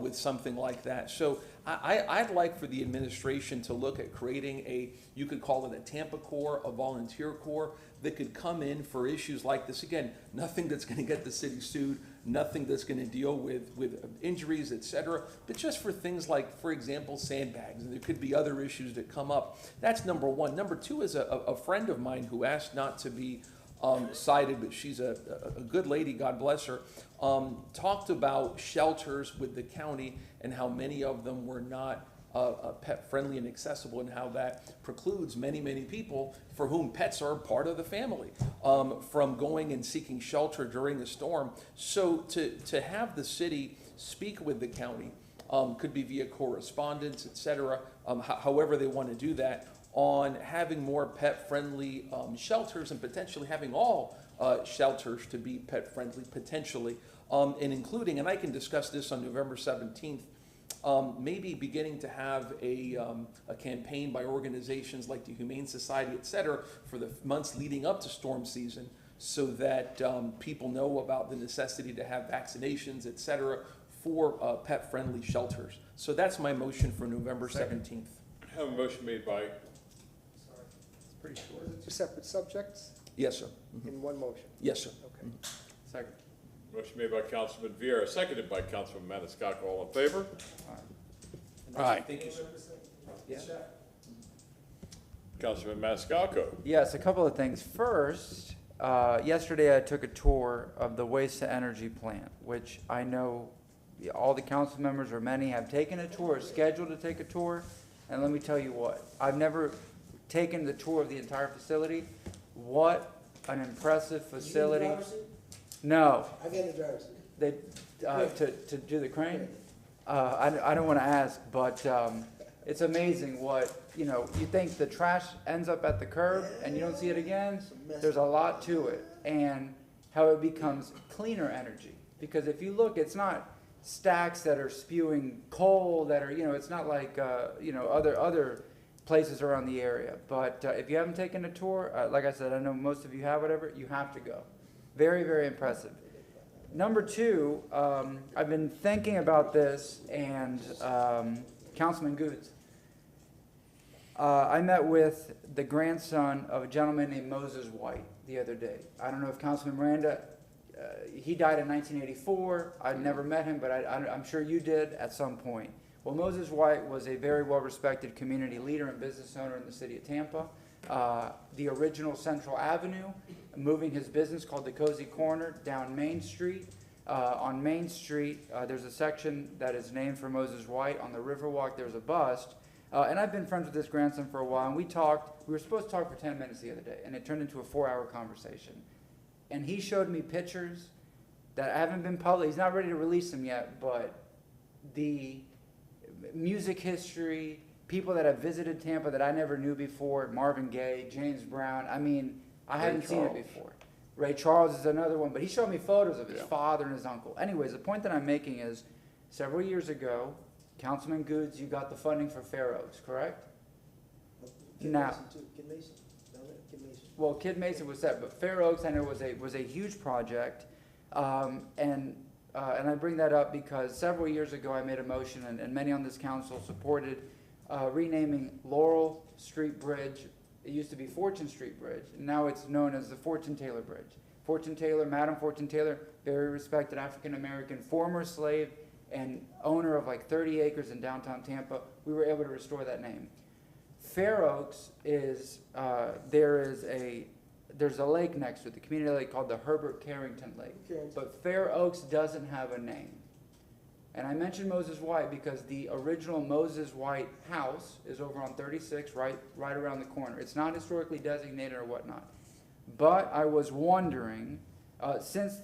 with something like that. So I'd like for the administration to look at creating you could call it a Tampa Corps, a volunteer corps that could come in for issues like this. Again, nothing that's going to get the city sued, nothing that's going to deal with injuries, et cetera, but just for things like, for example, sandbags. And there could be other issues that come up. That's number one. Number two is a friend of mine who asked not to be cited, but she's a good lady, God bless her, talked about shelters with the county and how many of them were not pet-friendly and accessible, and how that precludes many, many people for whom pets are part of the family from going and seeking shelter during a storm. So to have the city speak with the county, could be via correspondence, et cetera, however they want to do that, on having more pet-friendly shelters, and potentially having all shelters to be pet-friendly, potentially, and including, and I can discuss this on November 17th, maybe beginning to have a campaign by organizations like the Humane Society, et cetera, for the months leading up to storm season, so that people know about the necessity to have vaccinations, et cetera, for pet-friendly shelters. So that's my motion for November 17th. I have a motion made by, It's pretty short. Two separate subjects Yes, sir. in one motion? Yes, sir. Okay. Second. motion made by Councilman Vieira, seconded by Councilman Maniscalco. All in favor? Aye. Thank you, sir. Yeah. Councilman Maniscalco. Yes, a couple of things. First, yesterday I took a tour of the waste-to-energy plant, which I know all the council members, or many, have taken a tour, scheduled to take a tour. And let me tell you what, I've never taken the tour of the entire facility. What an impressive facility. No. I got the driver's seat. They, to do the crane? I don't want to ask, but it's amazing what, you think the trash ends up at the curb and you don't see it again. There's a lot to it, and how it becomes cleaner energy. Because if you look, it's not stacks that are spewing coal that are, it's not like, other places around the area. But if you haven't taken a tour, like I said, I know most of you have, whatever, you have to go. Very, very impressive. Number two, I've been thinking about this, and Councilman Goods, I met with the grandson of a gentleman named Moses White the other day. I don't know if Councilman Miranda, he died in 1984. I'd never met him, but I'm sure you did at some point. Well, Moses White was a very well-respected community leader and business owner in the city of Tampa. The original Central Avenue, moving his business called the Cozy Corner down Main Street. On Main Street, there's a section that is named for Moses White. On the Riverwalk, there's a bust. And I've been friends with this grandson for a while, and we were supposed to talk for 10 minutes the other day, and it turned into a 4-hour conversation. And he showed me pictures that haven't been published. He's not ready to release them yet, but the music history, people that have visited Tampa that I never knew before, Marvin Gaye, James Brown. I mean, I hadn't seen it before. Ray Charles is another one, but he showed me photos of his father and his uncle. Anyways, the point that I'm making is, several years ago, Councilman Goods, you got the funding for Fair Oaks, correct? Now, well, Kid Mason was set, but Fair Oaks, I know, was a huge project, and I bring that up because several years ago I made a motion, and many on this council supported renaming Laurel Street Bridge. It used to be Fortune Street Bridge, and now it's known as the Fortune Taylor Bridge. Fortune Taylor, Madam Fortune Taylor, very respected African-American, former slave and owner of like 30 acres in downtown Tampa. We were able to restore that name. Fair Oaks is, there's a lake next to it, the community lake called the Herbert Carrington Lake. But Fair Oaks doesn't have a name. And I mentioned Moses White because the original Moses White house is over on 36, right around the corner. It's not historically designated or whatnot. But I was wondering, since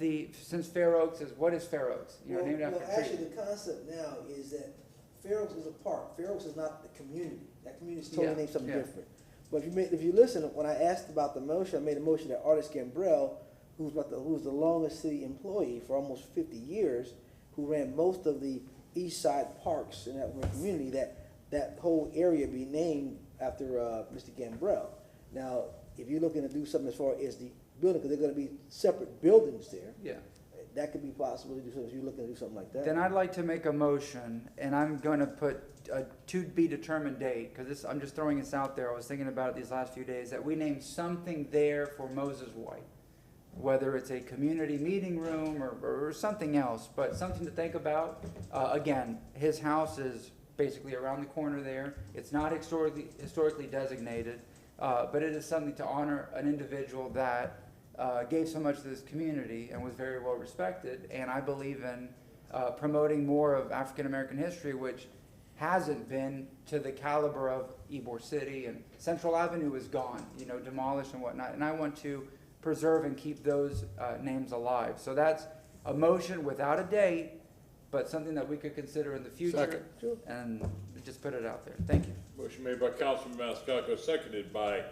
Fair Oaks is, what is Fair Oaks? Named after a tree. Actually, the concept now is that Fair Oaks is a park. Fair Oaks is not the community. That community is totally named something different. But if you listen, when I asked about the motion, I made a motion that Artis Gambrell, who's the longest city employee for almost 50 years, who ran most of the east side parks in that community, that whole area be named after Mr. Gambrell. Now, if you're looking to do something as far as the building, because they're going to be separate buildings there, that could be possible to do something if you're looking to do something like that. Then I'd like to make a motion, and I'm going to put a to-be-determined date, because I'm just throwing this out there. I was thinking about it these last few days, that we name something there for Moses White. Whether it's a community meeting room or something else, but something to think about. Again, his house is basically around the corner there. It's not historically designated, but it is something to honor an individual that gave so much to this community and was very well respected. And I believe in promoting more of African American history, which hasn't been to the caliber of Ybor City, and Central Avenue is gone, demolished and whatnot. And I want to preserve and keep those names alive. So that's a motion without a date, but something that we could consider in the future. Second. And just put it out there. Thank you. Motion made by Councilman Maniscalco, seconded by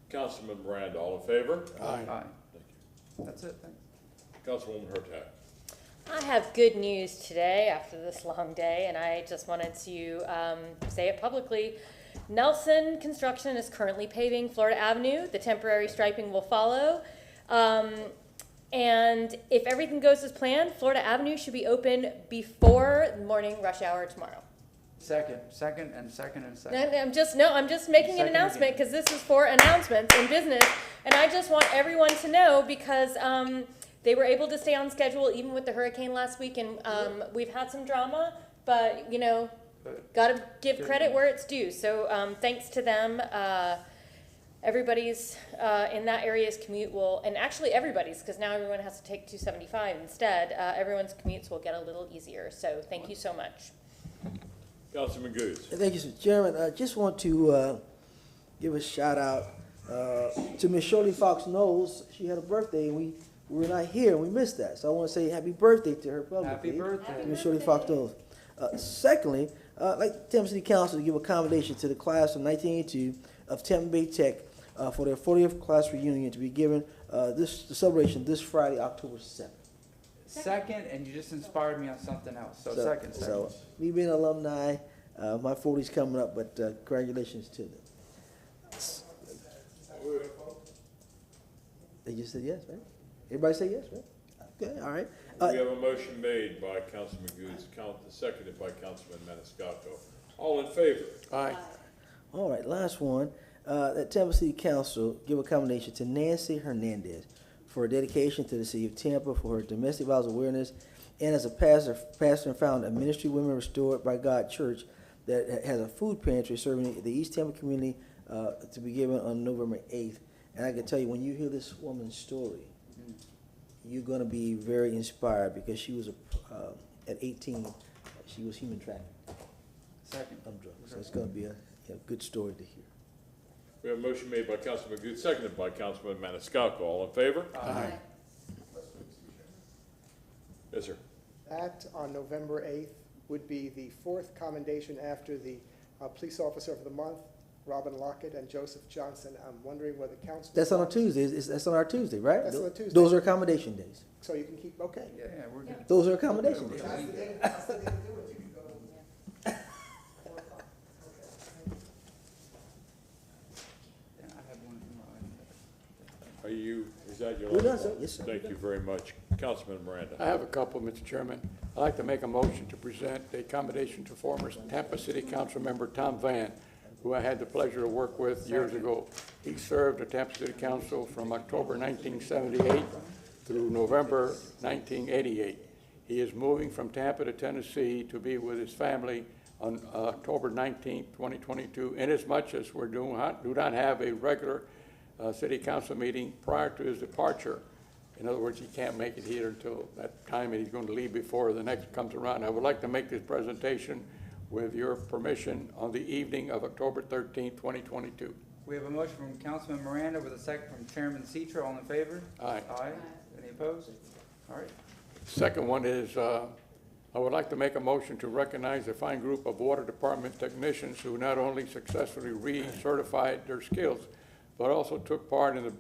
Councilman Miranda. All in favor? Aye. Aye. Thank you. That's it. Thanks. Councilwoman Hurtak. I have good news today after this long day, and I just wanted to say it publicly. Nelson Construction is currently paving Florida Avenue. The temporary striping will follow. And if everything goes as planned, Florida Avenue should be open before morning rush hour tomorrow. Second. I'm just making an announcement because this is for announcements in business, and I just want everyone to know because they were able to stay on schedule even with the hurricane last week, and we've had some drama, but got to give credit where it's due. So thanks to them. Everybody's in that area's commute will, and actually everybody's, because now everyone has to take 275 instead. Everyone's commutes will get a little easier. So thank you so much. Councilman Goose. Thank you, Mr. Chairman. I just want to give a shout out to Miss Shirley Fox Knowles. She had a birthday and we were not here and we missed that. So I want to say happy birthday to her publicly. Happy birthday. To Miss Shirley Fox Knowles. Secondly, I'd like the Tampa City Council to give accommodation to the class of 1982 of Tampa Bay Tech for their 40th class reunion to be given the celebration this Friday, October 7th. Second, and you just inspired me on something else. So second. So me being an alumni, my 40's coming up, but congratulations to them. They just said yes, right? Everybody say yes, right? Okay, all right. We have a motion made by Councilman Goose, seconded by Councilman Maniscalco. All in favor? Aye. All right, last one. That Tampa City Council give a commendation to Nancy Hernandez for her dedication to the city of Tampa for her domestic violence awareness, and as a pastor and founder of Ministry Women Restored by God Church that has a food pantry serving the East Tampa community to be given on November 8th. And I can tell you, when you hear this woman's story, you're going to be very inspired because she was, at 18, she was human trafficked. Second. Of drugs. So it's going to be a good story to hear. We have a motion made by Councilman Goose, seconded by Councilman Maniscalco. All in favor? Aye. Yes, sir. That on November 8th would be the fourth commendation after the Police Officer of the Month, Robin Lockett and Joseph Johnson. I'm wondering whether council. That's on a Tuesday. That's on our Tuesday, right? That's on a Tuesday. Those are accommodation days. So you can keep, okay. Yeah, we're good. Those are accommodation days. Is that your We're done, last sir. one? Yes, sir. Thank you very much. Councilman Miranda. I have a couple, Mr. Chairman. I'd like to make a motion to present a commendation to former Tampa City Council member Tom Van, who I had the pleasure to work with years ago. He served the Tampa City Council from October 1978 through November 1988. He is moving from Tampa to Tennessee to be with his family on October 19th, 2022, inasmuch as we do not have a regular city council meeting prior to his departure. In other words, he can't make it here until that time, and he's going to leave before the next comes around. I would like to make this presentation with your permission on the evening of October 13th, 2022. We have a motion from Councilman Miranda with a second from Chairman Citro. All in favor? Aye. Aye. Any opposed? All right. Second one is, I would like to make a motion to recognize a fine group of water department technicians who not only successfully recertified their skills, but also took part in the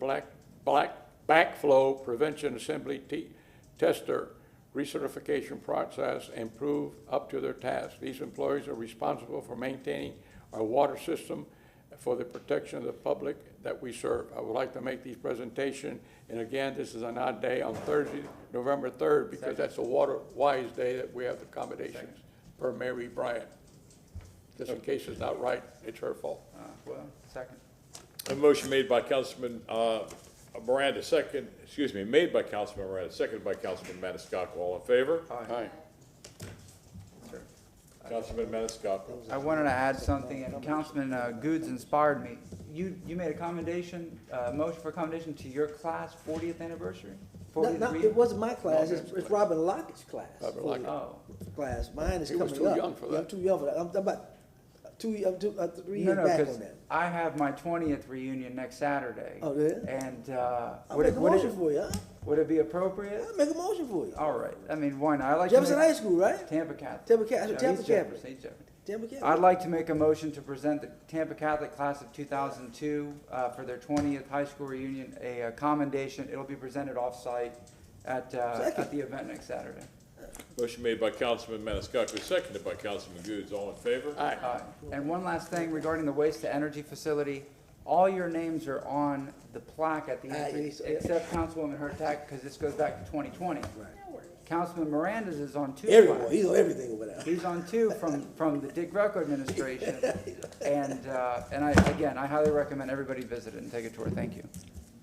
backflow prevention assembly tester recertification process and proved up to their task. These employees are responsible for maintaining our water system for the protection of the public that we serve. I would like to make these presentation, and again, this is an odd day on Thursday, November 3rd, because that's a water wise day that we have the accommodations per Mary Bryant. Just in case it's not right, it's her fault. Well, second. A motion made by Councilman Miranda, made by Councilman Miranda, seconded by Councilman Maniscalco. All in favor? Aye. Councilman Maniscalco. I wanted to add something, and Councilman Goods inspired me. You made a commendation, motion for commendation to your class 40th anniversary? It wasn't my class, it's Robin Lockett's class. Robin Lockett. Oh. Class, mine is He coming was up. too young for Yeah, that. I'm too young for that. I'm about 3 No, years no, back because on that. I have my 20th reunion next Saturday. Oh, yeah? And, I'll would make it, a would motion it, for you, huh? would it be appropriate? I'll make a motion for you. All right, I mean, why not? I like to Jefferson make- High School, right? Tampa Catholic. Tampa Catholic, No, Tampa he's Catholic. Jefferson, he's Jefferson. Tampa Catholic. I'd like to make a motion to present the Tampa Catholic class of 2002 for their 20th high school reunion, a commendation. It'll be presented off-site at the event next Saturday. Motion made by Councilman Maniscalco, seconded by Councilman Goods. All in favor? Aye. And one last thing regarding the waste-to-energy facility, all your names are on the plaque at the entrance, except Councilwoman Hurtak, because this goes back to 2020. Councilman Miranda's is on 2 Everyone, plaques. he's on everything over there. He's on 2 from the Dick Greco administration. And I highly recommend everybody visit it and take a tour. Thank you.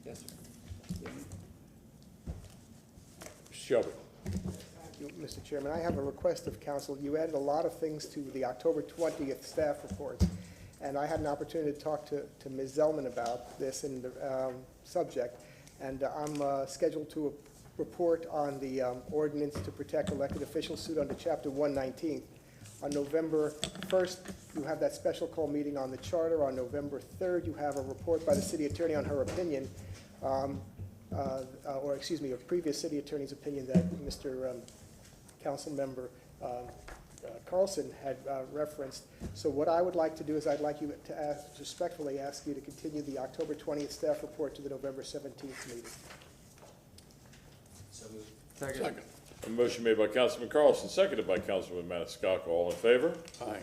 Yes, sir. Shelby. Mr. Chairman, I have a request of council. You added a lot of things to the October 20th staff reports, and I had an opportunity to talk to Ms. Zellman about this in the subject, and I'm scheduled to report on the ordinance to protect elected officials sued under Chapter 119. On November 1st, you have that special call meeting on the charter. On November 3rd, you have a report by the city attorney on her opinion, or excuse me, a previous city attorney's opinion that Mr. Council Member Carlson had referenced. So what I would like to do is I'd like you to respectfully ask you to continue the October 20th staff report to the November 17th meeting. Second. A motion made by Councilman Carlson, seconded by Councilman Maniscalco. All in favor? Aye.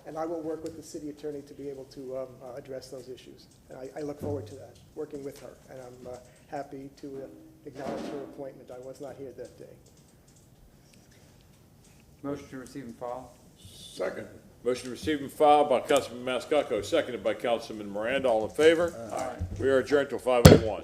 And I will work with the city attorney to be able to address those issues. And I look forward to that, working with her. And I'm happy to acknowledge her appointment. I was not here that day. Motion to receive and file. Second. Motion to receive and file by Councilman Maniscalco, seconded by Councilman Miranda. All in favor? Aye. We are adjourned till 5:01.